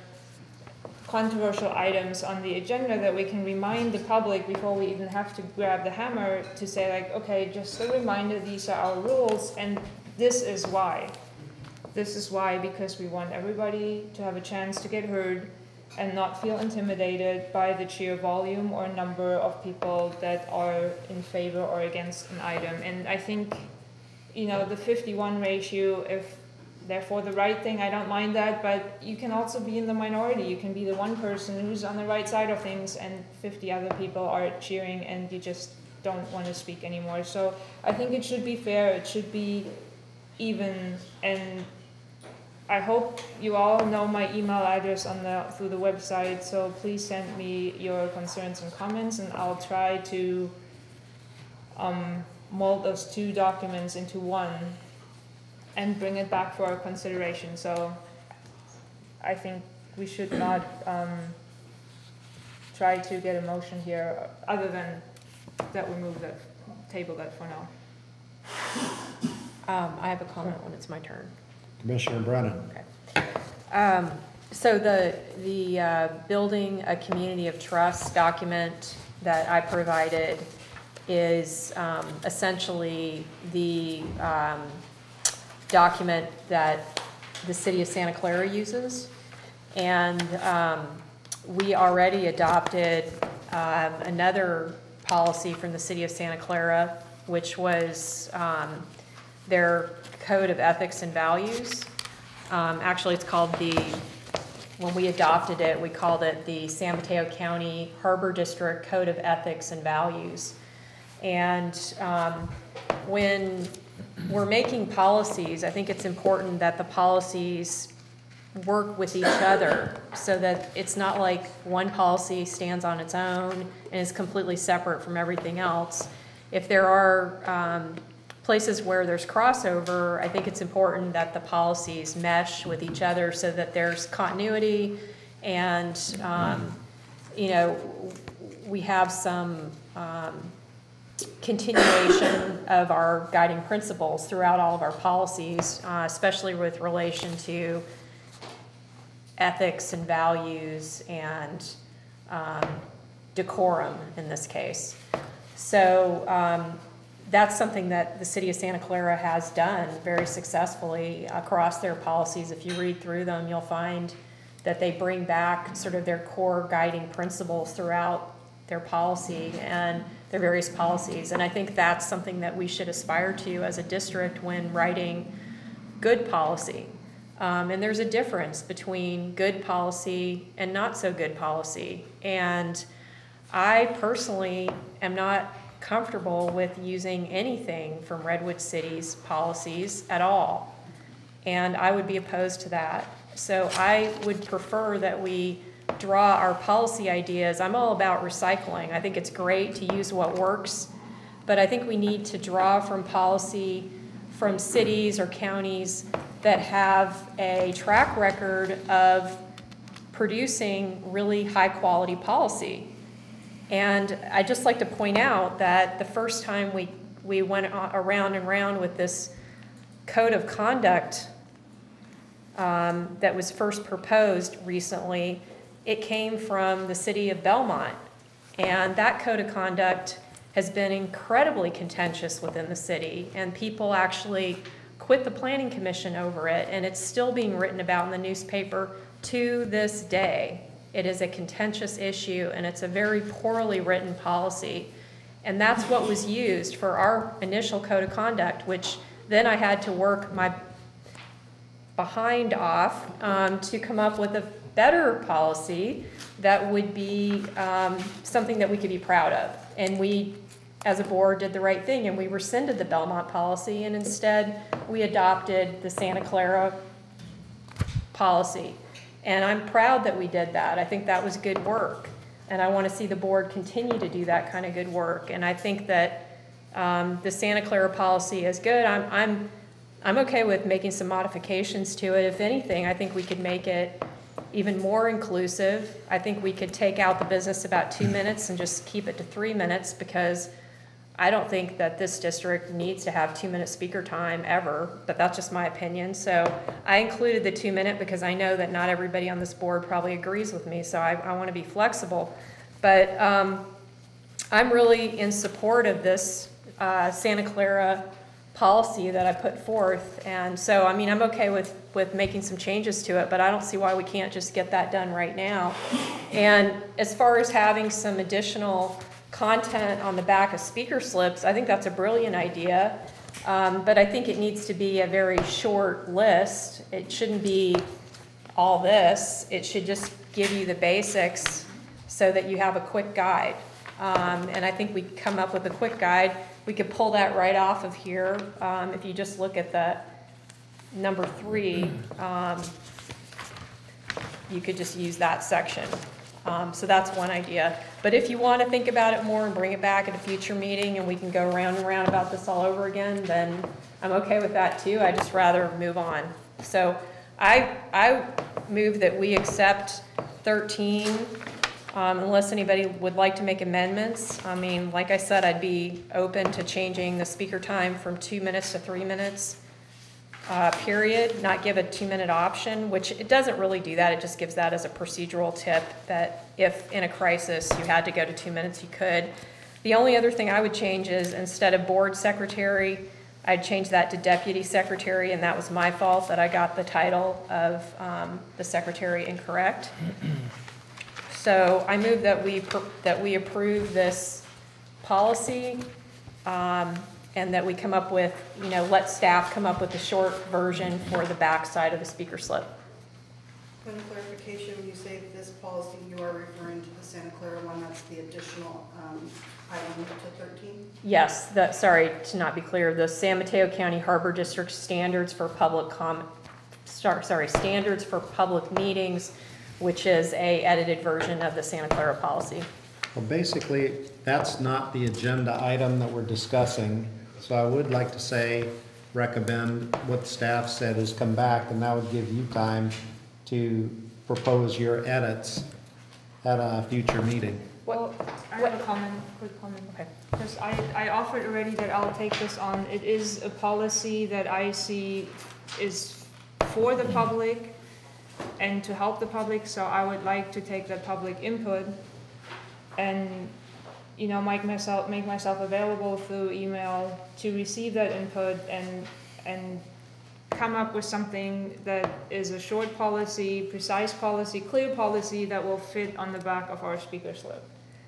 controversial items on the agenda, that we can remind the public before we even have to grab the hammer to say, like, okay, just a reminder, these are our rules, and this is why. This is why, because we want everybody to have a chance to get heard and not feel intimidated by the sheer volume or number of people that are in favor or against an item. And I think, the 51 ratio, if they're for the right thing, I don't mind that, but you can also be in the minority. You can be the one person who's on the right side of things and 50 other people are cheering and you just don't want to speak anymore. So I think it should be fair, it should be even, and I hope you all know my email address through the website, so please send me your concerns and comments, and I'll try to mold those two documents into one and bring it back for our consideration. So I think we should not try to get a motion here other than that we table that for now. I have a comment when it's my turn. Commissioner Brennan. Okay. So the building a community of trust document that I provided is essentially the document that the city of Santa Clara uses. And we already adopted another policy from the city of Santa Clara, which was their code of ethics and values. Actually, it's called when we adopted it, we called it the San Mateo County Harbor District Code of Ethics and Values. And when we're making policies, I think it's important that the policies work with each other so that it's not like one policy stands on its own and is completely separate from everything else. If there are places where there's crossover, I think it's important that the policies mesh with each other so that there's continuity and, we have some continuation of our guiding principles throughout all of our policies, especially with relation to ethics and values and decorum in this case. So that's something that the city of Santa Clara has done very successfully across their policies. If you read through them, you'll find that they bring back sort of their core guiding principles throughout their policy and their various policies. And I think that's something that we should aspire to as a district when writing good policy. And there's a difference between good policy and not so good policy. And I personally am not comfortable with using anything from Redwood City's policies at all. And I would be opposed to that. So I would prefer that we draw our policy ideas. I'm all about recycling. I think it's great to use what works, but I think we need to draw from policy from cities or counties that have a track record of producing really high quality policy. And I'd just like to point out that the first time we went around and around with this code of conduct that was first proposed recently, it came from the city of Belmont. And that code of conduct has been incredibly contentious within the city, and people actually quit the planning commission over it, and it's still being written about in the newspaper to this day. It is a contentious issue, and it's a very poorly written policy. And that's what was used for our initial code of conduct, which then I had to work my behind off to come up with a better policy that would be something that we could be proud of. And we, as a board, did the right thing, and we rescinded the Belmont policy, and instead we adopted the Santa Clara policy. And I'm proud that we did that. I think that was good work. And I want to see the board continue to do that kind of good work. And I think that the Santa Clara policy is good. I'm okay with making some modifications to it. If anything, I think we could make it even more inclusive. I think we could take out the business about 2 minutes and just keep it to 3 minutes, because I don't think that this district needs to have 2-minute speaker time ever, but that's just my opinion. So I included the 2-minute because I know that not everybody on this board probably agrees with me, so I want to be flexible. But I'm really in support of this Santa Clara policy that I put forth. And so, I mean, I'm okay with making some changes to it, but I don't see why we can't just get that done right now. And as far as having some additional content on the back of speaker slips, I think that's a brilliant idea. But I think it needs to be a very short list. It shouldn't be all this. It should just give you the basics so that you have a quick guide. And I think we come up with a quick guide. We could pull that right off of here. If you just look at number 3, you could just use that section. So that's one idea. But if you want to think about it more and bring it back at a future meeting and we can go round and round about this all over again, then I'm okay with that too. I just rather move on. So I move that we accept 13, unless anybody would like to make amendments. I mean, like I said, I'd be open to changing the speaker time from 2 minutes to 3 minutes. Period, not give a 2-minute option, which it doesn't really do that. It just gives that as a procedural tip that if in a crisis you had to go to 2 minutes, you could. The only other thing I would change is instead of board secretary, I'd change that to deputy secretary, and that was my fault that I got the title of the secretary incorrect. So I move that we approve this policy. And that we come up with, let staff come up with a short version for the back side of the speaker slip. Point of clarification, when you say this policy, you are referring to the Santa Clara one, that's the additional item to 13? Yes, sorry to not be clear, the San Mateo County Harbor District Standards for Standards for Public Meetings, which is a edited version of the Santa Clara policy. Well, basically, that's not the agenda item that we're discussing. So I would like to recommend what staff said is come back, and that would give you time to propose your edits at a future meeting. Well, I have a quick comment. Okay. Because I offered already that I'll take this on. It is a policy that I see is for the public and to help the public, so I would like to take that public input and make myself available through email to receive that input and come up with something that is a short policy, precise policy, clear policy that will fit on the back of our speaker slip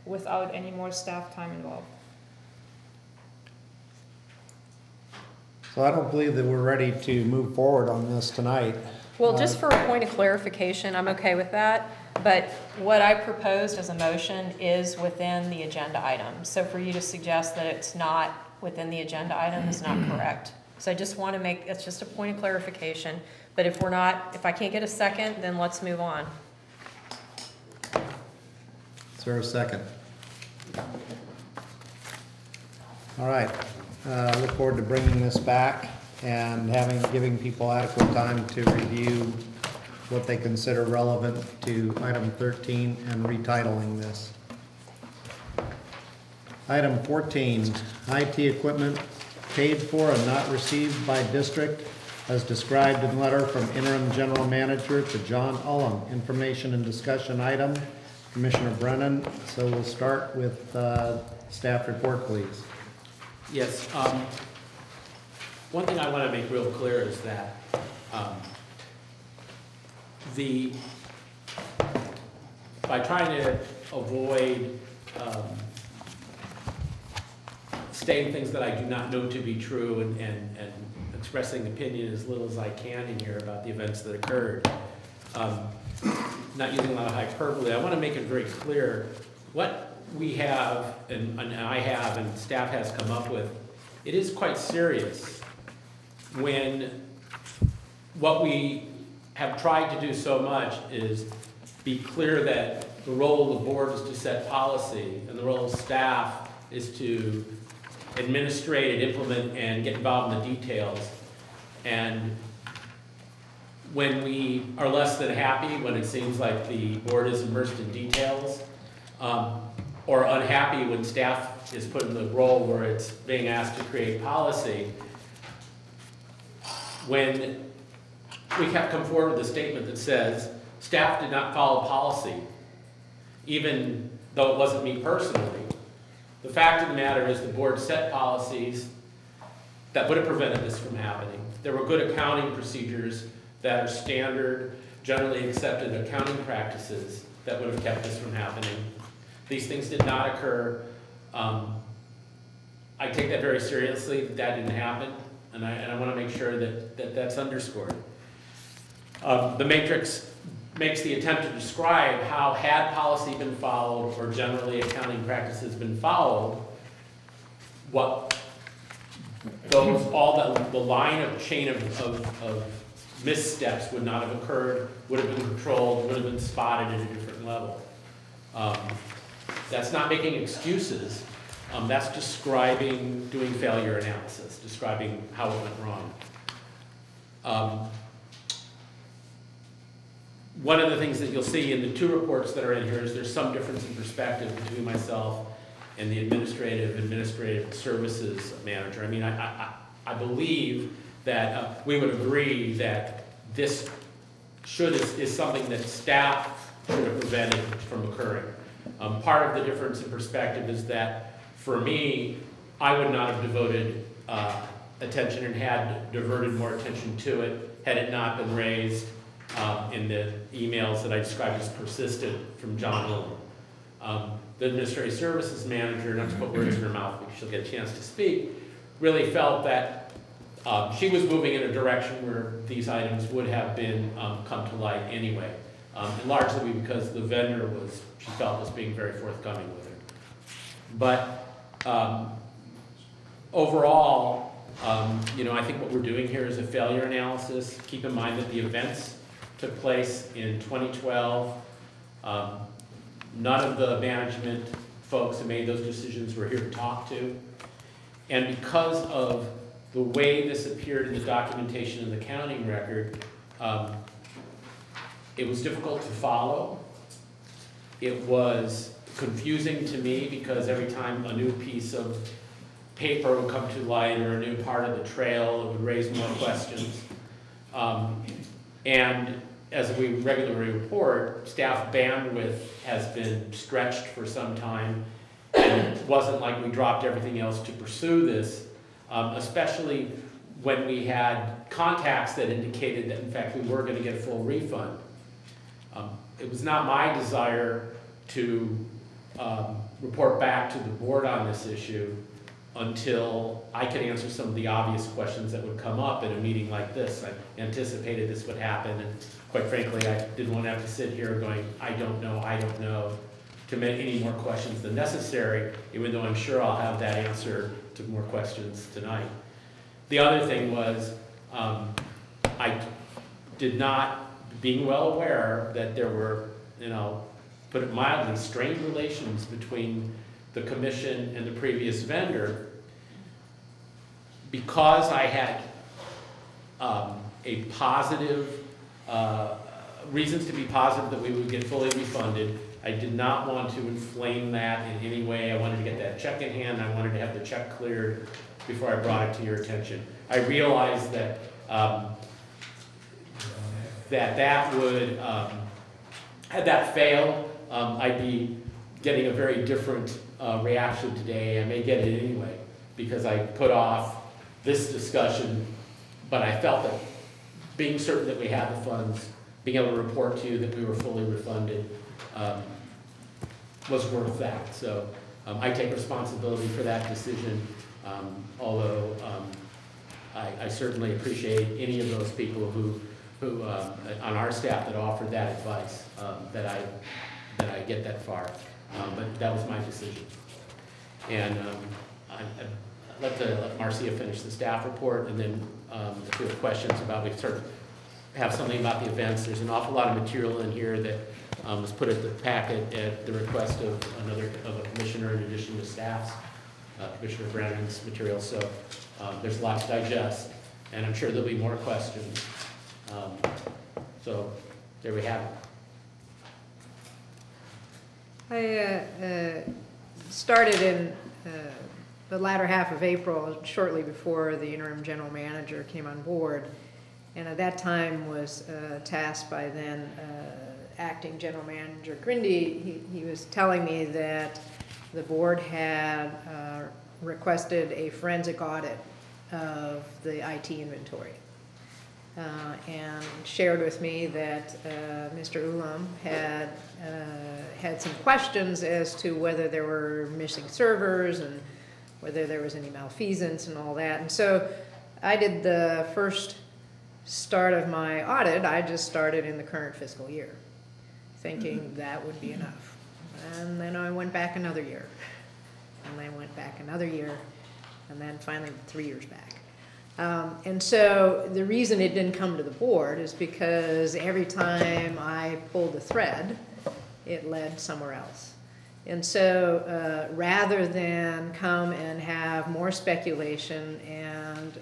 without any more staff time involved. So I don't believe that we're ready to move forward on this tonight. Well, just for a point of clarification, I'm okay with that. But what I proposed as a motion is within the agenda item. So for you to suggest that it's not within the agenda item is not correct. So I just want to it's just a point of clarification. But if I can't get a second, then let's move on. Is there a second? All right. Look forward to bringing this back and giving people adequate time to review what they consider relevant to item 13 and retitling this. Item 14, IT equipment paid for and not received by district as described in letter from interim general manager to John Ullum. Information and discussion item, Commissioner Brennan. So we'll start with staff report, please. Yes. One thing I want to make real clear is that by trying to avoid stating things that I do not know to be true and expressing opinion as little as I can in here about the events that occurred, not using a lot of hyperbole, I want to make it very clear what we have and I have and staff has come up with. It is quite serious when what we have tried to do so much is be clear that the role of the board is to set policy and the role of staff is to administrate and implement and get involved in the details. And when we are less than happy, when it seems like the board is immersed in details, or unhappy when staff is put in the role where it's being asked to create policy, when we have come forward with a statement that says staff did not follow policy, even though it wasn't me personally, the fact of the matter is the board set policies that would have prevented this from happening. There were good accounting procedures that are standard, generally accepted accounting practices that would have kept this from happening. These things did not occur. I take that very seriously that didn't happen, and I want to make sure that that's underscored. The matrix makes the attempt to describe how had policy been followed or generally accounting practices been followed, what the line of chain of missteps would not have occurred, would have been controlled, would have been spotted at a different level. That's not making excuses. That's describing, doing failure analysis, describing how it went wrong. One of the things that you'll see in the two reports that are in here is there's some difference in perspective between myself and the administrative services manager. I mean, I believe that we would agree that this is something that staff should have prevented from occurring. Part of the difference in perspective is that for me, I would not have devoted attention and had diverted more attention to it had it not been raised in the emails that I described as persistent from John Owen. The administrative services manager, not to put words in her mouth because she'll get a chance to speak, really felt that she was moving in a direction where these items would have been come to light anyway, and largely because the vendor she felt was being very forthcoming with her. But overall, I think what we're doing here is a failure analysis. Keep in mind that the events took place in 2012. None of the management folks who made those decisions were here to talk to. And because of the way this appeared in the documentation in the accounting record, it was difficult to follow. It was confusing to me because every time a new piece of paper would come to light or a new part of the trail, it would raise more questions. And as we regularly report, staff bandwidth has been stretched for some time, and it wasn't like we dropped everything else to pursue this, especially when we had contacts that indicated that in fact we were going to get a full refund. It was not my desire to report back to the board on this issue until I could answer some of the obvious questions that would come up in a meeting like this. I anticipated this would happen, and quite frankly, I didn't want to have to sit here going, I don't know, to make any more questions than necessary, even though I'm sure I'll have that answer to more questions tonight. The other thing was, I did not, being well aware that there were, put it mildly, strained relations between the commission and the previous vendor, because I had a positive, reasons to be positive that we would get fully refunded. I did not want to inflame that in any way. I wanted to get that check in hand. I wanted to have the check cleared before I brought it to your attention. I realized that that would, had that failed, I'd be getting a very different reaction today. I may get it anyway because I put off this discussion, but I felt that being certain that we had the funds, being able to report to you that we were fully refunded was worth that. So I take responsibility for that decision, although I certainly appreciate any of those people who on our staff that offered that advice, that I get that far. But that was my decision. And I'd like to let Marcia finish the staff report, and then if you have questions about, we sort of have something about the events. There's an awful lot of material in here that was put at the packet at the request of a commissioner in addition to staff's, Commissioner Brennan's material. So there's a lot to digest, and I'm sure there'll be more questions. So there we have it. I started in the latter half of April, shortly before the interim general manager came on board, and at that time was tasked by then acting general manager Grindy. He was telling me that the board had requested a forensic audit of the IT inventory. And shared with me that Mr. Ulam had had some questions as to whether there were missing servers and whether there was any malfeasance and all that. And so I did the first start of my audit. I just started in the current fiscal year, thinking that would be enough. And then I went back another year, and then went back another year, and then finally 3 years back. And so the reason it didn't come to the board is because every time I pulled a thread, it led somewhere else. And so rather than come and have more speculation and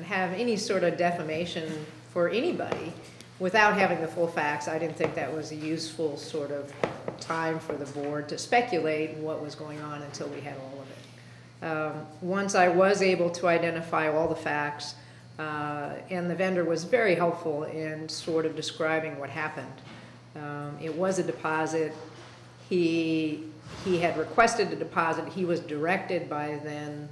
have any sort of defamation for anybody without having the full facts, I didn't think that was a useful sort of time for the board to speculate what was going on until we had all of it. Once I was able to identify all the facts, and the vendor was very helpful in sort of describing what happened. It was a deposit. He had requested a deposit. He was directed by then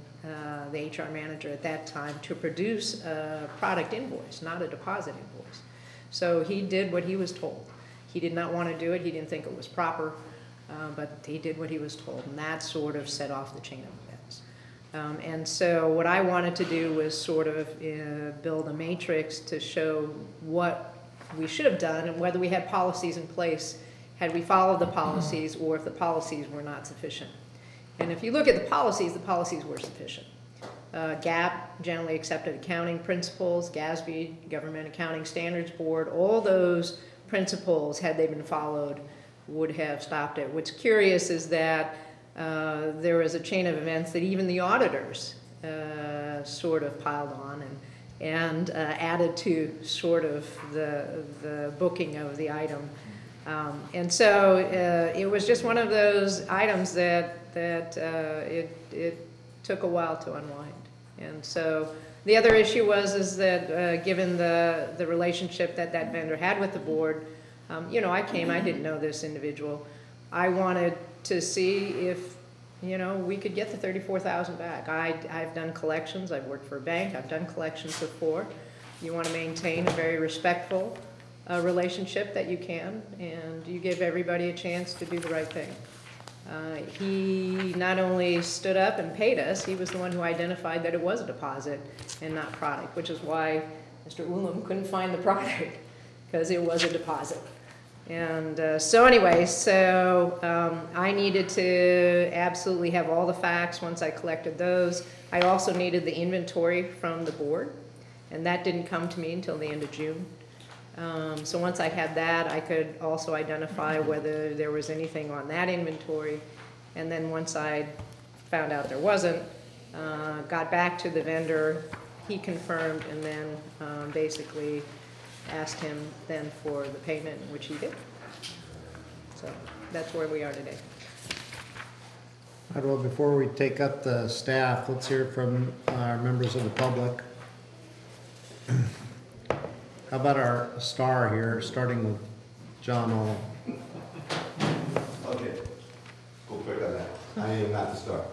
the HR manager at that time to produce a product invoice, not a deposit invoice. So he did what he was told. He did not want to do it. He didn't think it was proper, but he did what he was told, and that sort of set off the chain of events. And so what I wanted to do was sort of build a matrix to show what we should have done and whether we had policies in place, had we followed the policies, or if the policies were not sufficient. And if you look at the policies were sufficient. GAAP, Generally Accepted Accounting Principles, GASB, Government Accounting Standards Board, all those principles, had they been followed, would have stopped it. What's curious is that there was a chain of events that even the auditors sort of piled on and added to sort of the booking of the item. And so it was just one of those items that it took a while to unwind. And so the other issue is that given the relationship that vendor had with the board, you know, I didn't know this individual. I wanted to see if, you know, we could get the $34,000 back. I've done collections. I've worked for a bank. I've done collections before. You want to maintain a very respectful relationship that you can, and you give everybody a chance to do the right thing. He not only stood up and paid us, he was the one who identified that it was a deposit and not product, which is why Mr. Ulam couldn't find the product, because it was a deposit. And so anyway, I needed to absolutely have all the facts once I collected those. I also needed the inventory from the board, and that didn't come to me until the end of June. So once I had that, I could also identify whether there was anything on that inventory. And then once I found out there wasn't, got back to the vendor, he confirmed, and then basically asked him then for the payment, which he did. So that's where we are today. All right, well, before we take up the staff, let's hear from our members of the public. How about our star here, starting with John Ohl? Okay, go quick on that. I am not the star.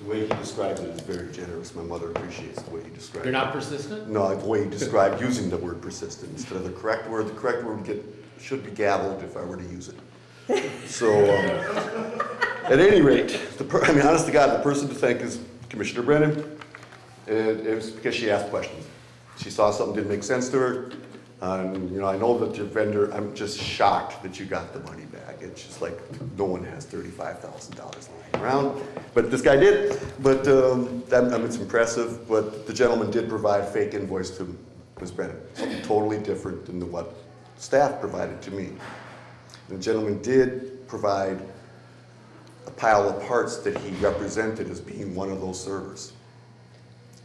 The way he describes it is very generous. My mother appreciates the way he describes it. You're not persistent? No, the way he described using the word persistent instead of the correct word. The correct word should be gavelled if I were to use it. So, at any rate, honest to God, the person to thank is Commissioner Brennan. It was because she asked questions. She saw something didn't make sense to her. You know, I know that your vendor, I'm just shocked that you got the money back. It's just like no one has $35,000 lying around, but this guy did. But it's impressive. But the gentleman did provide a fake invoice to Ms. Brennan, something totally different than what staff provided to me. And the gentleman did provide a pile of parts that he represented as being one of those servers,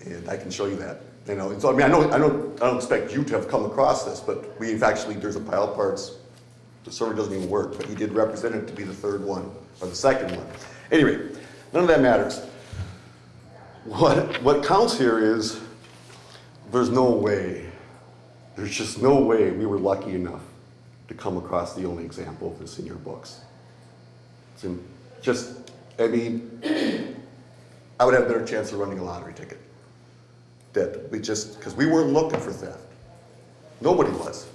and I can show you that. You know, so I mean, I don't expect you to have come across this, but there's a pile of parts. The server doesn't even work, but he did represent it to be the third one, or the second one. Anyway, none of that matters. What counts here is there's just no way we were lucky enough to come across the only example of this in your books. I mean, I would have a better chance of running a lottery ticket. That because we weren't looking for theft. Nobody was.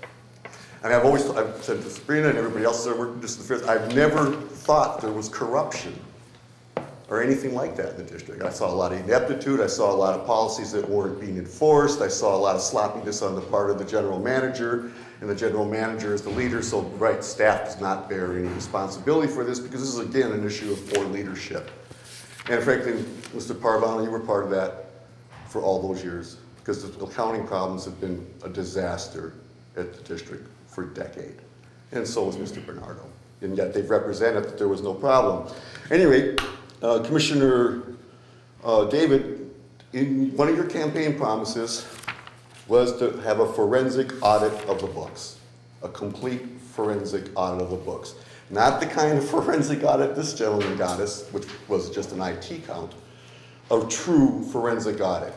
I mean, I've said to Sabrina and everybody else that worked just the first, I've never thought there was corruption or anything like that in the district. I saw a lot of ineptitude. I saw a lot of policies that weren't being enforced. I saw a lot of sloppiness on the part of the general manager, and the general manager is the leader, so right, staff does not bear any responsibility for this because this is, again, an issue of poor leadership. And frankly, Mr. Parvano, you were part of that for all those years, because the accounting problems have been a disaster at the district for a decade. And so is Mr. Bernardo. And yet they've represented that there was no problem. Anyway, Commissioner David, in one of your campaign promises was to have a forensic audit of the books, a complete forensic audit of the books. Not the kind of forensic audit this gentleman got us, which was just an IT count, a true forensic audit.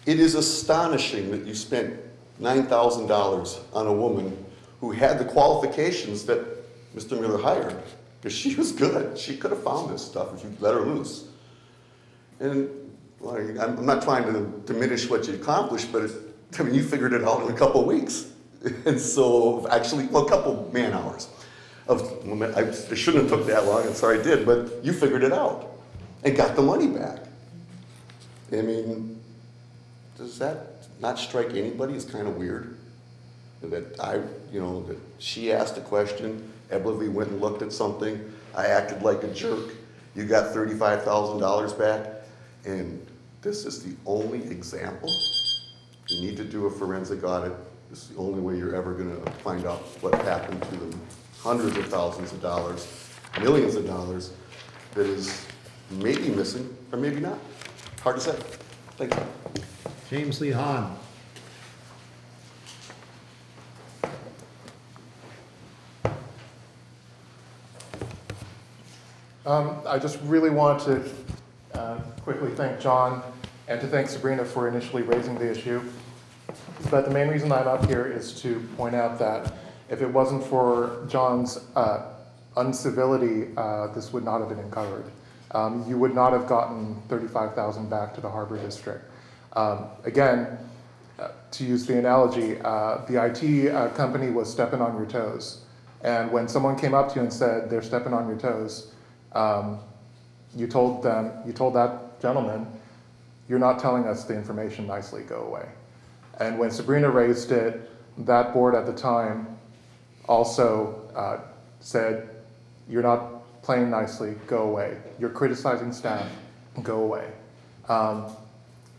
It is astonishing that you spent $9,000 on a woman who had the qualifications that Mr. Miller hired, because she was good. She could have found this stuff if you let her loose. And well, I'm not trying to diminish what you accomplished, but I mean, you figured it out in a couple of weeks. And so, actually, well, a couple man hours. I shouldn't have took that long, I'm sorry I did, but you figured it out and got the money back. I mean, does that not strike anybody as kind of weird? That that she asked a question, Eberly went and looked at something, I acted like a jerk, you got $35,000 back, and this is the only example? You need to do a forensic audit. This is the only way you're ever going to find out what happened to them. Hundreds of thousands of dollars, millions of dollars, that is maybe missing or maybe not. Hard to say. Thank you. James Lee Hahn. I just really want to quickly thank John and to thank Sabrina for initially raising the issue. But the main reason I'm up here is to point out that if it wasn't for John's uncivility, this would not have been uncovered. You would not have gotten $35,000 back to the Harbor District. Again, to use the analogy, the IT company was stepping on your toes. And when someone came up to you and said they're stepping on your toes, you told that gentleman, you're not telling us the information nicely, go away. And when Sabrina raised it, that board at the time also said, you're not playing nicely, go away. You're criticizing staff, go away.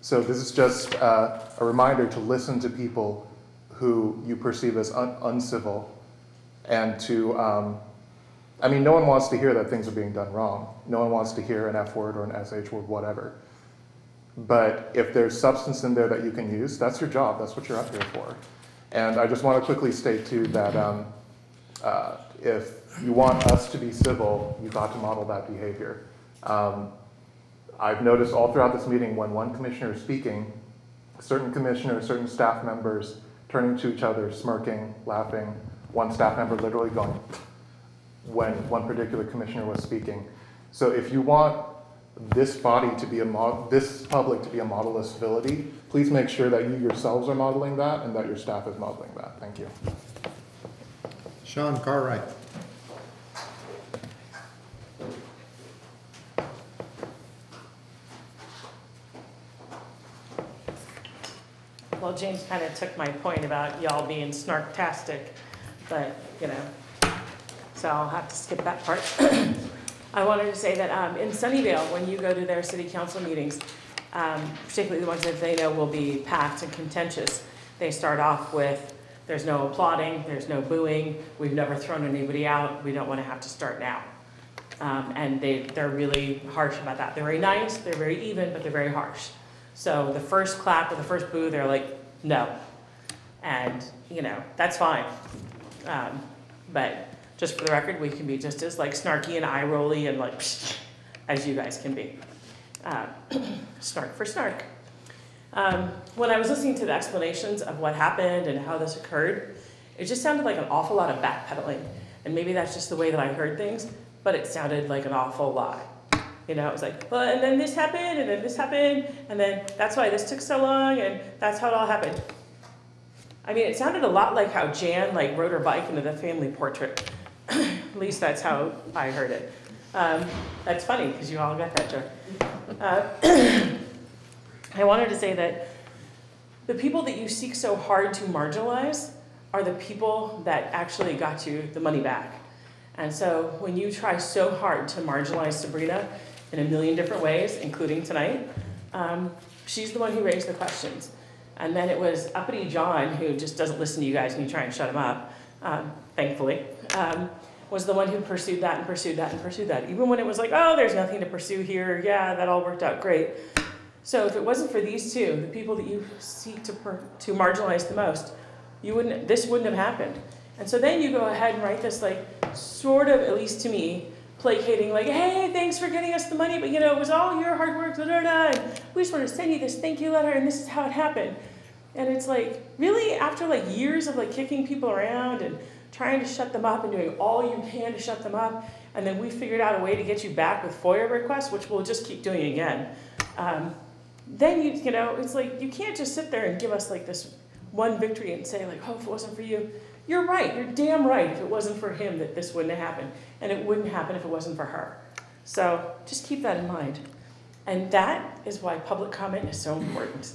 So this is just a reminder to listen to people who you perceive as uncivil, and to, I mean, no one wants to hear that things are being done wrong. No one wants to hear an F word or an SH word, whatever. But if there's substance in there that you can use, that's your job, that's what you're up here for. And I just want to quickly state too that if you want us to be civil, you've got to model that behavior. I've noticed all throughout this meeting when one commissioner is speaking, certain commissioners, certain staff members turning to each other, smirking, laughing, one staff member literally going when one particular commissioner was speaking. So if you want this body to be this public to be a model of civility, please make sure that you yourselves are modeling that and that your staff is modeling that. Thank you. Sean Cartwright. Well, James kind of took my point about y'all being snarktastic, but, so I'll have to skip that part. I wanted to say that in Sunnyvale, when you go to their city council meetings, particularly the ones that they know will be packed and contentious, they start off with, there's no applauding, there's no booing, we've never thrown anybody out, we don't want to have to start now. And they're really harsh about that. They're very nice, they're very even, but they're very harsh. So the first clap or the first boo, they're like, no. And, that's fine. But just for the record, we can be just as snarky and eye-rolly and psh, as you guys can be. Snark for snark. When I was listening to the explanations of what happened and how this occurred, it just sounded like an awful lot of backpedaling. And maybe that's just the way that I heard things, but it sounded like an awful lie. It was like, well, and then this happened, and then this happened, and then that's why this took so long, and that's how it all happened. I mean, it sounded a lot like how Jan rode her bike into the family portrait. At least that's how I heard it. That's funny, because you all got that joke. I wanted to say that the people that you seek so hard to marginalize are the people that actually got you the money back. And so when you try so hard to marginalize Sabrina in a million different ways, including tonight, She's the one who raised the questions. And then it was uppity John, who just doesn't listen to you guys and you try and shut him up, thankfully, was the one who pursued that and pursued that and pursued that. Even when it was like, oh, there's nothing to pursue here. Yeah, that all worked out great. So if it wasn't for these two, the people that you seek to marginalize the most, this wouldn't have happened. And so then you go ahead and write this, like, sort of, at least to me, placating, like, hey, thanks for getting us the money, but it was all your hard work, and we just want to send you this thank you letter, and this is how it happened. And it's like, really, after like years of like kicking people around and trying to shut them up and doing all you can to shut them up, and then we figured out a way to get you back with FOIA requests, which we'll just keep doing again. Then it's like, you can't just sit there and give us like this one victory and say like, oh, if it wasn't for you. You're right, you're damn right. If it wasn't for him, that this wouldn't have happened. And it wouldn't happen if it wasn't for her. So just keep that in mind. And that is why public comment is so important.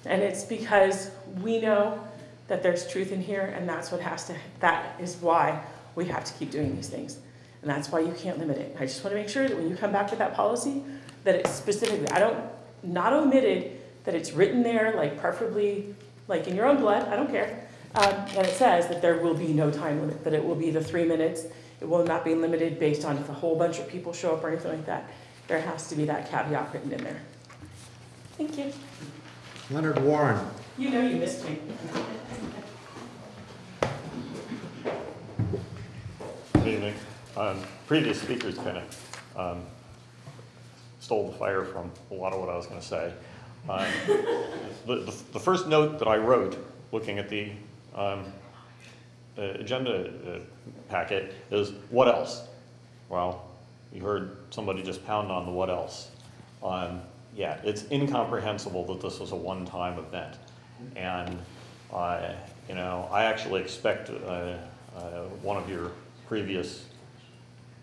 And it's because we know that there's truth in here, and that is why we have to keep doing these things. And that's why you can't limit it. I just want to make sure that when you come back with that policy, that it's specifically, not omitted, that it's written there, like preferably, like in your own blood, I don't care. And it says that there will be no time limit, that it will be the 3 minutes. It will not be limited based on if a whole bunch of people show up or anything like that. There has to be that caveat written in there. Thank you. Leonard Warren. You know you missed me. Good evening. Previous speakers kind of stole the fire from a lot of what I was going to say. The first note that I wrote, looking at the agenda packet, is what else? Well, you heard somebody just pound on the what else. Yeah, it's incomprehensible that this was a one-time event. And, I actually expect one of your previous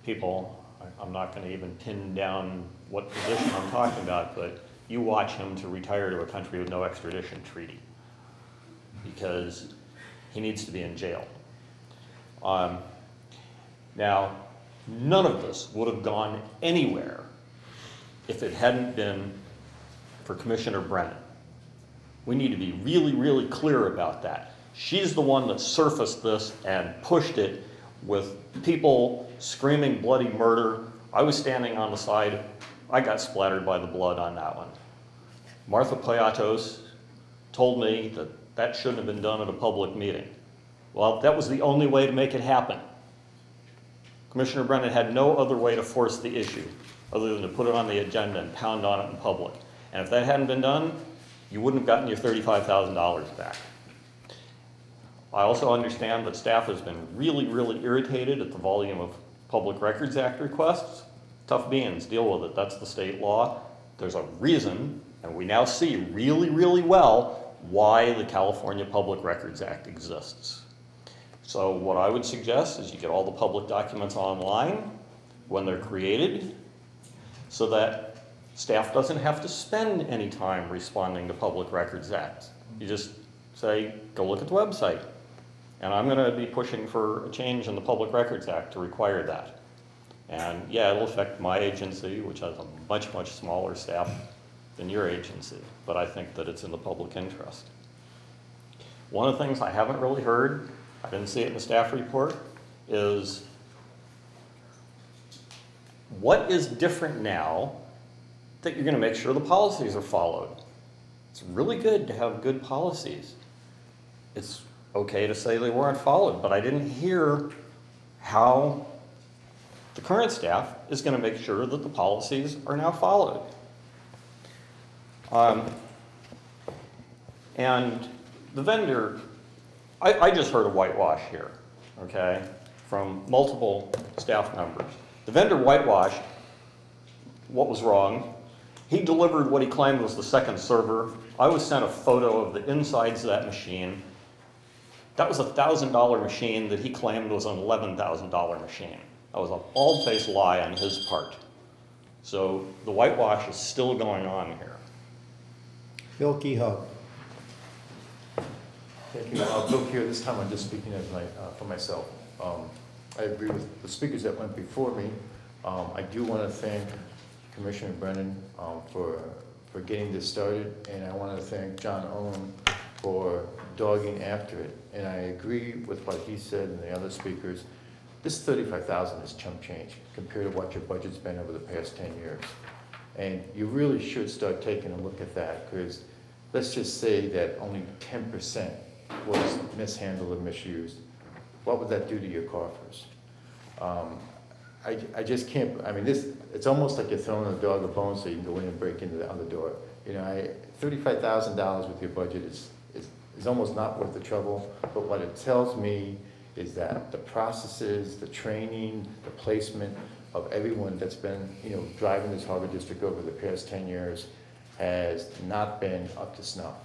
people, I'm not going to even pin down what position I'm talking about, but you watch him to retire to a country with no extradition treaty, because he needs to be in jail. Now, none of this would have gone anywhere if it hadn't been for Commissioner Brennan. We need to be really, really clear about that. She's the one that surfaced this and pushed it with people screaming bloody murder. I was standing on the side. I got splattered by the blood on that one. Martha Piatos told me that that shouldn't have been done at a public meeting. Well, that was the only way to make it happen. Commissioner Brennan had no other way to force the issue other than to put it on the agenda and pound on it in public. And if that hadn't been done, you wouldn't have gotten your $35,000 back. I also understand that staff has been really, really irritated at the volume of Public Records Act requests. Tough beans, deal with it. That's the state law. There's a reason, and we now see really, really well why the California Public Records Act exists. So what I would suggest is you get all the public documents online when they're created, so that staff doesn't have to spend any time responding to Public Records Act. You just say, go look at the website. And I'm going to be pushing for a change in the Public Records Act to require that. And yeah, it'll affect my agency, which has a much, much smaller staff than your agency, but I think that it's in the public interest. One of the things I haven't really heard, I didn't see it in the staff report, is what is different now that you're going to make sure the policies are followed? It's really good to have good policies. It's okay to say they weren't followed, but I didn't hear how the current staff is going to make sure that the policies are now followed. And the vendor, I just heard a whitewash here, okay, from multiple staff members. The vendor whitewashed what was wrong. He delivered what he claimed was the second server. I was sent a photo of the insides of that machine. That was a $1,000 machine that he claimed was an $11,000 machine. That was a bald-faced lie on his part. So the whitewash is still going on here. Bill Kehoe. Thank you. Bill Kehoe, this time I'm just speaking for myself. I agree with the speakers that went before me. I do want to thank Commissioner Brennan for for getting this started, and I want to thank John Owen for dogging after it. And I agree with what he said and the other speakers. This 35,000 is chump change compared to what your budget's been over the past 10 years. And you really should start taking a look at that, because let's just say that only 10% was mishandled or misused. What would that do to your coffers? I just can't, I mean, it's almost like you're throwing a dog a bone so you can go in and break into the other door. You know, $35,000 with your budget is almost not worth the trouble, but what it tells me is that the processes, the training, the placement of everyone that's been, you know, driving this harbor district over the past 10 years has not been up to snuff.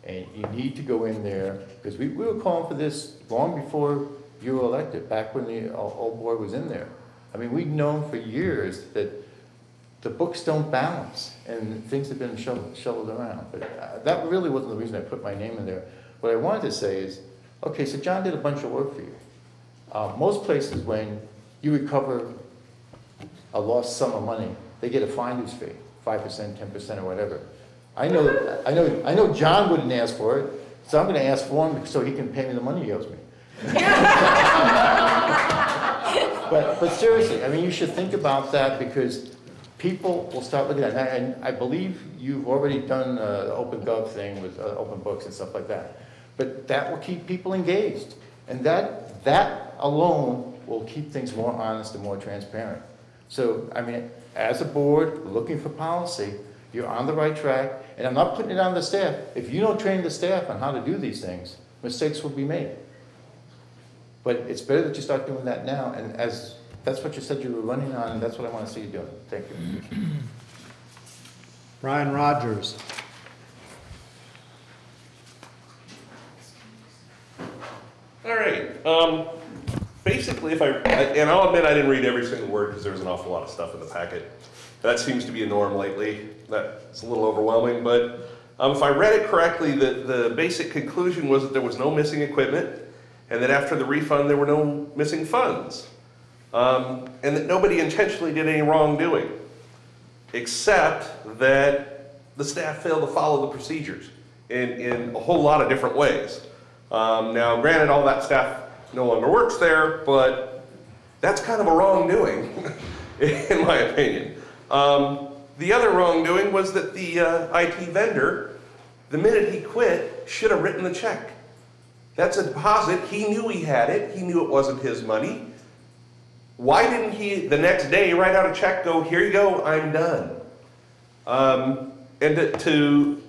And you need to go in there, because we were calling for this long before you were elected, back when the old board was in there. I mean, we've known for years that the books don't balance, and things have been shoveled around. But that really wasn't the reason I put my name in there. What I wanted to say is, okay, so John did a bunch of work for you. Most places, when you recover a lost sum of money, they get a finder's fee, 5%, 10%, or whatever. I know John wouldn't ask for it, so I'm going to ask for him so he can pay me the money he owes me. But seriously, I mean, you should think about that, because people will start looking at it. And I believe you've already done the open gov thing with open books and stuff like that. But that will keep people engaged. And that alone will keep things more honest and more transparent. So, I mean, as a board looking for policy, you're on the right track. And I'm not putting it on the staff. If you don't train the staff on how to do these things, mistakes will be made. But it's better that you start doing that now. And as that's what you said you were running on, and that's what I want to see you doing. Thank you. Brian Rogers. All right. Basically, and I'll admit I didn't read every single word because there was an awful lot of stuff in the packet. That seems to be a norm lately. That's a little overwhelming, but if I read it correctly, the basic conclusion was that there was no missing equipment, and that after the refund there were no missing funds, and that nobody intentionally did any wrongdoing, except that the staff failed to follow the procedures in a whole lot of different ways. Now, granted, all that staff no longer works there, but that's kind of a wrongdoing, in my opinion. The other wrongdoing was that the IT vendor, the minute he quit, should have written the check. That's a deposit. He knew he had it. He knew it wasn't his money. Why didn't he, the next day, write out a check, go, here you go, I'm done? And to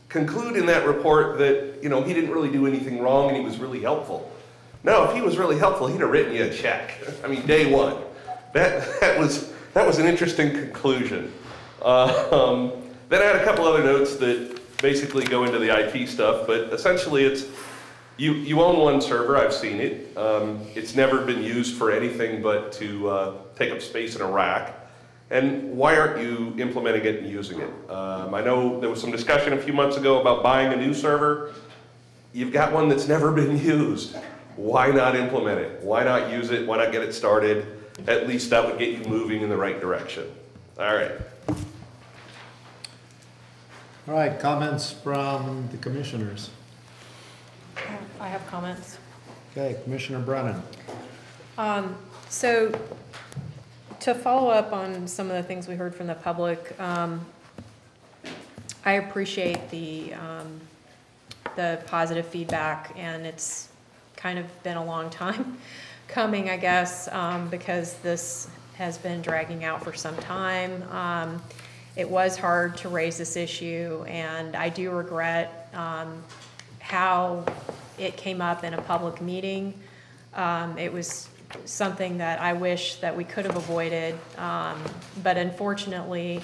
conclude in that report that, you know, he didn't really do anything wrong and he was really helpful. No, if he was really helpful, he'd have written you a check. I mean, day one. That was an interesting conclusion. Then I had a couple other notes that basically go into the IT stuff, but essentially it's, you own one server, I've seen it. It's never been used for anything but to take up space in a rack. And why aren't you implementing it and using it? I know there was some discussion a few months ago about buying a new server. You've got one that's never been used. Why not implement it? Why not use it? Why not get it started? At least that would get you moving in the right direction. All right. All right, comments from the commissioners. I have comments. Okay, Commissioner Brennan. So to follow up on some of the things we heard from the public, I appreciate the positive feedback, and it's kind of been a long time coming, I guess, because this has been dragging out for some time. It was hard to raise this issue, and I do regret how it came up in a public meeting. It was something that I wish that we could have avoided, but unfortunately,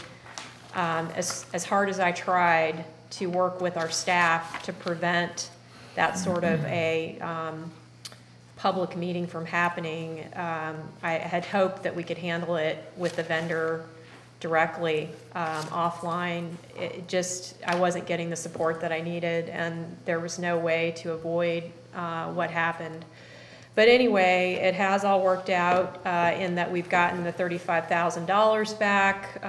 as hard as I tried to work with our staff to prevent that sort of a public meeting from happening, I had hoped that we could handle it with the vendor directly offline. I wasn't getting the support that I needed, and there was no way to avoid what happened. But anyway, it has all worked out in that we've gotten the $35,000 back,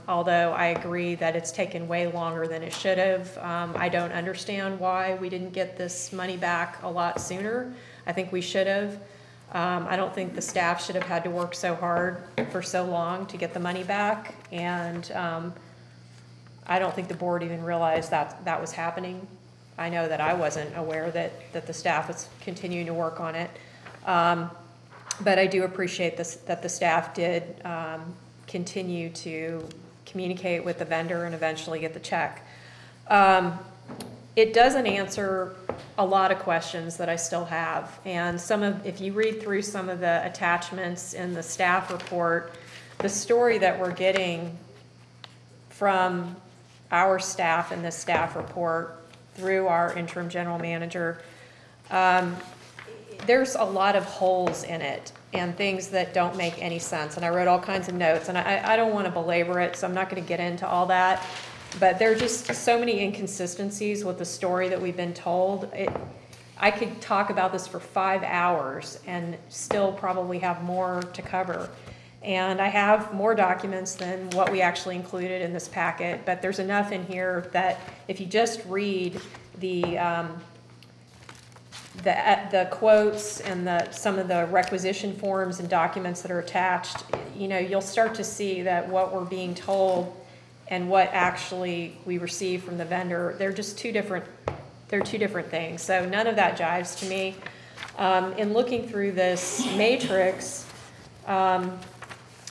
although I agree that it's taken way longer than it should have. I don't understand why we didn't get this money back a lot sooner. I think we should have. I don't think the staff should have had to work so hard for so long to get the money back, and I don't think the board even realized that that was happening. I know that I wasn't aware that the staff was continuing to work on it. But I do appreciate this, that the staff did continue to communicate with the vendor and eventually get the check. It doesn't answer a lot of questions that I still have. And if you read through some of the attachments in the staff report, the story that we're getting from our staff in this staff report through our interim general manager, there's a lot of holes in it and things that don't make any sense. And I wrote all kinds of notes, and I don't want to belabor it, so I'm not going to get into all that. But there are just so many inconsistencies with the story that we've been told. I could talk about this for 5 hours and still probably have more to cover. And I have more documents than what we actually included in this packet, but there's enough in here that if you just read the quotes and some of the requisition forms and documents that are attached, you'll start to see that what we're being told and what actually we receive from the vendor, they're just two different things. So none of that jives to me. In looking through this matrix, I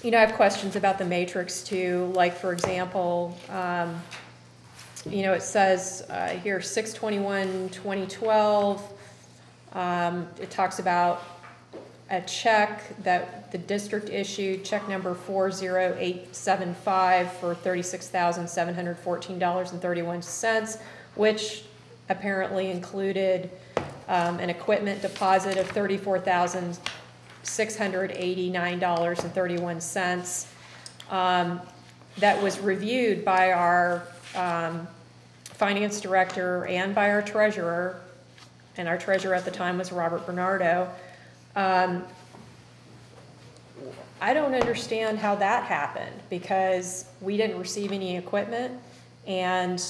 have questions about the matrix too. Like, for example, it says here 6/21/2012. It talks about a check that the district issued, check number 40875 for $36,714.31, which apparently included an equipment deposit of $34,689.31 that was reviewed by our finance director and by our treasurer, and our treasurer at the time was Robert Bernardo. I don't understand how that happened, because we didn't receive any equipment, and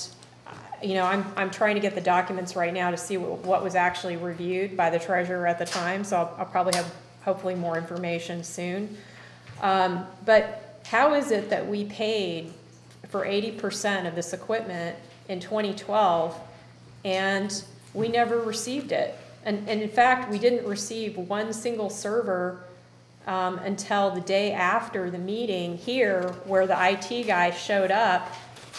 I'm trying to get the documents right now to see what was actually reviewed by the treasurer at the time, so I'll probably have hopefully more information soon. But how is it that we paid for 80% of this equipment in 2012 and we never received it? And in fact, we didn't receive one single server until the day after the meeting here, where the IT guy showed up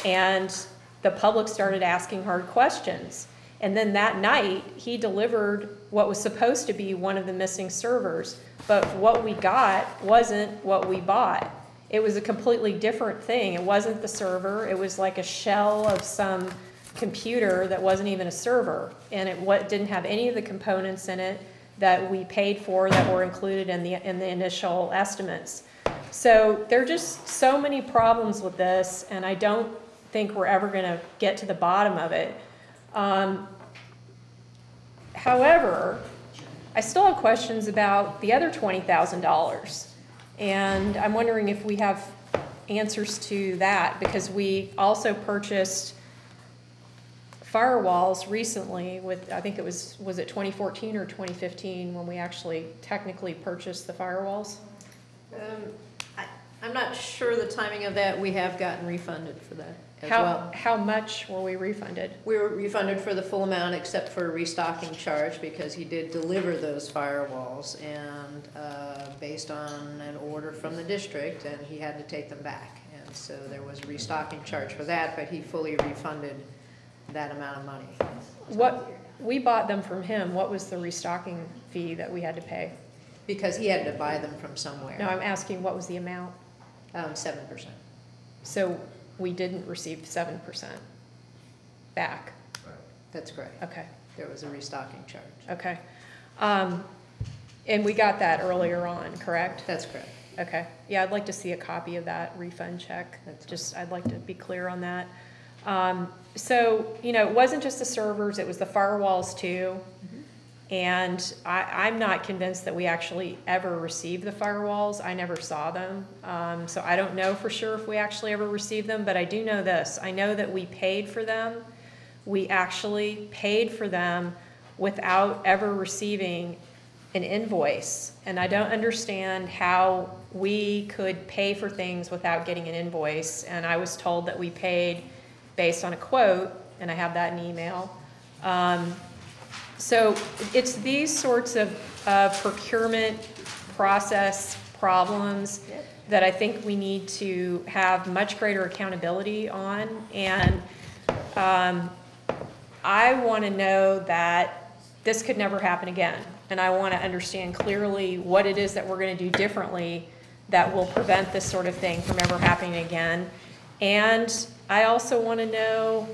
and the public started asking hard questions. And then that night, he delivered what was supposed to be one of the missing servers. But what we got wasn't what we bought. It was a completely different thing. It wasn't the server. It was like a shell of some computer that wasn't even a server. And it didn't have any of the components in it that we paid for that were included in the initial estimates. So there are just so many problems with this, and I don't think we're ever going to get to the bottom of it. However, I still have questions about the other $20,000, and I'm wondering if we have answers to that, because we also purchased firewalls recently with, I think it was it 2014 or 2015 when we actually technically purchased the firewalls? I'm not sure the timing of that. We have gotten refunded for that as well. How much were we refunded? We were refunded for the full amount except for a restocking charge, because he did deliver those firewalls, and based on an order from the district, and he had to take them back. And so there was a restocking charge for that, but he fully refunded that amount of money. We bought them from him. What was the restocking fee that we had to pay? Because he had to buy them from somewhere. No, I'm asking what was the amount? 7%. So we didn't receive 7% back? That's correct. Okay. There was a restocking charge. Okay. And we got that earlier on, correct? That's correct. Okay. Yeah, I'd like to see a copy of that refund check. I'd like to be clear on that. So, it wasn't just the servers, it was the firewalls too. And I'm not convinced that we actually ever received the firewalls. I never saw them. So I don't know for sure if we actually ever received them, but I do know this. I know that we paid for them. We actually paid for them without ever receiving an invoice. And I don't understand how we could pay for things without getting an invoice. And I was told that we paid based on a quote, and I have that in email. So it's these sorts of procurement process problems that I think we need to have much greater accountability on. And I want to know that this could never happen again. And I want to understand clearly what it is that we're going to do differently that will prevent this sort of thing from ever happening again. And I also want to know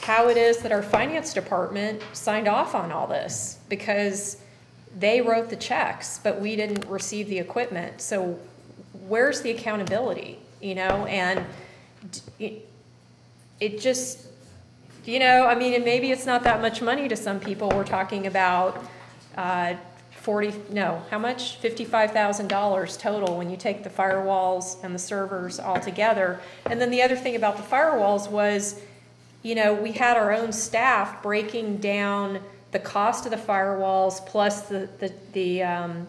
how it is that our finance department signed off on all this, because they wrote the checks, but we didn't receive the equipment. So where's the accountability, you know? And it just, you know, I mean, and maybe it's not that much money to some people. We're talking about how much? $55,000 total when you take the firewalls and the servers all together. And then the other thing about the firewalls was, you know, we had our own staff breaking down the cost of the firewalls plus the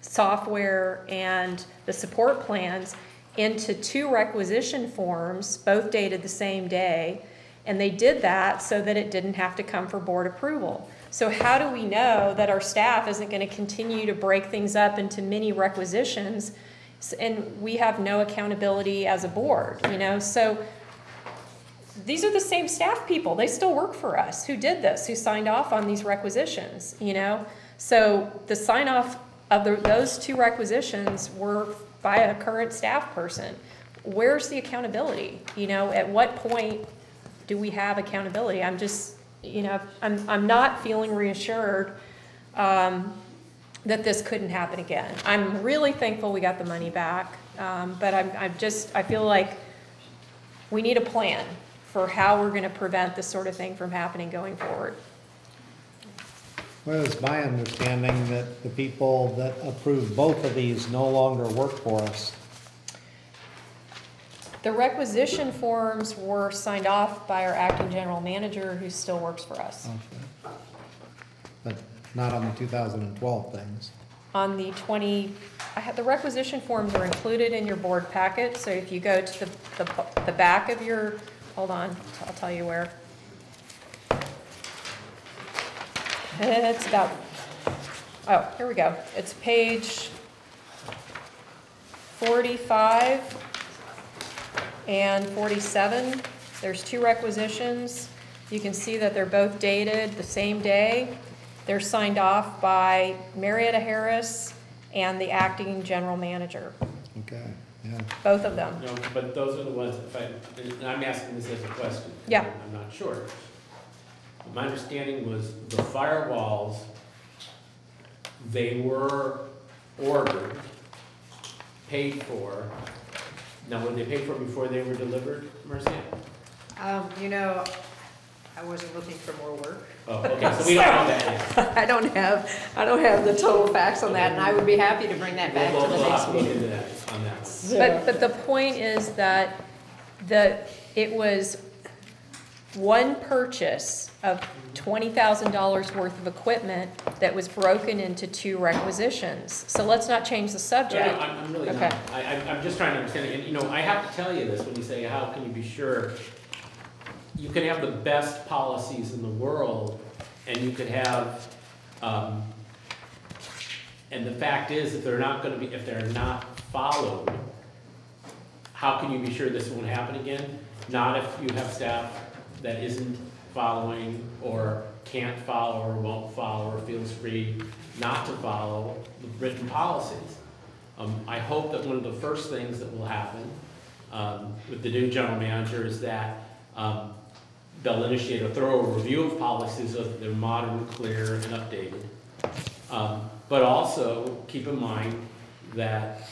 software and the support plans into 2 requisition forms, both dated the same day. And they did that so that it didn't have to come for board approval. So how do we know that our staff isn't going to continue to break things up into mini requisitions and we have no accountability as a board, you know? So these are the same staff people. They still work for us who did this, who signed off on these requisitions, you know? So the sign off of those 2 requisitions were by a current staff person. Where's the accountability? You know, at what point do we have accountability? I'm just, you know, I'm not feeling reassured that this couldn't happen again. I'm really thankful we got the money back, but I feel like we need a plan for how we're going to prevent this sort of thing from happening going forward. Well, it's my understanding that the people that approved both of these no longer work for us. The requisition forms were signed off by our acting general manager, who still works for us. Okay. But not on the 2012 things. On the the requisition forms are included in your board packet, so if you go to the back of your, hold on, I'll tell you where. It's about, oh, here we go. It's page 45 and 47. There's 2 requisitions. You can see that they're both dated the same day. They're signed off by Marietta Harris and the acting general manager. Okay, yeah. Both of them. No, but those are the ones, and I'm asking this as a question. Yeah. I'm not sure. My understanding was the firewalls, they were ordered, paid for. Now, were they paid for before they were delivered, Marcia? You know, I wasn't looking for more work. Oh, okay, so we don't know that yet. I don't have the total facts on that, and I would be happy to bring that back to the We'll next have to look meeting. into that on that one. But the point is that it was one purchase of $20,000 worth of equipment that was broken into 2 requisitions. So let's not change the subject. No, I'm really Okay. not. I'm just trying to understand it. And, you know, I have to tell you this when you say, how can you be sure? You can have the best policies in the world, and you could have, and the fact is, if they're not followed, how can you be sure this won't happen again? Not if you have staff that isn't following, or can't follow, or won't follow, or feels free not to follow the written policies. I hope that one of the first things that will happen with the new general manager is that they'll initiate a thorough review of policies so that they're modern, clear, and updated. But also keep in mind that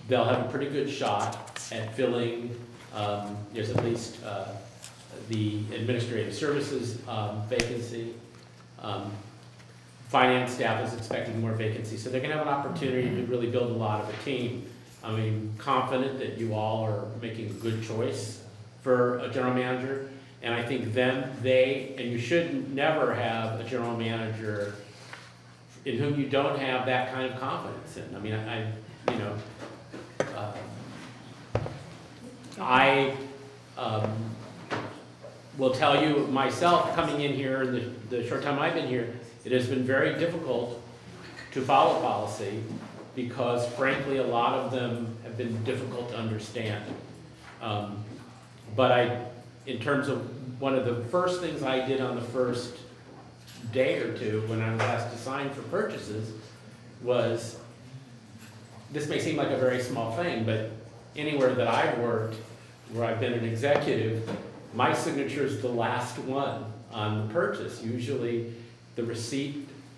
they'll have a pretty good shot at filling, there's at least the administrative services vacancy. Finance staff is expecting more vacancies, so they're gonna have an opportunity to really build a lot of a team. I mean, confident that you all are making a good choice for a general manager, and I think and you should never have a general manager in whom you don't have that kind of confidence in. I mean, I will tell you myself, coming in here in the short time I've been here, it has been very difficult to follow policy because frankly a lot of them have been difficult to understand. But in terms of one of the first things I did on the first day or two when I was asked to sign for purchases was, this may seem like a very small thing, but anywhere that I've worked, where I've been an executive, my signature is the last one on the purchase. Usually the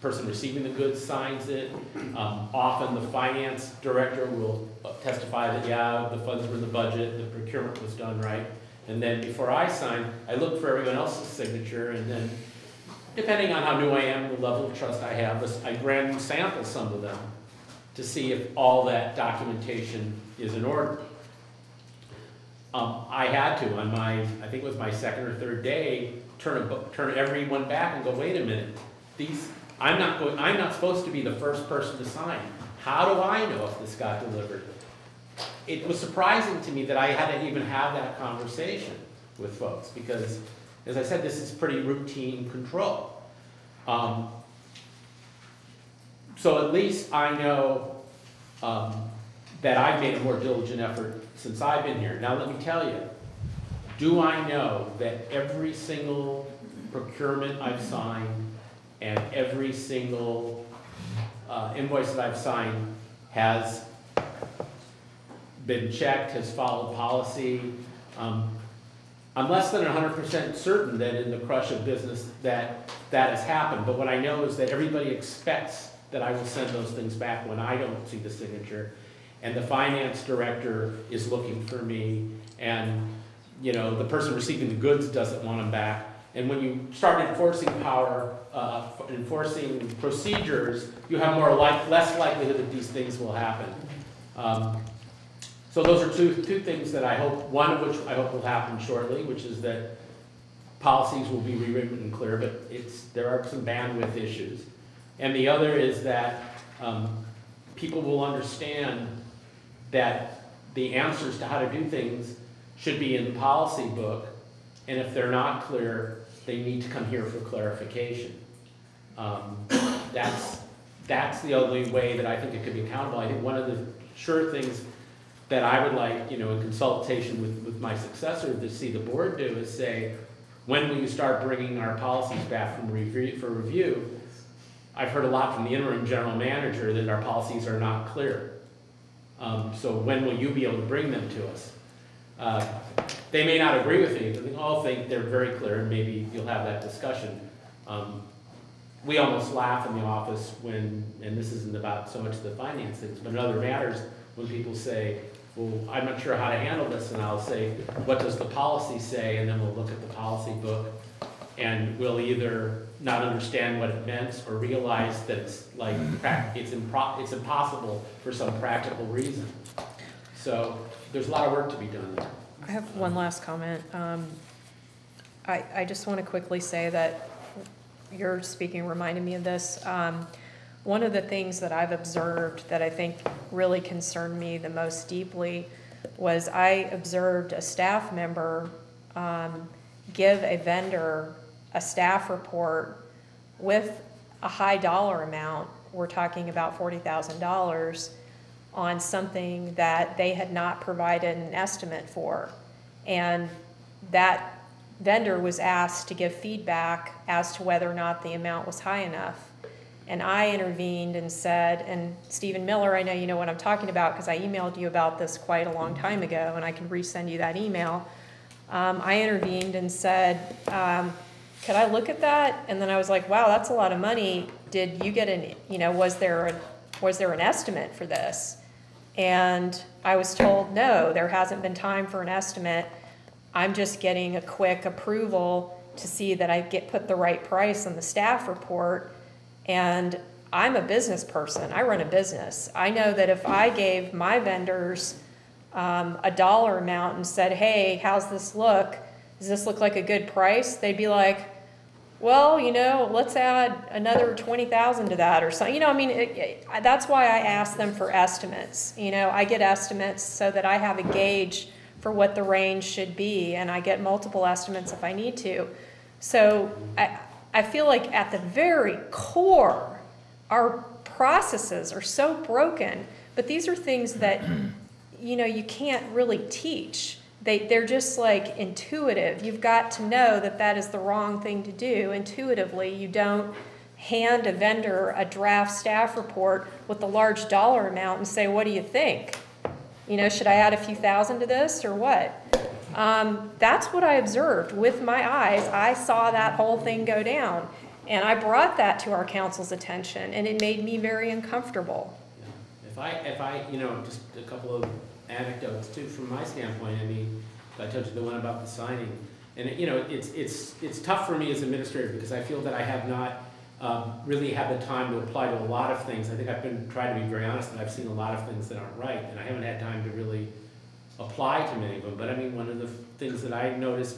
person receiving the goods signs it. Often the finance director will testify that, yeah, the funds were in the budget, the procurement was done right. And then before I sign, I look for everyone else's signature, and then depending on how new I am, the level of trust I have, I random sample some of them to see if all that documentation is in order. I had to, on I think it was my second or third day, turn everyone back and go, wait a minute, I'm not supposed to be the first person to sign. How do I know if this got delivered? It was surprising to me that I had to even have that conversation with folks because, as I said, this is pretty routine control. So at least I know that I've made a more diligent effort since I've been here. Now let me tell you, do I know that every single procurement I've signed and every single invoice that I've signed has been checked, has followed policy? I'm less than 100% certain that in the crush of business that has happened, but what I know is that everybody expects that I will send those things back when I don't see the signature, and the finance director is looking for me, and the person receiving the goods doesn't want them back. And when you start enforcing enforcing procedures, you have less likelihood that these things will happen. So those are two things that I hope, one of which I hope will happen shortly, which is that policies will be rewritten and clear, but there are some bandwidth issues. And the other is that people will understand that the answers to how to do things should be in the policy book, and if they're not clear, they need to come here for clarification. That's the only way that I think it could be accountable. I think one of the sure things that I would like, in consultation with my successor to see the board do is say, when will you start bringing our policies back for review? I've heard a lot from the interim general manager that our policies are not clear. So when will you be able to bring them to us? They may not agree with me, but they all think they're very clear, and maybe you'll have that discussion. We almost laugh in the office and this isn't about so much the finance things, but in other matters, when people say, well, I'm not sure how to handle this, and I'll say, what does the policy say? And then we'll look at the policy book, and we'll either not understand what it meant or realize that it's impossible for some practical reason. So there's a lot of work to be done there. I have one last comment. I just want to quickly say that your speaking reminded me of this. One of the things that I've observed that I think really concerned me the most deeply was I observed a staff member give a vendor a staff report with a high dollar amount. We're talking about $40,000 on something that they had not provided an estimate for. And that vendor was asked to give feedback as to whether or not the amount was high enough. And I intervened and said, and Stephen Miller, I know you know what I'm talking about because I emailed you about this quite a long time ago, and I can resend you that email. I intervened and said, could I look at that? And then I was like, wow, that's a lot of money. Did you get was there an estimate for this? And I was told, no, there hasn't been time for an estimate. I'm just getting a quick approval to see that I put the right price on the staff report. And I'm a business person. I run a business. I know that if I gave my vendors a dollar amount and said, hey, how's this look? Does this look like a good price? They'd be like, well, let's add another 20,000 to that or something. That's why I ask them for estimates. I get estimates so that I have a gauge for what the range should be, and I get multiple estimates if I need to. So I feel like at the very core, our processes are so broken, but these are things that, you can't really teach. They're just like intuitive. You've got to know that that is the wrong thing to do intuitively. You don't hand a vendor a draft staff report with a large dollar amount and say, what do you think? Should I add a few thousand to this or what? That's what I observed with my eyes. I saw that whole thing go down, and I brought that to our council's attention, and it made me very uncomfortable. If I, just a couple of anecdotes too from my standpoint. I told you the one about the signing, and it's tough for me as administrator because I feel that I have not really had the time to apply to a lot of things. I think I've been trying to be very honest, and I've seen a lot of things that aren't right, and I haven't had time to really apply to many of them. But one of the things that I noticed,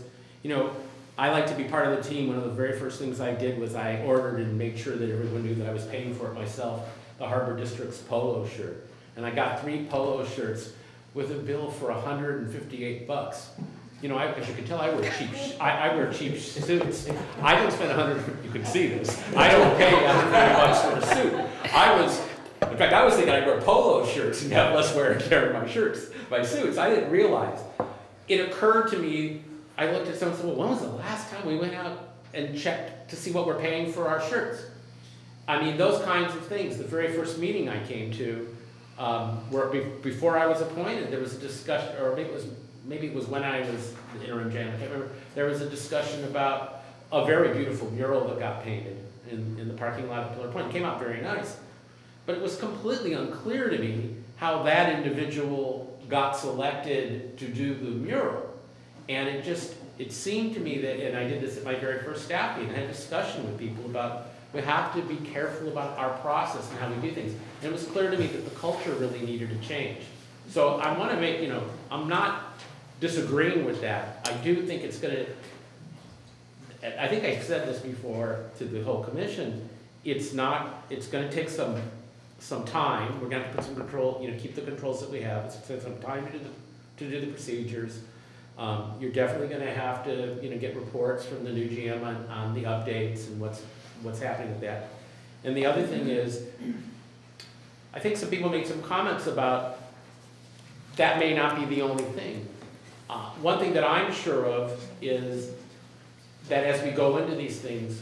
I like to be part of the team. One of the very first things I did was I ordered and made sure that everyone knew that I was paying for it myself, the Harbor District's polo shirt. And I got 3 polo shirts with a bill for $158. As you can tell, I wear cheap suits. I don't spend $100. You can see this. I don't pay $150 for a suit. In fact, I was thinking I'd wear polo shirts and have less wear and tear in my suits. I didn't realize. It occurred to me. I looked at someone and said, "Well, when was the last time we went out and checked to see what we're paying for our shirts?" Those kinds of things. The very first meeting I came to. Before I was appointed, there was a discussion, or maybe it was when I was the interim janitor, I can't remember. There was a discussion about a very beautiful mural that got painted in the parking lot of Pillar Point. It came out very nice, but it was completely unclear to me how that individual got selected to do the mural. And it seemed to me that, and I did this at my very first staff meeting, I had a discussion with people about we have to be careful about our process and how we do things. And it was clear to me that the culture really needed to change. So I want to make, I'm not disagreeing with that. I do think it's going to, I think I said this before to the whole commission, it's going to take some time. We're going to have to put some control, keep the controls that we have. It's going to take some time to do the procedures. You're definitely going to have to, get reports from the new GM on the updates and what's happening with that. And the other thing is, I think some people made some comments about that may not be the only thing. One thing that I'm sure of is that as we go into these things,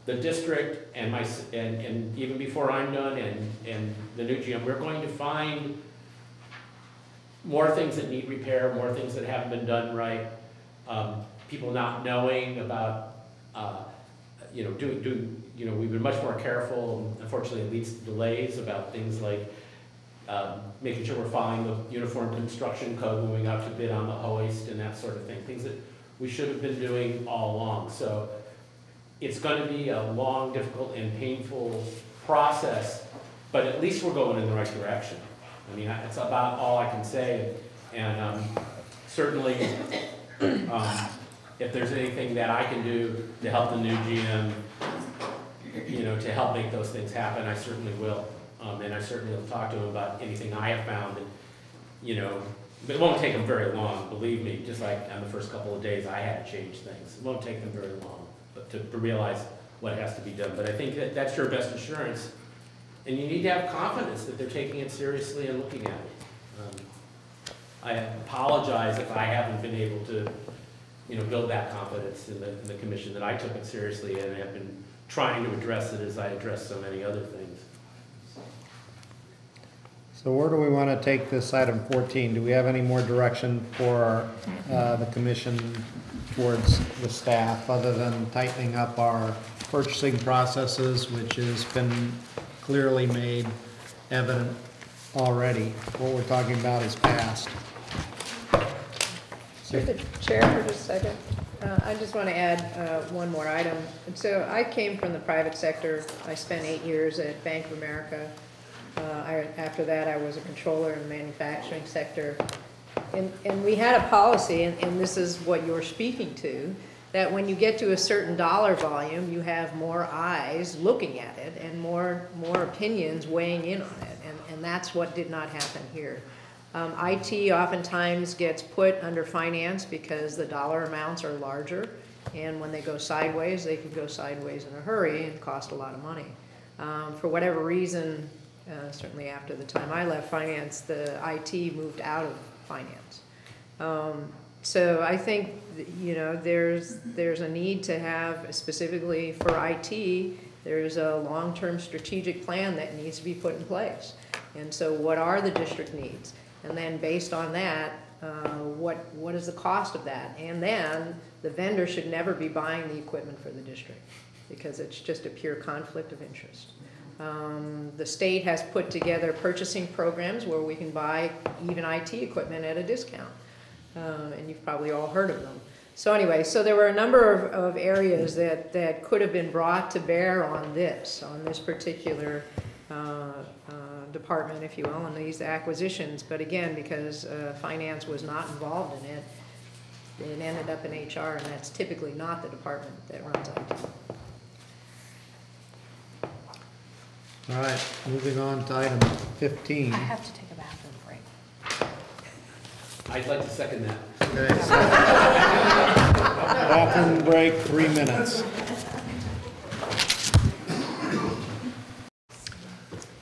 the district and even before I'm done and the new GM, we're going to find more things that need repair, more things that haven't been done right, people not knowing about, we've been much more careful. Unfortunately, it leads to delays about things like making sure we're following the Uniform Construction Code when we go out to bid on the hoist and that sort of thing, things that we should have been doing all along. So it's going to be a long, difficult, and painful process, but at least we're going in the right direction. It's about all I can say, and certainly if there's anything that I can do to help the new GM, to help make those things happen, I certainly will. And I certainly will talk to him about anything I have found. And, it won't take them very long, believe me. Just like on the first couple of days, I had to change things. It won't take them very long, but to realize what has to be done. But I think that's your best assurance. And you need to have confidence that they're taking it seriously and looking at it. I apologize if I haven't been able to, build that confidence in the commission that I took it seriously and have been trying to address it as I address so many other things. So where do we want to take this item 14? Do we have any more direction for the commission towards the staff other than tightening up our purchasing processes, which has been clearly made evident already? What we're talking about is past. Through the chair for just a second. I just want to add one more item. And so I came from the private sector. I spent 8 years at Bank of America. After that, I was a controller in the manufacturing sector. And we had a policy, and this is what you're speaking to, that when you get to a certain dollar volume, you have more eyes looking at it and more opinions weighing in on it. And that's what did not happen here. IT oftentimes gets put under finance because the dollar amounts are larger, and when they go sideways, they can go sideways in a hurry and cost a lot of money. For whatever reason, certainly after the time I left finance, the IT moved out of finance. So I think, you know, there's a need to have, specifically for IT, there's a long-term strategic plan that needs to be put in place. And so what are the district needs? And then based on that, what is the cost of that? And then the vendor should never be buying the equipment for the district because it's just a pure conflict of interest. The state has put together purchasing programs where we can buy even IT equipment at a discount. And you've probably all heard of them. So anyway, so there were a number of areas that could have been brought to bear on this particular department, if you will, on these acquisitions. But again, because finance was not involved in it, it ended up in HR, and that's typically not the department that runs IT. All right, moving on to item 15. I have to take a bathroom break. I'd like to second that. Okay, so bathroom break, 3 minutes.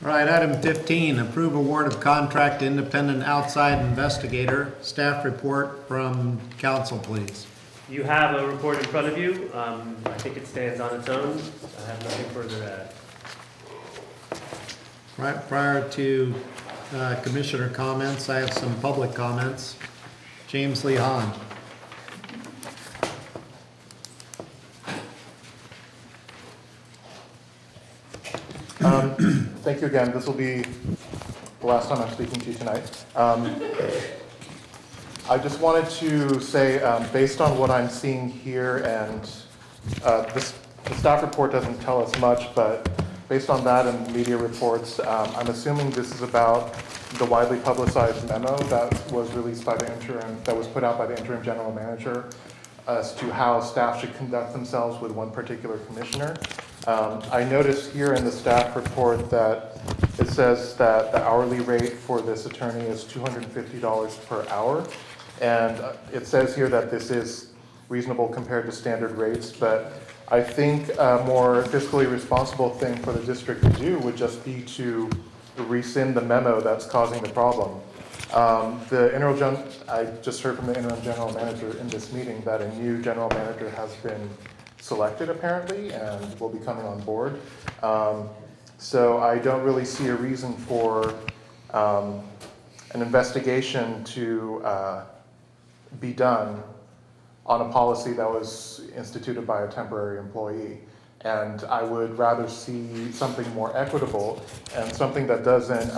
All right, item 15, approve award of contract to independent outside investigator. Staff report from council, please. You have a report in front of you. I think it stands on its own. I have nothing further to add. Right, prior to commissioner comments, I have some public comments. James Lee Hahn. Thank you again. This will be the last time I'm speaking to you tonight. I just wanted to say, based on what I'm seeing here, and the staff report doesn't tell us much, but based on that and media reports, I'm assuming this is about the widely publicized memo that was released by the that was put out by the interim general manager as to how staff should conduct themselves with one particular commissioner. I noticed here in the staff report that it says that the hourly rate for this attorney is $250 per hour. And it says here that this is reasonable compared to standard rates, but I think a more fiscally responsible thing for the district to do would just be to rescind the memo that's causing the problem. I just heard from the interim general manager in this meeting that a new general manager has been selected apparently and will be coming on board. So I don't really see a reason for an investigation to be done on a policy that was instituted by a temporary employee. And I would rather see something more equitable and something that doesn't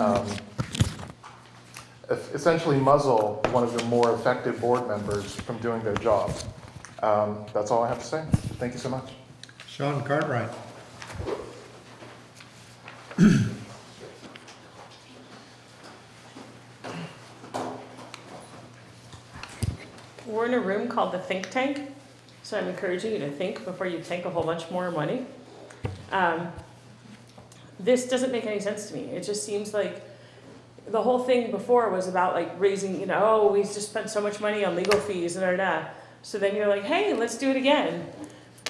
essentially muzzle one of the more effective board members from doing their job. That's all I have to say. Thank you so much. Sean Cartwright. We're in a room called the think tank, so I'm encouraging you to think before you tank a whole bunch more money. This doesn't make any sense to me. It just seems like the whole thing before was about like raising, you know, oh, we just spent so much money on legal fees and da. So then you're like, hey, let's do it again.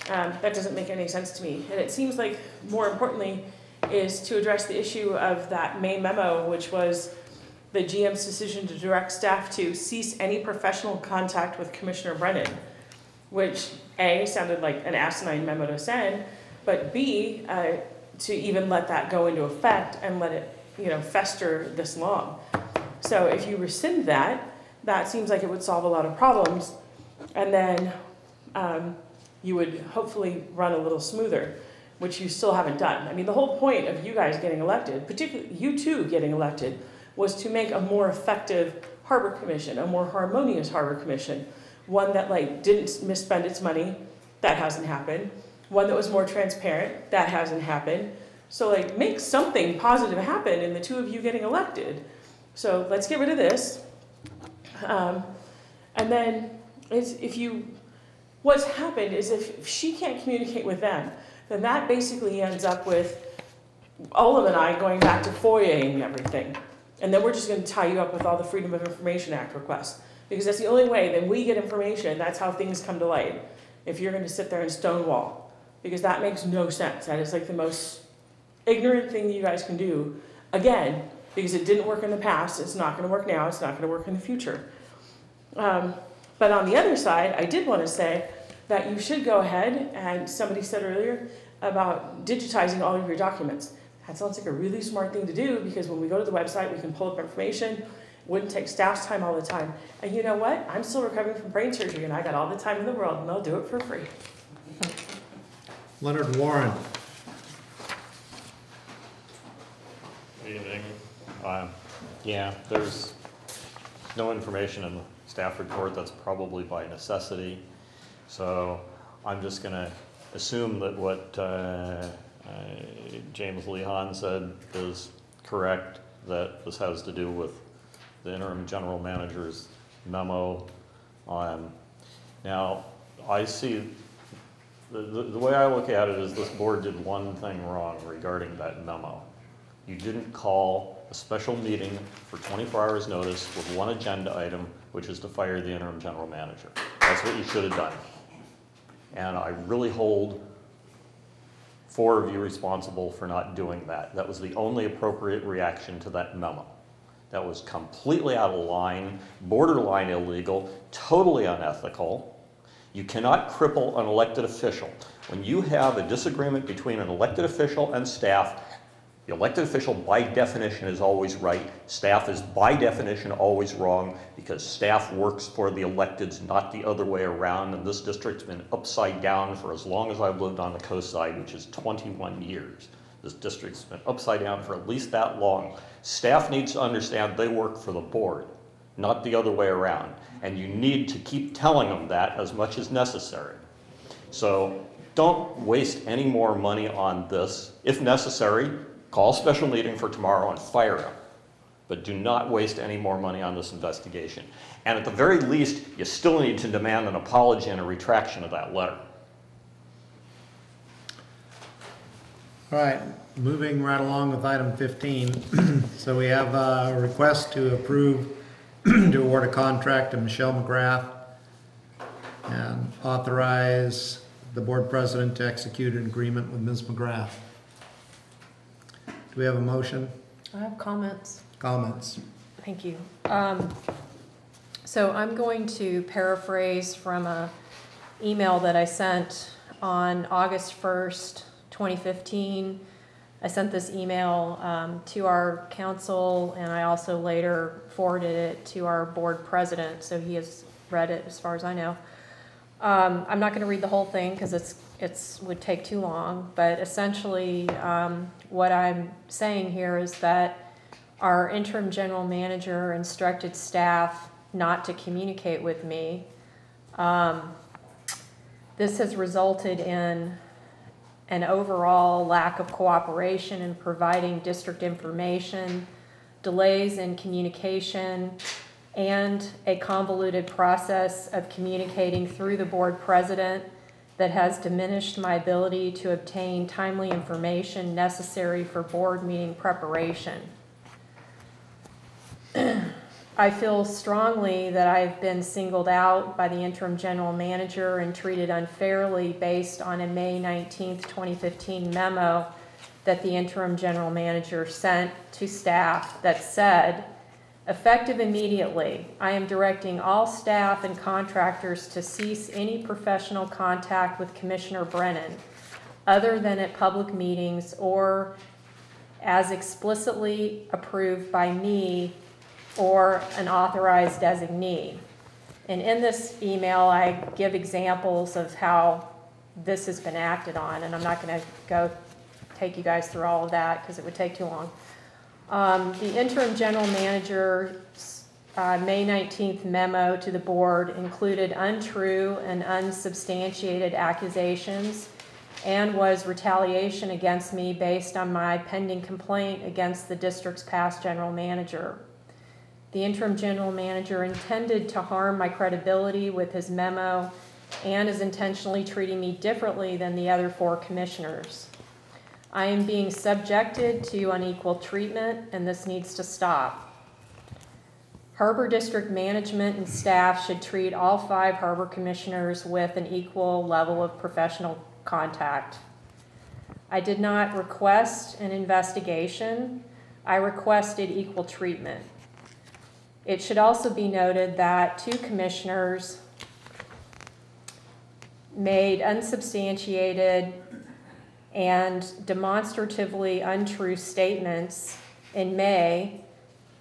That doesn't make any sense to me. And it seems like more importantly is to address the issue of that May memo, which was the GM's decision to direct staff to cease any professional contact with Commissioner Brennan, which A, sounded like an asinine memo to send, but B, to even let that go into effect and let it, you know, fester this long. So if you rescind that, that seems like it would solve a lot of problems, and then you would hopefully run a little smoother, which you still haven't done. I mean, the whole point of you guys getting elected, particularly you two getting elected, was to make a more effective harbor commission, a more harmonious harbor commission, one that like didn't misspend its money, that hasn't happened. One that was more transparent, that hasn't happened. So like make something positive happen in the two of you getting elected. So let's get rid of this. And then what's happened is if she can't communicate with them, then that basically ends up with Olam and I going back to FOIA-ing everything. And then we're just gonna tie you up with all the Freedom of Information Act requests. Because that's the only way, then we get information, that's how things come to light. If you're gonna sit there and stonewall. Because that makes no sense. That is like the most ignorant thing that you guys can do. Again, because it didn't work in the past, it's not gonna work now, it's not gonna work in the future. But on the other side, I did wanna say that you should go ahead, and somebody said earlier about digitizing all of your documents. That sounds like a really smart thing to do, because when we go to the website, we can pull up information. It wouldn't take staff's time all the time. And you know what? I'm still recovering from brain surgery, and I got all the time in the world, and I'll do it for free. Leonard Warren. Good evening. Yeah, there's no information in the staff report. That's probably by necessity. So I'm just going to assume that what James Lehan said is correct, that this has to do with the interim general manager's memo. Now, I see, the way I look at it is this board did one thing wrong regarding that memo. You didn't call a special meeting for 24 hours notice with one agenda item, which is to fire the interim general manager. That's what you should have done. And I really hold 4 of you responsible for not doing that. That was the only appropriate reaction to that memo. That was completely out of line, borderline illegal, totally unethical. You cannot cripple an elected official. When you have a disagreement between an elected official and staff, the elected official by definition is always right. Staff is by definition always wrong, because staff works for the electeds, not the other way around. And this district's been upside down for as long as I've lived on the coast side, which is 21 years. This district's been upside down for at least that long. Staff needs to understand they work for the board, not the other way around. And you need to keep telling them that as much as necessary. So don't waste any more money on this. If necessary, call a special meeting for tomorrow and fire him. But do not waste any more money on this investigation. And at the very least, you still need to demand an apology and a retraction of that letter. All right, moving right along with item 15. So we have a request to approve to award a contract to Michelle McGrath and authorize the board president to execute an agreement with Ms. McGrath. Do we have a motion? I have comments. Comments? Thank you. So I'm going to paraphrase from an email that I sent on August 1st, 2015. I sent this email to our council, and I also later forwarded it to our board president, so he has read it as far as I know. I'm not going to read the whole thing because it would take too long, but essentially what I'm saying here is that our interim general manager instructed staff not to communicate with me. This has resulted in an overall lack of cooperation in providing district information, delays in communication, and a convoluted process of communicating through the board president that has diminished my ability to obtain timely information necessary for board meeting preparation. I feel strongly that I've been singled out by the interim general manager and treated unfairly based on a May 19th, 2015 memo that the interim general manager sent to staff that said, effective immediately, I am directing all staff and contractors to cease any professional contact with Commissioner Brennan other than at public meetings or as explicitly approved by me or an authorized designee. And in this email, I give examples of how this has been acted on, and I'm not going to go take you guys through all of that because it would take too long. The interim general manager's May 19th memo to the board included untrue and unsubstantiated accusations and was retaliation against me based on my pending complaint against the district's past general manager. The interim general manager intended to harm my credibility with his memo and is intentionally treating me differently than the other 4 commissioners. I am being subjected to unequal treatment, and this needs to stop. Harbor District management and staff should treat all 5 harbor commissioners with an equal level of professional contact. I did not request an investigation. I requested equal treatment. It should also be noted that 2 commissioners made unsubstantiated and demonstratively untrue statements in May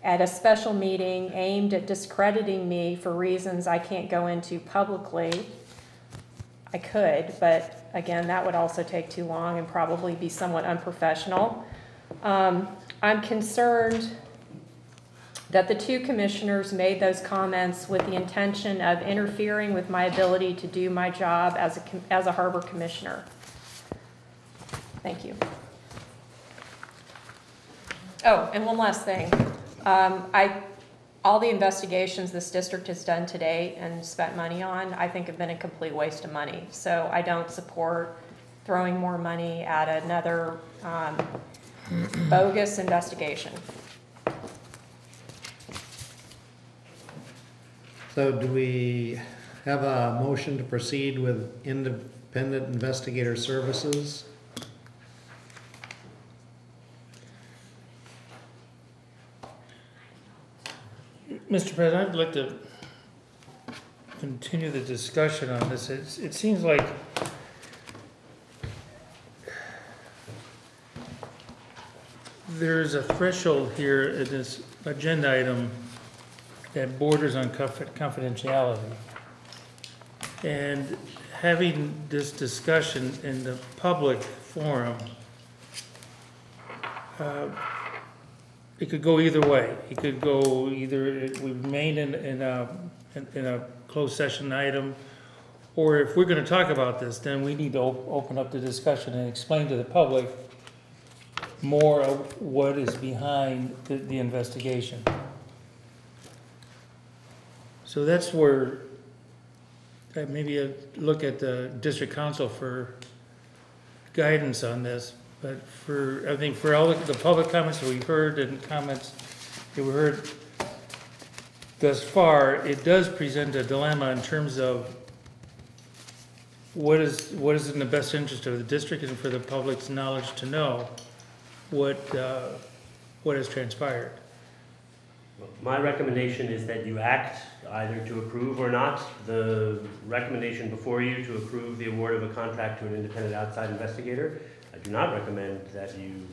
at a special meeting aimed at discrediting me for reasons I can't go into publicly. I could, but again, that would also take too long and probably be somewhat unprofessional. I'm concerned that the 2 commissioners made those comments with the intention of interfering with my ability to do my job as a harbor commissioner. Thank you. Oh, and one last thing. All the investigations this district has done to date and spent money on, I think have been a complete waste of money. So I don't support throwing more money at another bogus investigation. So do we have a motion to proceed with independent investigator services? Mr. President, I'd like to continue the discussion on this. It seems like there's a threshold here in this agenda item that borders on confidentiality. And having this discussion in the public forum, it could go either way. It could go either we remain in a closed session item, or if we're going to talk about this, then we need to open up the discussion and explain to the public more of what is behind the investigation. So that's where maybe a look at the district council for guidance on this. But I think for all the public comments that we've heard and comments that we heard thus far, it does present a dilemma in terms of what is in the best interest of the district and for the public's knowledge to know what has transpired. My recommendation is that you act either to approve or not. The recommendation before you to approve the award of a contract to an independent outside investigator. I do not recommend that you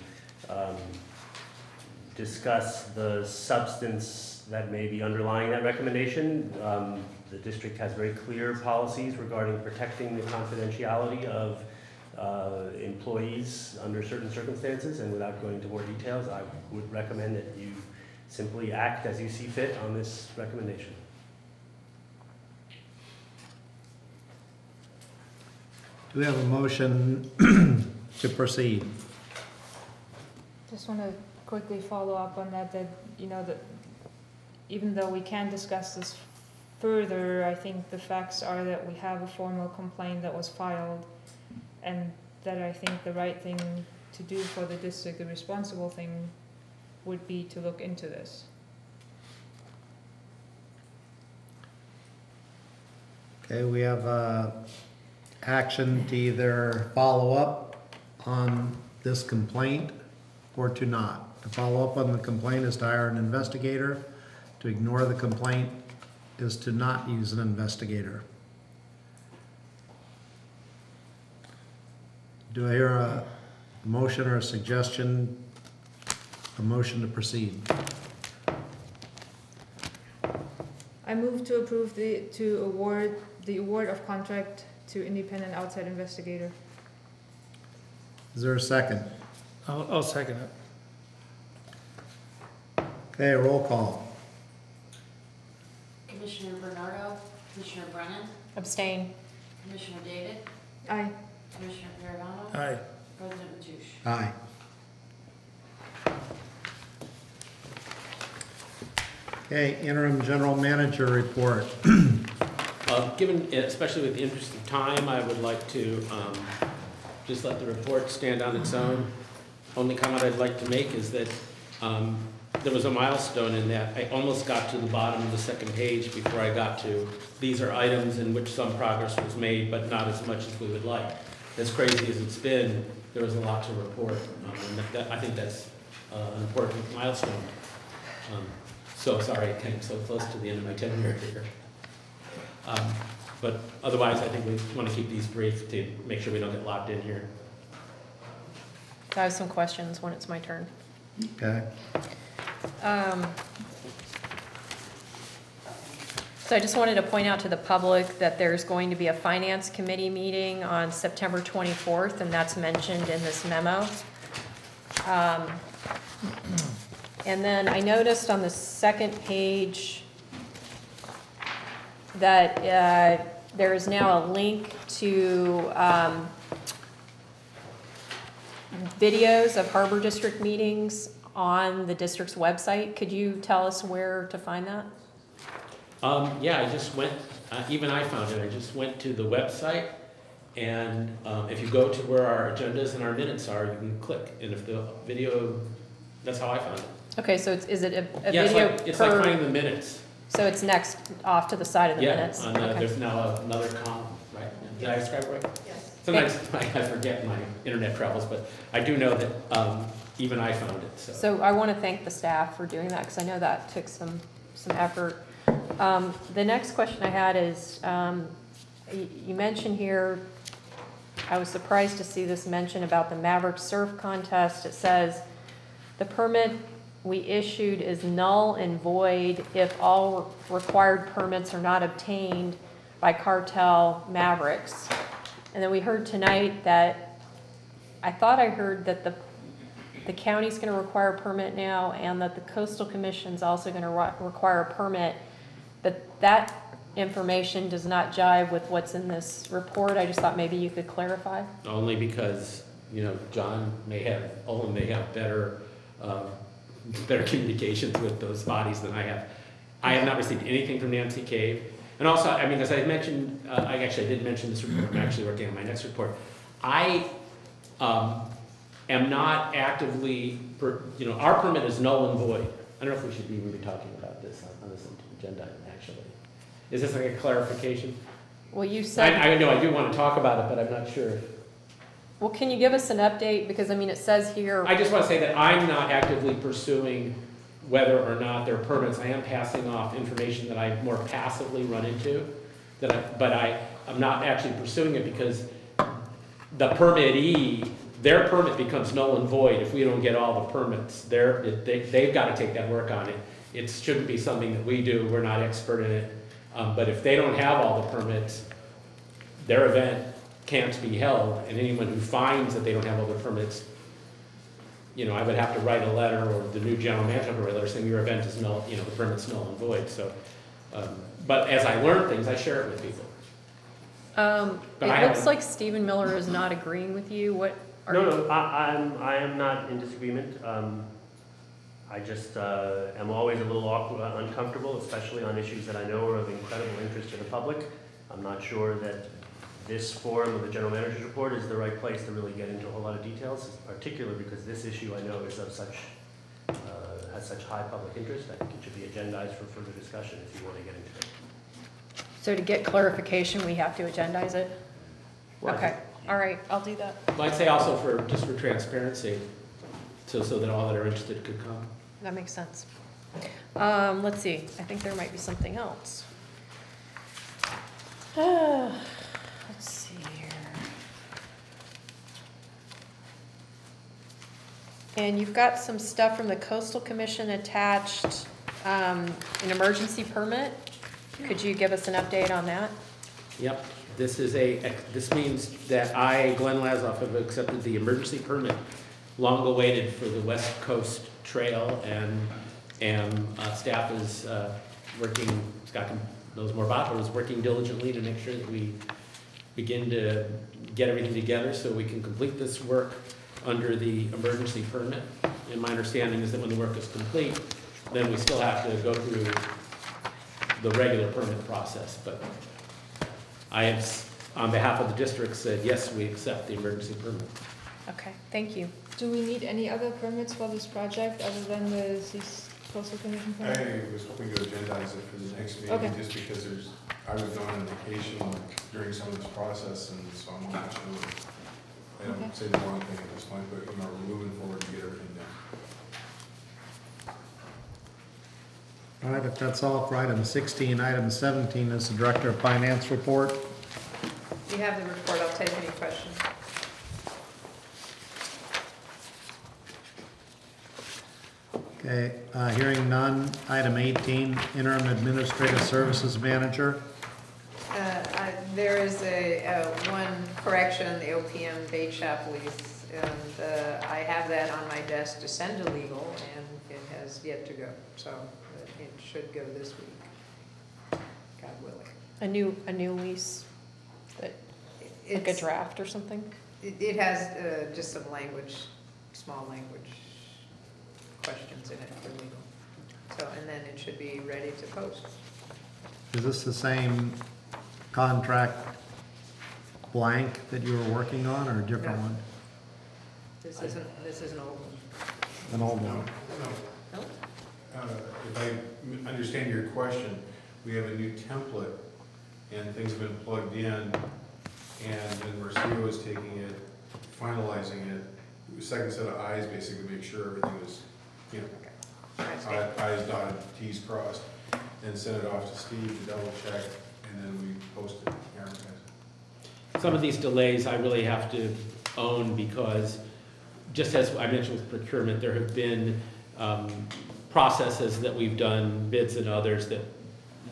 discuss the substance that may be underlying that recommendation. The district has very clear policies regarding protecting the confidentiality of employees under certain circumstances, and without going into more details, I would recommend that you simply act as you see fit on this recommendation. Do we have a motion to proceed? Just want to quickly follow up on that, you know, that even though we can discuss this further, I think the facts are that we have a formal complaint that was filed, and that I think the right thing to do for the district, the responsible thing, would be to look into this. Okay, we have action to either follow up on this complaint or to not. To follow up on the complaint is to hire an investigator. To ignore the complaint is to not use an investigator. Do I hear a motion or a suggestion? A motion to proceed. I move to approve the award of contract to independent outside investigator. Is there a second? I'll second it. Okay, roll call. Commissioner Bernardo, Commissioner Brennan, Abstain. Commissioner David, Aye. Commissioner Pirovano, Aye. President Mateusz. Aye. Okay, interim general manager report. Given, especially with the interest of time, I would like to just let the report stand on its own. Only comment I'd like to make is that there was a milestone in that I almost got to the bottom of the second page before I got to, these are items in which some progress was made, but not as much as we would like. As crazy as it's been, there was a lot to report. And I think that's an important milestone. So sorry I came so close to the end of my tenure here. But otherwise, I think we want to keep these brief to make sure we don't get locked in here. I have some questions when it's my turn. Okay. So I just wanted to point out to the public that there's going to be a finance committee meeting on September 24th, and that's mentioned in this memo. And then I noticed on the second page that there is now a link to videos of Harbor District meetings on the district's website. Could you tell us where to find that? Yeah, I just went, even I found it. I just went to the website, and if you go to where our agendas and our minutes are, you can click. And if the video, that's how I found it. Okay, so is it a Yeah, video it's per? like finding the minutes. So it's next off to the side of the Yeah, minutes? on Okay. there's now another column, right? Did I describe it right? Yes. Sometimes I forget my internet travels, but I do know that even I found it, so. So I want to thank the staff for doing that, because I know that took some effort. The next question I had is, you mentioned here, I was surprised to see this mention about the Maverick Surf Contest. It says, the permit we issued is null and void if all required permits are not obtained by Cartel Mavericks. And then we heard tonight that, I thought I heard that the county's gonna require a permit now, and that the Coastal Commission's also gonna require a permit, but that information does not jive with what's in this report. I just thought maybe you could clarify. Only because, you know, Olin may have better communications with those bodies than I have. I have not received anything from Nancy Cave. And also, I mean, as I mentioned, I did mention this report. I'm actually working on my next report. I am not actively, our permit is null and void. I don't know if we should even be talking about this on this agenda, actually. Is this like a clarification? Well, you said. I know I do want to talk about it, but I'm not sure. Well, can you give us an update? Because, I mean, it says here. I just want to say that I'm not actively pursuing whether or not there are permits. I am passing off information that I more passively run into, but I'm not actually pursuing it because the permittee, their permit becomes null and void if we don't get all the permits. They've got to take that work on it. It shouldn't be something that we do. We're not expert in it. But if they don't have all the permits, their event can't be held, and anyone who finds that they don't have all the permits, I would have to write a letter, or the new general manager would write a letter saying your event is null, the permit's null and void. So, but as I learn things, I share it with people. It looks like Stephen Miller is not agreeing with you. What are you? No, I am not in disagreement. I just am always a little awkward, uncomfortable, especially on issues that I know are of incredible interest to the public. I'm not sure that this forum of the General Manager's Report is the right place to really get into a whole lot of details, particularly because this issue I know is of has such high public interest. I think it should be agendized for further discussion if you want to get into it. So to get clarification, we have to agendize it? Well, Okay, all right, I'll do that. Well, I'd say also for transparency, so that all that are interested could come. That makes sense. Let's see, I think there might be something else. Let's see here. And you've got some stuff from the Coastal Commission attached, an emergency permit. Could you give us an update on that? Yep, this means that Glenn Lazoff, have accepted the emergency permit, long awaited, for the West Coast Trail, and staff is working, Scott knows more about, but is working diligently to make sure that we begin to get everything together so we can complete this work under the emergency permit. And my understanding is that when the work is complete, then we still have to go through the regular permit process. But I have, on behalf of the district, said, yes, we accept the emergency permit. Okay, thank you. Do we need any other permits for this project other than the Coastal Commission permit? I was hoping to agendize it for the next meeting, Okay. just because I was going on vacation during some of this process, and so I'm not sure. I don't Okay. say the wrong thing at this point, but we're moving forward to get everything done. All right, if that's all for item 16, item 17 is the Director of Finance report. You have the report, I'll take any questions. Okay, hearing none. Item 18, Interim Administrative Services Manager. There is one correction, the OPM bait shop lease, and I have that on my desk to send to legal, and it has yet to go, so it should go this week, God willing. A new lease, that, like a draft or something? It has just some language, small language questions in it for legal. So, and then it should be ready to post. Is this the same contract blank that you were working on, or a different No. one? This is an old one. An old one? No? If I understand your question, we have a new template, and things have been plugged in, and then Marcio is taking it, finalizing it, second set of eyes, basically, make sure everything is, I's dotted, T's crossed, and send it off to Steve to double check, and then we post it, advertise it. Some of these delays I really have to own because, just as I mentioned with procurement, there have been processes that we've done, bids and others, that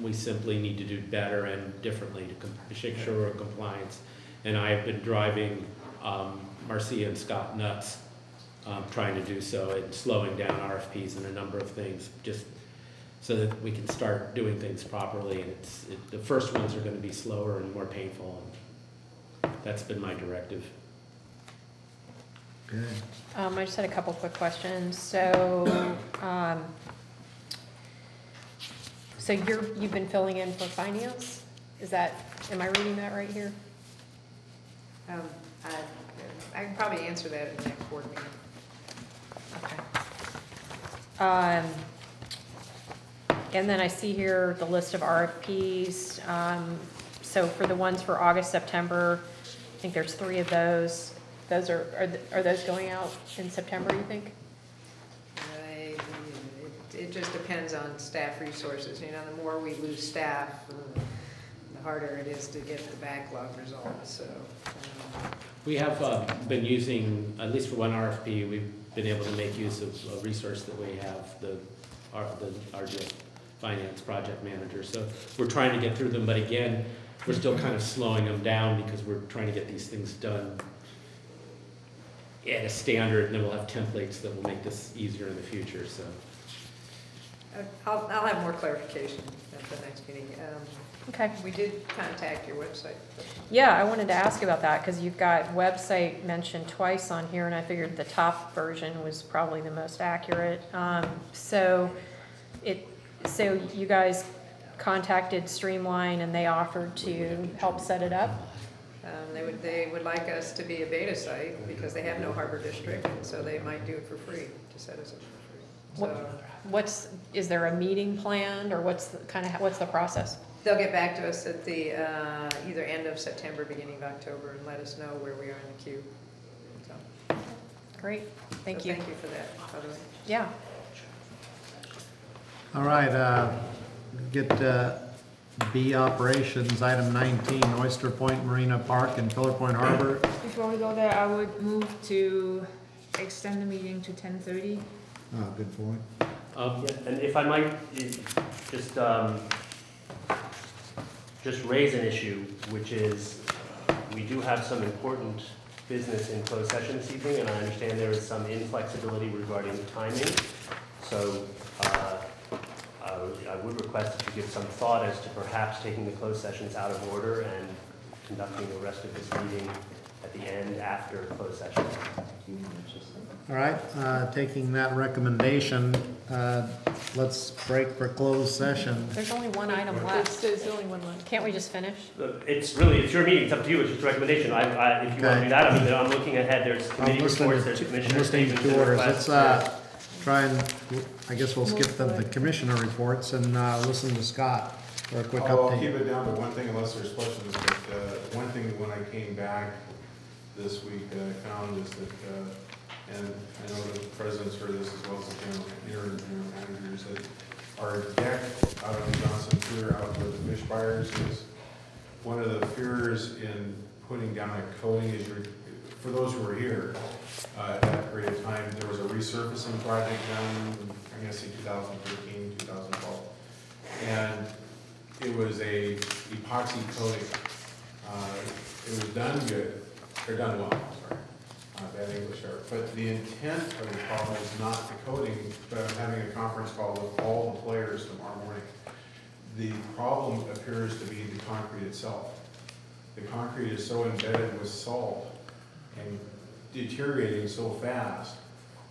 we simply need to do better and differently to make sure we're in compliance. And I have been driving Marcia and Scott nuts trying to do so and slowing down RFPs and a number of things, just so that we can start doing things properly. And the first ones are going to be slower and more painful. And that's been my directive. Good. I just had a couple quick questions. So, so you've been filling in for finance? Is that, am I reading that right here? I can probably answer that at the next board meeting. Okay. And then I see here the list of RFPs. So for the ones for August, September, I think there's 3 of those. Those are those going out in September, you think? It just depends on staff resources. You know, the more we lose staff, the harder it is to get the backlog resolved, so. We have been using, at least for one RFP, we've been able to make use of a resource that we have, the RGF Finance Project Manager. So we're trying to get through them, but again, we're still kind of slowing them down because we're trying to get these things done at a standard, and then we'll have templates that will make this easier in the future, so. I'll have more clarification at the next meeting. Okay. We did contact your website. Yeah, I wanted to ask about that because you've got website mentioned twice on here, and I figured the top version was probably the most accurate. So you guys contacted Streamline and they offered to help set it up? They would like us to be a beta site because they have no harbor district, and so they might do it for free, to set us up for free. So Is there a meeting planned, or what's the process? they'll get back to us at the either end of September, beginning of October, and let us know where we are in the queue. So. Great, thank you. Thank you for that, by the way. Yeah. All right, get B operations, item 19, Oyster Point Marina Park and Pillar Point Harbor. Before we go there, I would move to extend the meeting to 10:30. Oh, good point. And if I might just raise an issue, which is we do have some important business in closed session this evening, and I understand there is some inflexibility regarding the timing. So I would request that you give some thought as to perhaps taking the closed sessions out of order and conducting the rest of this meeting at the end after closed session. All right, taking that recommendation, let's break for closed session. There's only one item left. There's only one left. Can't we just finish? It's your meeting, it's up to you, it's just a recommendation. If you want to do that, I mean, I'm looking ahead, there's committee reports, there's commissioner listening to statements two and orders. requests. Let's try and, I guess we'll skip the commissioner reports and listen to Scott for a quick I'll update. keep it down to one thing unless there's questions, but one thing that when I came back this week, I found is that, and I know the president's heard this as well as the general manager, is that our deck out on Johnson Pier out where the fish buyers is, one of the fears in putting down a coating is for those who were here at that period of time, there was a resurfacing project done, I'm gonna say 2013, 2012. And it was a epoxy coating. It was done good, or done well, sorry, bad English there. But the intent of the problem is not the coating, but I'm having a conference call with all the players tomorrow morning. The problem appears to be the concrete itself. The concrete is so embedded with salt and deteriorating so fast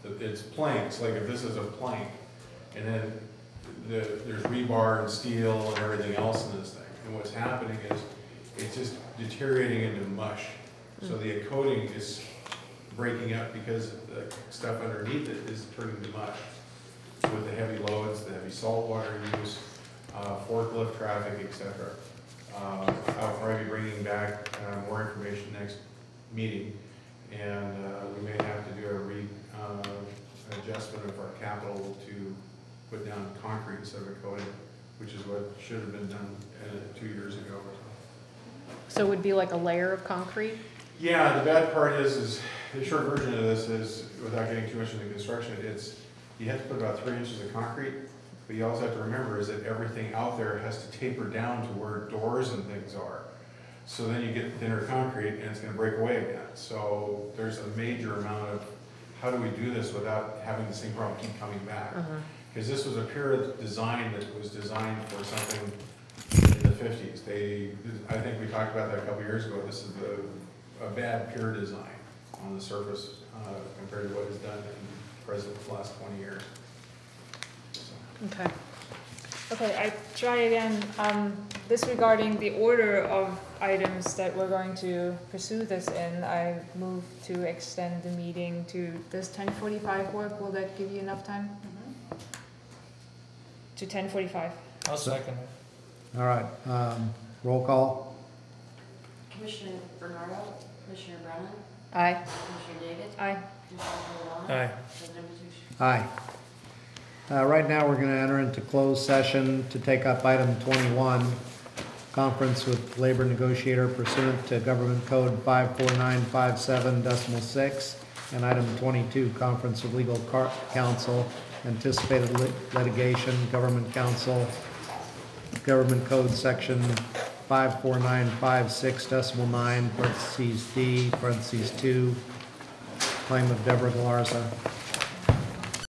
that it's planks, like if this is a plank, and then there's rebar and steel and everything else in this thing. And what's happening is it's just deteriorating into mush. So the coating is breaking up because the stuff underneath it is turning to mush. With the heavy loads, the heavy salt water use, forklift traffic, etc. I'll probably be bringing back more information next meeting, and we may have to do an adjustment of our capital to put down concrete instead of a coating, which is what should have been done 2 years ago or so. So it would be like a layer of concrete? Yeah, the bad part is the short version of this is, without getting too much into construction, it's you have to put about 3 inches of concrete, but you also have to remember is that everything out there has to taper down to where doors and things are. So then you get thinner concrete and it's going to break away again. So there's a major amount of how do we do this without having the same problem keep coming back? Because this was a pure design that was designed for something in the 50s. I think we talked about that a couple years ago. This is a bad pure design on the surface compared to what is done in the last 20 years. Okay. Okay, I try again. Disregarding the order of items that we're going to pursue this in, I move to extend the meeting to, does 10:45 work? Will that give you enough time? To 10:45. I'll second it. All right, roll call. Commissioner Bernardo, Commissioner Brennan, Aye. Commissioner David, Aye. Commissioner Gervail, Aye. President Mateusz. Aye. Right now, we're going to enter into closed session to take up item 21, conference with labor negotiator pursuant to Government Code 54957.6, and item 22, conference with legal counsel, anticipated litigation, government counsel, Government Code section 54956.9, parentheses D, parentheses 2, claim of Deborah Galarza.